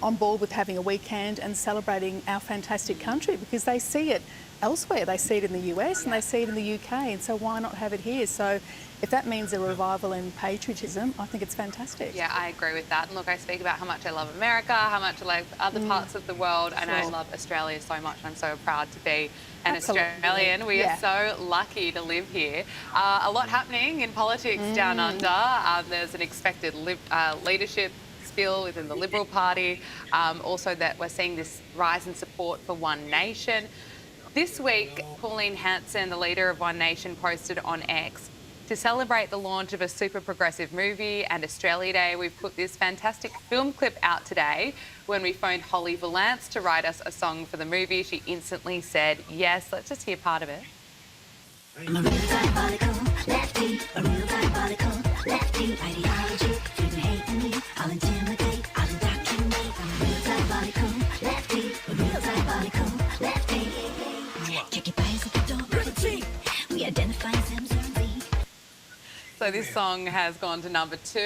on board with having a weekend and celebrating our fantastic country because they see it elsewhere. They see it in the US and they see it in the UK, and so why not have it here? So if that means a revival in patriotism, I think it's fantastic.
Yeah, I agree with that. And look, I speak about how much I love America, how much I love other parts of the world, and I love Australia so much. I'm so proud to be an Australian. We are so lucky to live here. A lot happening in politics down under. There's an expected leadership spill within the Liberal Party. Also that we're seeing this rise in support for One Nation. This week, Pauline Hanson, the leader of One Nation, posted on X, to celebrate the launch of a super progressive movie and Australia Day, we've put this fantastic film clip out today. When we phoned Holly Valance to write us a song for the movie, she instantly said yes. Let's just hear part of it.
I'm a real diabolical lefty, a real diabolical lefty. Ideology, if you hate me, I'll intimidate, I'll indoctrinate. I'm a real diabolical lefty, a real diabolical lefty. Check your bias at the door, retreat. We identify as MZV.
So this song has gone to number 2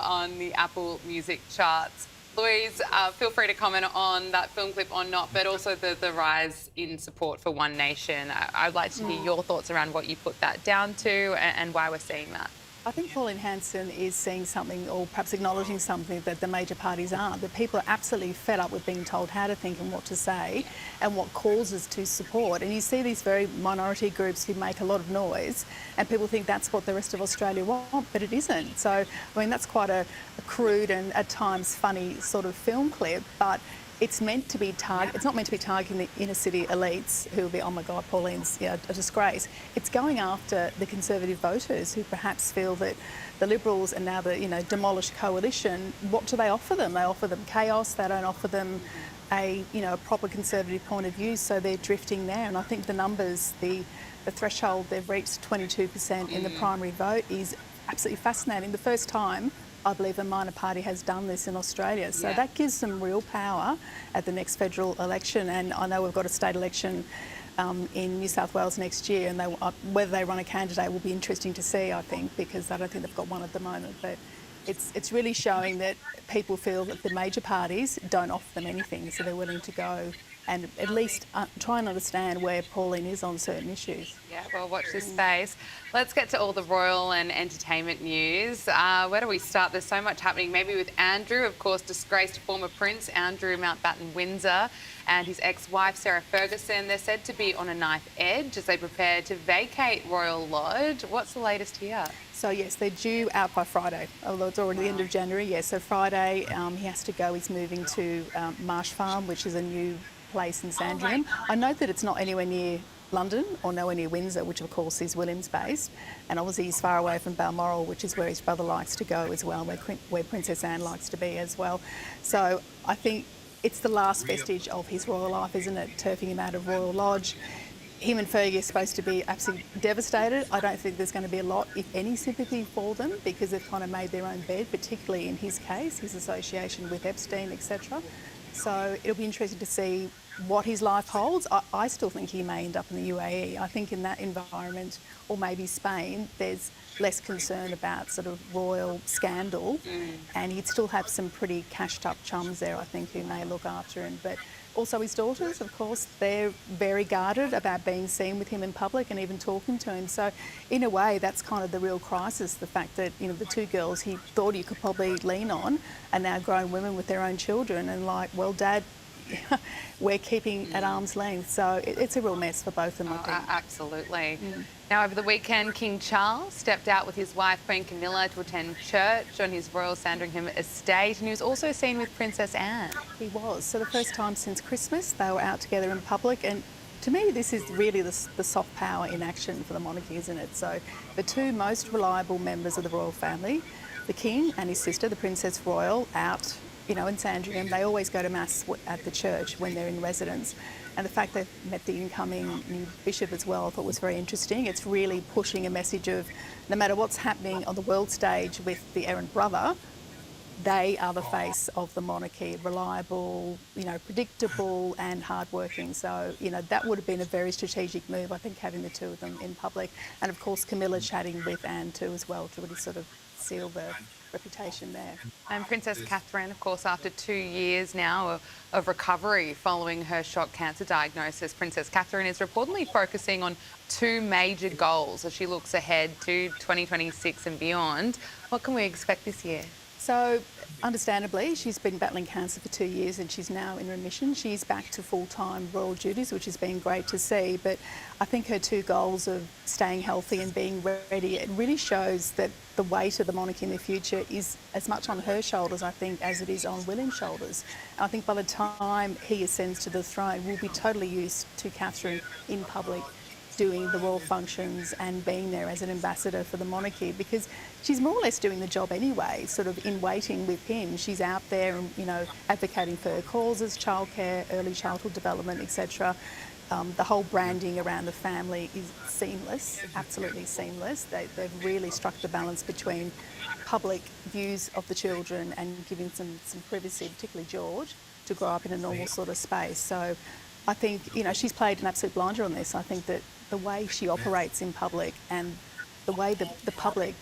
on the Apple Music charts. Louise, feel free to comment on that film clip or not, but also the rise in support for One Nation. I'd like to hear your thoughts around what you put that down to and why we're seeing that.
I think Pauline Hanson is seeing something, or perhaps acknowledging something that the major parties aren't, that people are absolutely fed up with being told how to think and what to say and what causes to support. And you see these very minority groups who make a lot of noise and people think that's what the rest of Australia want, but it isn't. So, I mean, that's quite a crude and at times funny sort of film clip, but it's meant to be it's not meant to be targeting the inner city elites who will be, oh my God, Pauline's a disgrace. It's going after the Conservative voters who perhaps feel that the Liberals and now the demolished coalition, what do they offer them? They offer them chaos. They don't offer them a proper Conservative point of view, so they're drifting there. And I think the numbers, the threshold they've reached, 22% in the primary vote, is absolutely fascinating. The first time I believe a minor party has done this in Australia. So that gives them real power at the next federal election. And I know we've got a state election in New South Wales next year, and whether they run a candidate will be interesting to see, I think, because I don't think they've got one at the moment. But it's really showing that people feel that the major parties don't offer them anything, so they're willing to go and at least try and understand where Pauline is on certain issues.
Yeah, well, watch this space. Let's get to all the royal and entertainment news. Where do we start? There's so much happening. Maybe with Andrew, of course, disgraced former Prince Andrew Mountbatten Windsor, and his ex-wife Sarah Ferguson. They're said to be on a knife edge as they prepare to vacate Royal Lodge. What's the latest here?
So yes, they're due out by Friday, although it's already the end of January. Yes, so Friday he has to go. He's moving to Marsh Farm, which is a new place in Sandringham. I note that it's not anywhere near London or nowhere near Windsor, which of course is William's based, and obviously he's far away from Balmoral, which is where his brother likes to go as well, where Princess Anne likes to be as well. So I think it's the last vestige of his royal life, isn't it, turfing him out of Royal Lodge. Him and Fergie are supposed to be absolutely devastated. I don't think there's going to be a lot, if any, sympathy for them because they've kind of made their own bed, particularly in his case, his association with Epstein, etc. So it'll be interesting to see what his life holds. I still think he may end up in the UAE. I think in that environment, or maybe Spain, there's less concern about sort of royal scandal, and he'd still have some pretty cashed up chums there, I think, who may look after him. But also his daughters, of course, they're very guarded about being seen with him in public and even talking to him. So in a way, that's kind of the real crisis, the fact that, you know, the two girls he thought he could probably lean on are now grown women with their own children and like, well, Dad, we're keeping at arm's length. So it's a real mess for both of them, I think.
Absolutely. Now, over the weekend, King Charles stepped out with his wife, Queen Camilla, to attend church on his Royal Sandringham estate, and he was also seen with Princess Anne.
He was. So the first time since Christmas, they were out together in public, and to me, this is really the soft power in action for the monarchy, isn't it? So the two most reliable members of the royal family, the King and his sister, the Princess Royal, out, you know, in Sandringham. They always go to Mass at the church when they're in residence. And the fact they've met the incoming new bishop as well, I thought was very interesting. It's really pushing a message of no matter what's happening on the world stage with the errant brother, they are the face of the monarchy, reliable, you know, predictable and hardworking. So, you know, that would have been a very strategic move, I think, having the two of them in public. And of course, Camilla chatting with Anne too as well to really sort of seal the reputation there.
And Princess Catherine, of course, after 2 years now of recovery following her shock cancer diagnosis, Princess Catherine is reportedly focusing on two major goals as she looks ahead to 2026 and beyond. What can we expect this year?
So, understandably, she's been battling cancer for 2 years and she's now in remission. She's back to full-time royal duties, which has been great to see. But I think her two goals of staying healthy and being ready, it really shows that the weight of the monarchy in the future is as much on her shoulders, I think, as it is on William's shoulders. I think by the time he ascends to the throne, we'll be totally used to Catherine in public doing the royal functions and being there as an ambassador for the monarchy, because she's more or less doing the job anyway, sort of in waiting with him. She's out there and, you know, advocating for her causes, childcare, early childhood development, etc. The whole branding around the family is seamless, absolutely seamless. They've really struck the balance between public views of the children and giving some privacy, particularly George, to grow up in a normal sort of space. So I think, you know, she's played an absolute blinder on this. I think that the way she operates in public and the way the public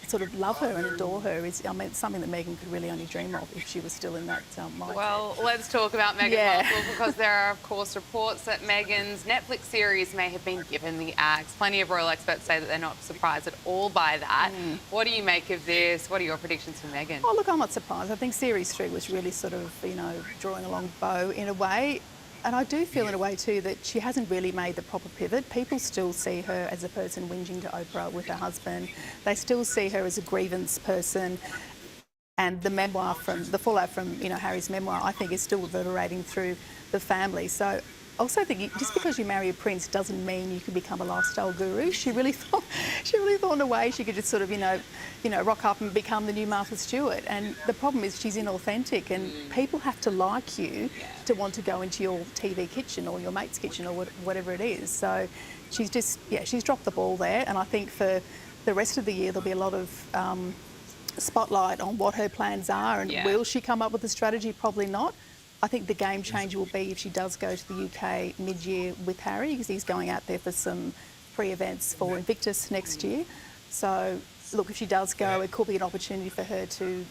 sort of love her and adore her is, I mean, something that Meghan could really only dream of if she was still in that mindset.
Well, let's talk about Meghan Markle, because there are, of course, reports that Meghan's Netflix series may have been given the axe. Plenty of royal experts say that they're not surprised at all by that. What do you make of this? What are your predictions for Meghan?
Oh, look, I'm not surprised. I think Series 3 was really sort of, you know, drawing a long bow in a way. And I do feel in a way too that she hasn't really made the proper pivot. People still see her as a person whinging to Oprah with her husband. They still see her as a grievance person. And the memoir the fallout from, you know, Harry's memoir, I think is still reverberating through the family. So I also think just because you marry a prince doesn't mean you can become a lifestyle guru. She really thought in a way she could just sort of, you know, rock up and become the new Martha Stewart. And the problem is she's inauthentic, and people have to like you to want to go into your TV kitchen or your mate's kitchen or whatever it is. So she's just, she's dropped the ball there. And I think for the rest of the year there'll be a lot of spotlight on what her plans are, and will she come up with a strategy? Probably not. I think the game changer will be if she does go to the UK mid-year with Harry, because he's going out there for some pre-events for Invictus next year. So look, if she does go, it could be an opportunity for her to,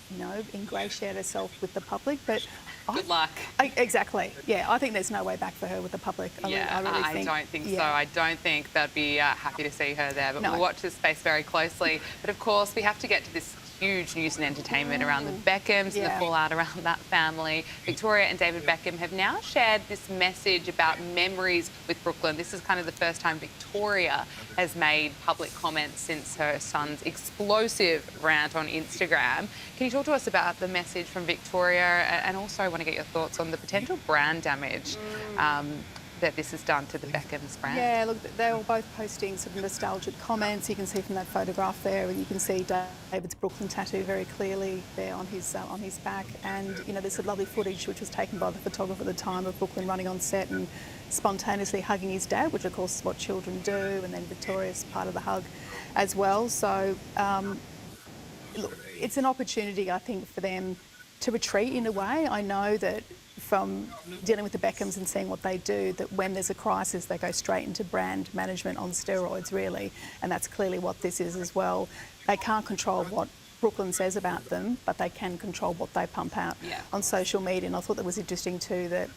ingratiate herself with the public. But
good luck.
Exactly. Yeah, I think there's no way back for her with the public. I really
don't think
yeah.
so. I don't think they'd be happy to see her there. But
No.
we'll watch this space very closely. But of course, we have to get to this huge news and entertainment around the Beckhams and the fallout around that family. Victoria and David Beckham have now shared this message about memories with Brooklyn. This is kind of the first time Victoria has made public comments since her son's explosive rant on Instagram. Can you talk to us about the message from Victoria, and also I want to get your thoughts on the potential brand damage that this has done to the Beckhams brand?
Yeah, look, they're all both posting sort of nostalgic comments. You can see from that photograph there, and you can see David's Brooklyn tattoo very clearly there on his back. And there's some lovely footage which was taken by the photographer at the time of Brooklyn running on set and spontaneously hugging his dad, which of course is what children do. And then Victoria's part of the hug as well. So look, it's an opportunity, I think, for them to retreat in a way. I know that from dealing with the Beckhams and seeing what they do, that when there's a crisis, they go straight into brand management on steroids, really. And that's clearly what this is as well. They can't control what Brooklyn says about them, but they can control what they pump out on social media. And I thought that was interesting too, that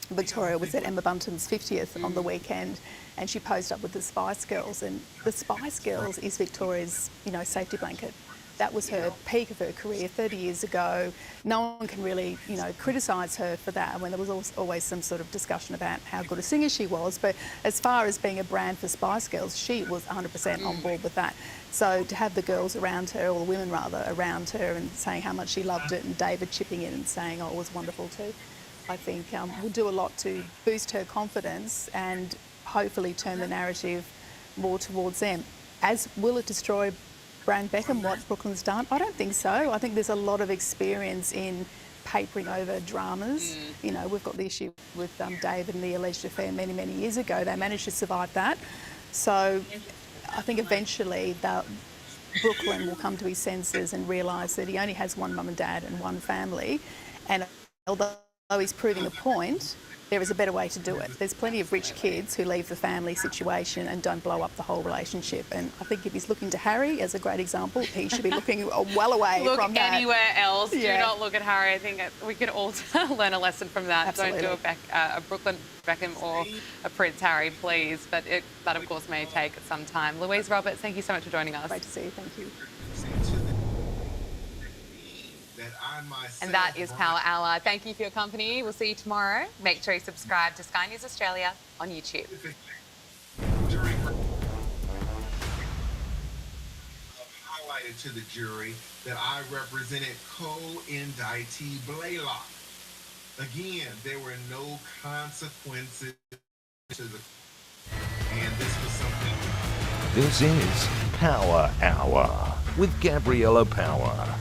Victoria was at Emma Bunton's 50th on the weekend, and she posed up with the Spice Girls. And the Spice Girls is Victoria's, safety blanket. That was her peak of her career 30 years ago. No one can really, criticise her for that. I mean, there was always some sort of discussion about how good a singer she was, but as far as being a brand for Spice Girls, she was 100% on board with that. So to have the girls around her, or the women rather, around her and saying how much she loved it, and David chipping in and saying, oh, it was wonderful too, I think will do a lot to boost her confidence and hopefully turn the narrative more towards them. As will it destroy Brand Beckham, what Brooklyn's done? I don't think so. I think there's a lot of experience in papering over dramas. We've got the issue with David and the alleged affair many, many years ago. They managed to survive that. So I think eventually Brooklyn will come to his senses and realise that he only has one mum and dad and one family. And although he's proving a point, there is a better way to do it. There's plenty of rich kids who leave the family situation and don't blow up the whole relationship. And I think if he's looking to Harry as a great example, he should be looking well away from that.
Look anywhere else.
Yeah.
Do not look at Harry. I think we could all learn a lesson from that.
Absolutely.
Don't do a Brooklyn Beckham or a Prince Harry, please. But that, of course, may take some time. Louise Roberts, thank you so much for joining us.
Great to see you. Thank you.
And that is Power Hour. Thank you for your company. We'll see you tomorrow. Make sure you subscribe to Sky News Australia on YouTube.
Highlighted to the jury that I represented co-indictee Blaylock. Again, there were no consequences to the... And this was something...
This is Power Hour with Gabriella Power.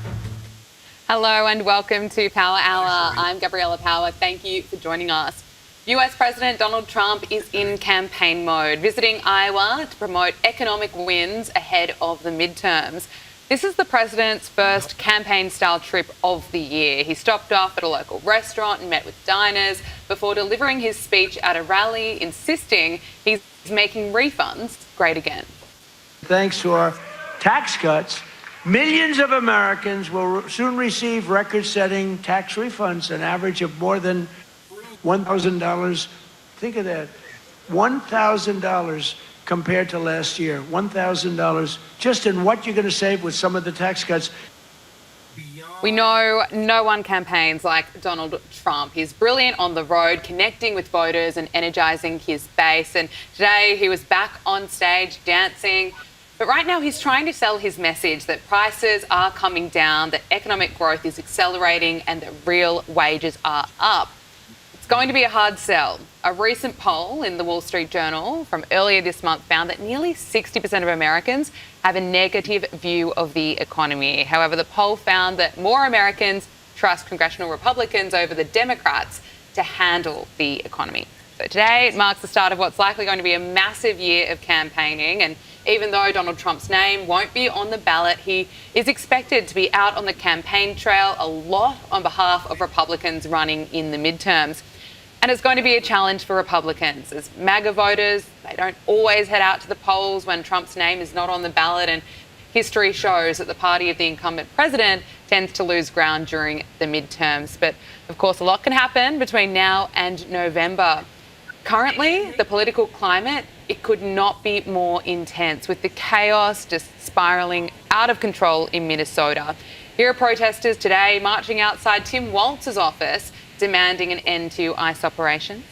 Hello and welcome to Power Hour. I'm Gabriella Power. Thank you for joining us. US President Donald Trump is in campaign mode, visiting Iowa to promote economic wins ahead of the midterms. This is the president's first campaign-style trip of the year. He stopped off at a local restaurant and met with diners before delivering his speech at a rally, insisting he's making refunds great again.
Thanks to our tax cuts, millions of Americans will soon receive record-setting tax refunds, an average of more than $1,000. Think of that, $1,000 compared to last year. $1,000 just in what you're going to save with some of the tax cuts.
We know no one campaigns like Donald Trump. He's brilliant on the road, connecting with voters and energising his base. And today he was back on stage dancing. But right now he's trying to sell his message that prices are coming down, that economic growth is accelerating and that real wages are up. It's going to be a hard sell. A recent poll in the Wall Street Journal from earlier this month found that nearly 60% of Americans have a negative view of the economy. However, the poll found that more Americans trust congressional Republicans over the Democrats to handle the economy. So today it marks the start of what's likely going to be a massive year of campaigning. And even though Donald Trump's name won't be on the ballot, he is expected to be out on the campaign trail a lot on behalf of Republicans running in the midterms. And it's going to be a challenge for Republicans. As MAGA voters, they don't always head out to the polls when Trump's name is not on the ballot. And history shows that the party of the incumbent president tends to lose ground during the midterms. But of course, a lot can happen between now and November. Currently, the political climate, it could not be more intense, with the chaos just spiralling out of control in Minnesota. Here are protesters today marching outside Tim Walz's office, demanding an end to ICE operations.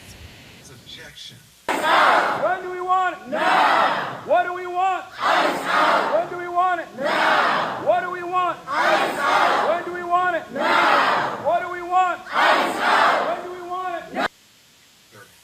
When do we want it? Now! What do we want? ICE now! When do we want it? Now! What do we want? ICE now! When do we want it? Now! What do we want? ICE now! When do we want it? Now!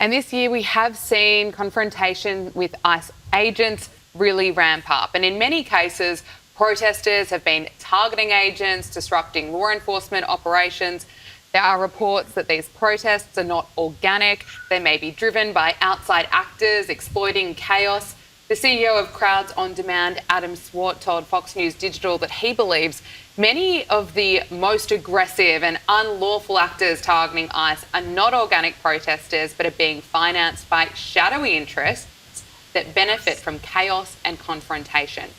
And this year we have seen confrontation with ICE agents really ramp up. And in many cases, protesters have been targeting agents, disrupting law enforcement operations. There are reports that these protests are not organic. They may be driven by outside actors exploiting chaos. The CEO of Crowds on Demand, Adam Swart, told Fox News Digital that he believes many of the most aggressive and unlawful actors targeting ICE are not organic protesters, but are being financed by shadowy interests that benefit from chaos and confrontation.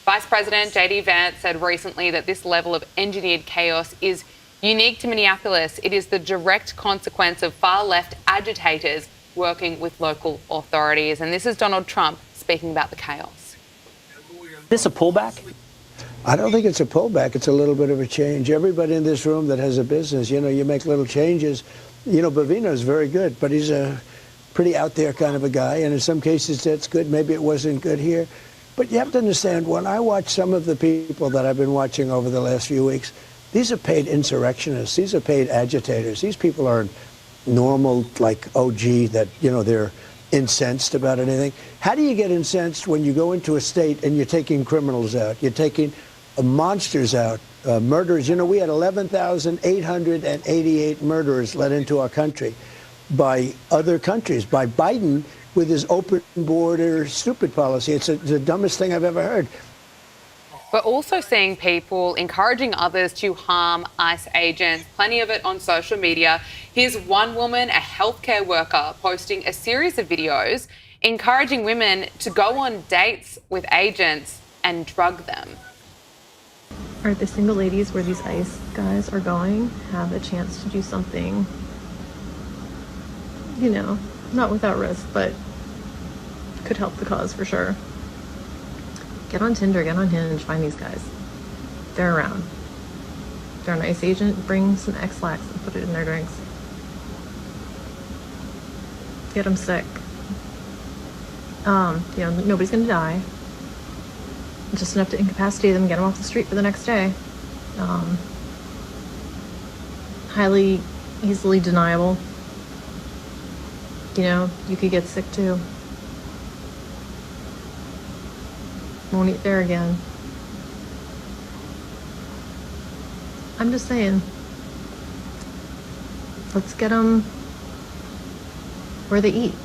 Vice President JD Vance said recently that this level of engineered chaos is unique to Minneapolis. It is the direct consequence of far-left agitators working with local authorities. And this is Donald Trump speaking about the chaos.
Is this a pullback?
I don't think it's a pullback. It's a little bit of a change. Everybody in this room that has a business, you make little changes. Bovino's very good, but he's a pretty out there kind of a guy. And in some cases, that's good. Maybe it wasn't good here. But you have to understand, when I watch some of the people that I've been watching over the last few weeks, these are paid insurrectionists. These are paid agitators. These people aren't normal, like, that, they're incensed about anything. How do you get incensed when you go into a state and you're taking criminals out? You're taking monsters out, murderers. We had 11,888 murderers let into our country by other countries, by Biden with his open border stupid policy. It's the dumbest thing I've ever heard.
We're also seeing people encouraging others to harm ICE agents, plenty of it on social media. Here's one woman, a healthcare worker, posting a series of videos encouraging women to go on dates with agents and drug them.
Are the single ladies where these ICE guys are going have a chance to do something, not without risk, but could help the cause for sure? Get on Tinder, get on Hinge, find these guys. They're around. If they're an ICE agent, bring some X-Lax and put it in their drinks. Get them sick. Nobody's gonna die. Just enough to incapacitate them and get them off the street for the next day. Highly, easily deniable. You could get sick too. Won't eat there again. I'm just saying, let's get them where they eat.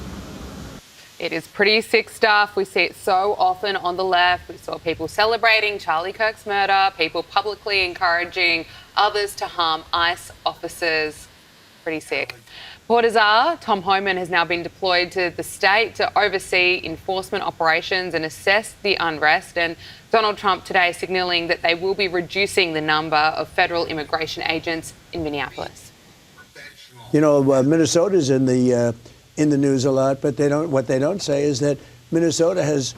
It is pretty sick stuff. We see it so often on the left. We saw people celebrating Charlie Kirk's murder, people publicly encouraging others to harm ICE officers. Pretty sick. Port Azar, Tom Homan has now been deployed to the state to oversee enforcement operations and assess the unrest. And Donald Trump today signalling that they will be reducing the number of federal immigration agents in Minneapolis.
Minnesota's in the news a lot, but what they don't say is that Minnesota has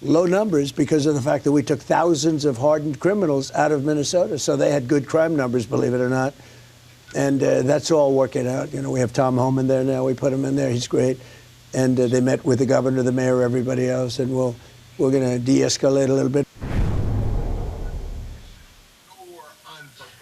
low numbers because of the fact that we took thousands of hardened criminals out of Minnesota. So they had good crime numbers, believe it or not. And that's all working out. We have Tom Homan there now. We put him in there. He's great. And they met with the governor, the mayor, everybody else, and we're going to de-escalate a little bit.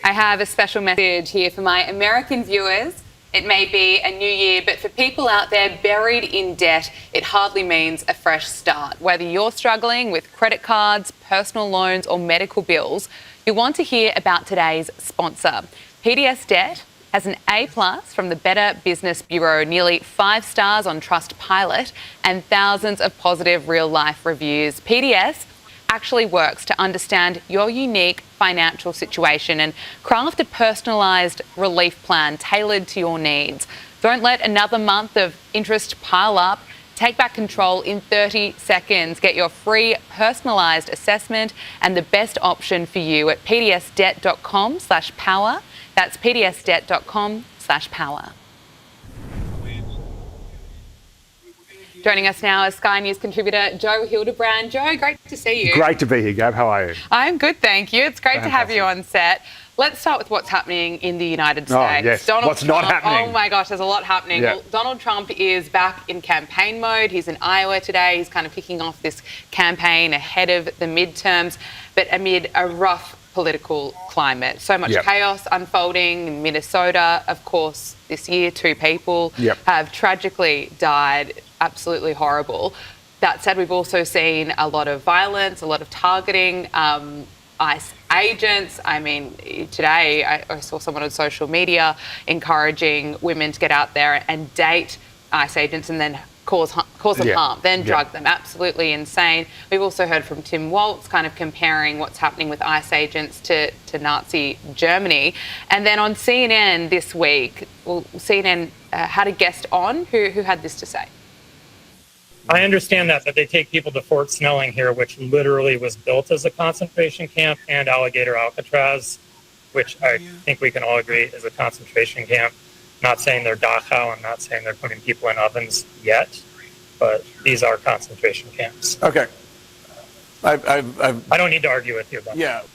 I have a special message here for my American viewers. It may be a new year, but for people out there buried in debt, it hardly means a fresh start. Whether you're struggling with credit cards, personal loans, or medical bills, you want to hear about today's sponsor. PDS Debt has an A+ from the Better Business Bureau, nearly 5 stars on Trustpilot, and thousands of positive real-life reviews. PDS actually works to understand your unique financial situation and craft a personalised relief plan tailored to your needs. Don't let another month of interest pile up. Take back control in 30 seconds. Get your free personalised assessment and the best option for you at pdsdebt.com/power. That's pdsdebt.com/power. Joining us now is Sky News contributor Joe Hildebrand. Joe, great to see you.
Great to be here, Gab. How are you?
I'm good, thank you. It's great to have you on set. Let's start with what's happening in the United States.
Oh, yes.
What's
not happening?
Oh, my gosh, there's a lot happening.
Yeah.
Well, Donald Trump is back in campaign mode. He's in Iowa today. He's kind of kicking off this campaign ahead of the midterms, but amid a rough political climate. So much chaos unfolding in Minnesota. Of course, this year, 2 people have tragically died. Absolutely horrible. That said, we've also seen a lot of violence, a lot of targeting, ICE agents. I mean, today I saw someone on social media encouraging women to get out there and date ICE agents and then cause them harm, then drug them. Absolutely insane. We've also heard from Tim Walz kind of comparing what's happening with ICE agents to Nazi Germany. And then on CNN this week, CNN had a guest on who had this to say.
I understand that they take people to Fort Snelling here, which literally was built as a concentration camp, and Alligator Alcatraz, which I think we can all agree is a concentration camp. Not saying they're Dachau, I'm not saying they're putting people in ovens yet, but these are concentration camps.
Okay.
I don't need to argue with you about that.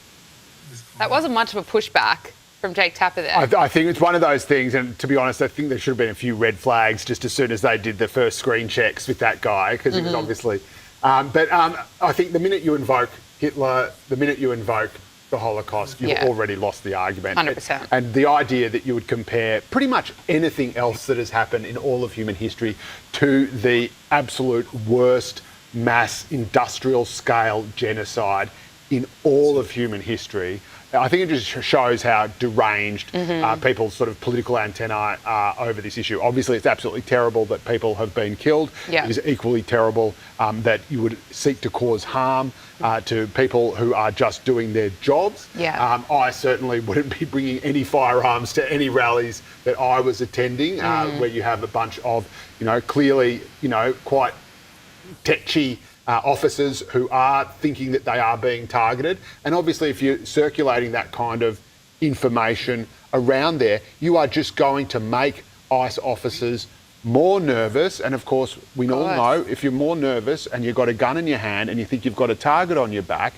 That wasn't much of a pushback from Jake Tapper there.
I think it's one of those things, and to be honest, I think there should have been a few red flags just as soon as they did the first screen checks with that guy, because it was obviously... But I think the minute you invoke Hitler, the minute you invoke the Holocaust, you've already lost the argument.
100%.
And the idea that you would compare pretty much anything else that has happened in all of human history to the absolute worst mass industrial scale genocide in all of human history, I think it just shows how deranged people's sort of political antennae are over this issue. Obviously, it's absolutely terrible that people have been killed. It is equally terrible that you would seek to cause harm to people who are just doing their jobs. I certainly wouldn't be bringing any firearms to any rallies that I was attending, where you have a bunch of, clearly, quite tetchy officers who are thinking that they are being targeted. And obviously, if you're circulating that kind of information around there, you are just going to make ICE officers more nervous. And of course, we all know if you're more nervous and you've got a gun in your hand and you think you've got a target on your back,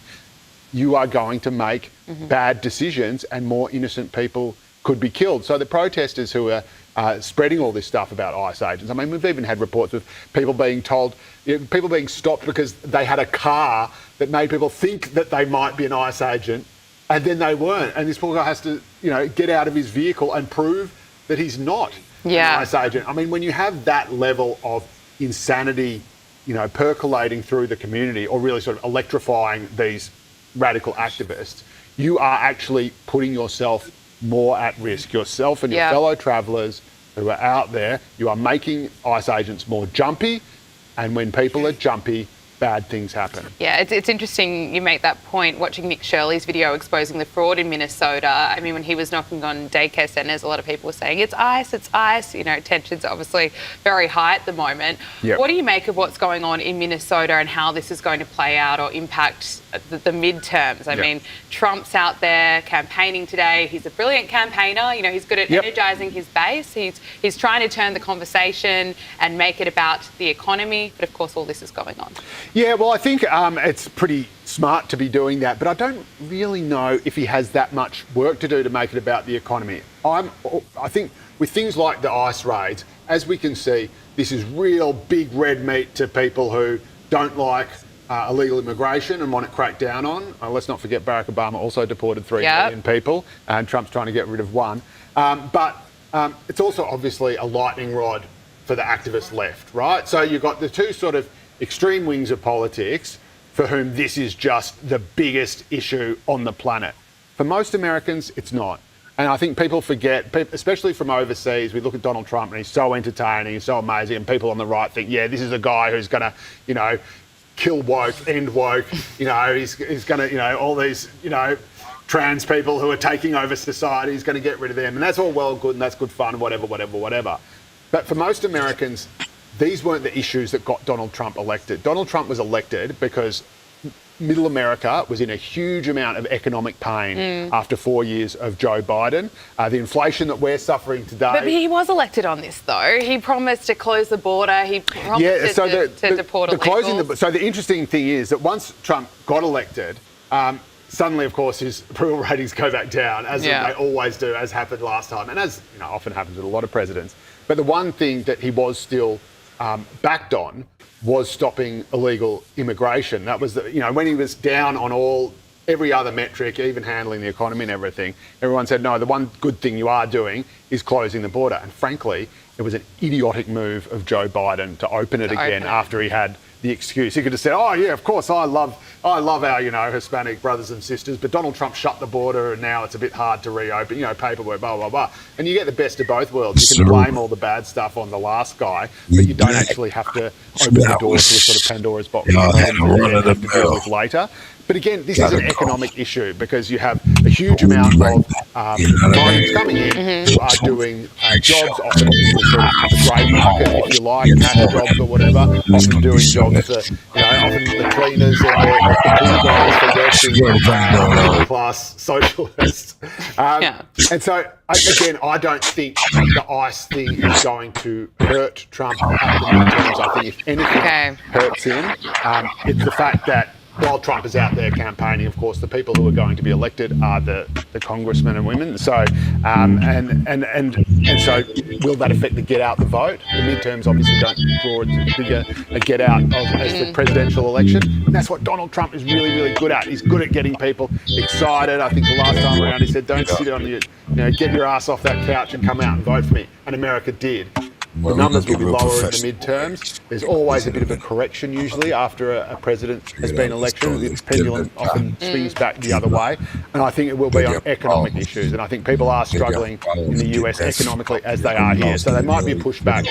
you are going to make bad decisions and more innocent people could be killed. So the protesters who are spreading all this stuff about ICE agents, I mean, we've even had reports of people being told, people being stopped because they had a car that made people think that they might be an ICE agent, and then they weren't. And this poor guy has to, get out of his vehicle and prove that he's not an ICE agent. I mean, when you have that level of insanity, percolating through the community, or really sort of electrifying these radical activists, you are actually putting yourself more at risk. Yourself and your fellow travellers who are out there, you are making ICE agents more jumpy, and when people are jumpy, bad things happen.
Yeah, it's interesting you make that point, watching Nick Shirley's video exposing the fraud in Minnesota. I mean, when he was knocking on daycare centres, a lot of people were saying, it's ICE, it's ICE. Tensions are obviously very high at the moment. What do you make of what's going on in Minnesota and how this is going to play out or impact the midterms? I mean, Trump's out there campaigning today. He's a brilliant campaigner. He's good at energising his base. He's trying to turn the conversation and make it about the economy. But of course, all this is going on.
Yeah, well, I think it's pretty smart to be doing that, but I don't really know if he has that much work to do to make it about the economy. I think with things like the ICE raids, as we can see, this is real big red meat to people who don't like illegal immigration and want it cracked down on. Let's not forget Barack Obama also deported 3 million people, and Trump's trying to get rid of 1. But it's also obviously a lightning rod for the activist left, right? So you've got the two sort of extreme wings of politics for whom this is just the biggest issue on the planet. For most Americans, it's not. And I think people forget, especially from overseas, we look at Donald Trump and he's so entertaining, he's so amazing, and people on the right think, this is a guy who's going to, kill woke, end woke, he's going to, all these, trans people who are taking over society, he's going to get rid of them. And that's all well and good and that's good fun, whatever. But for most Americans, these weren't the issues that got Donald Trump elected. Donald Trump was elected because middle America was in a huge amount of economic pain after 4 years of Joe Biden. The inflation that we're suffering today.
But he was elected on this, though. He promised to close the border. He promised to deport illegals.
So the interesting thing is that once Trump got elected, suddenly, of course, his approval ratings go back down, as they always do, as happened last time, and as often happens with a lot of presidents. But the one thing that he was still backed on was stopping illegal immigration. That was when he was down on every other metric, even handling the economy and everything, everyone said, no, the one good thing you are doing is closing the border. And frankly, it was an idiotic move of Joe Biden to open it again after he had the excuse. He could have said, oh yeah, of course, I love our, Hispanic brothers and sisters, but Donald Trump shut the border and now it's a bit hard to reopen, paperwork, blah, blah, blah. And you get the best of both worlds. You can blame all the bad stuff on the last guy, but you don't actually have to open the door to a sort of Pandora's box that you have to deal with later. But again, this is an economic issue because you have a huge amount of migrants coming in who are doing jobs, often in the sort of grey market, if you like, cash jobs or whatever, often doing jobs for, often the cleaners or the pool guys for Western middle-class socialists. And so, again, I don't think the ICE thing is going to hurt Trump at the midterms. I think if anything hurts him, it's the fact that while Trump is out there campaigning, of course, the people who are going to be elected are the congressmen and women. So, and so, will that affect the get out the vote? The midterms obviously don't draw as big a get out as the presidential election. And that's what Donald Trump is really, really good at. He's good at getting people excited. I think the last time around he said, "Don't sit on your, get your ass off that couch and come out and vote for me." And America did. The numbers will be lower in the midterms. There's always a bit of a correction usually after a president has been elected. The pendulum often swings back the other way. And I think it will be on economic issues. And I think people are struggling in the US economically as they are here. So they might be pushed back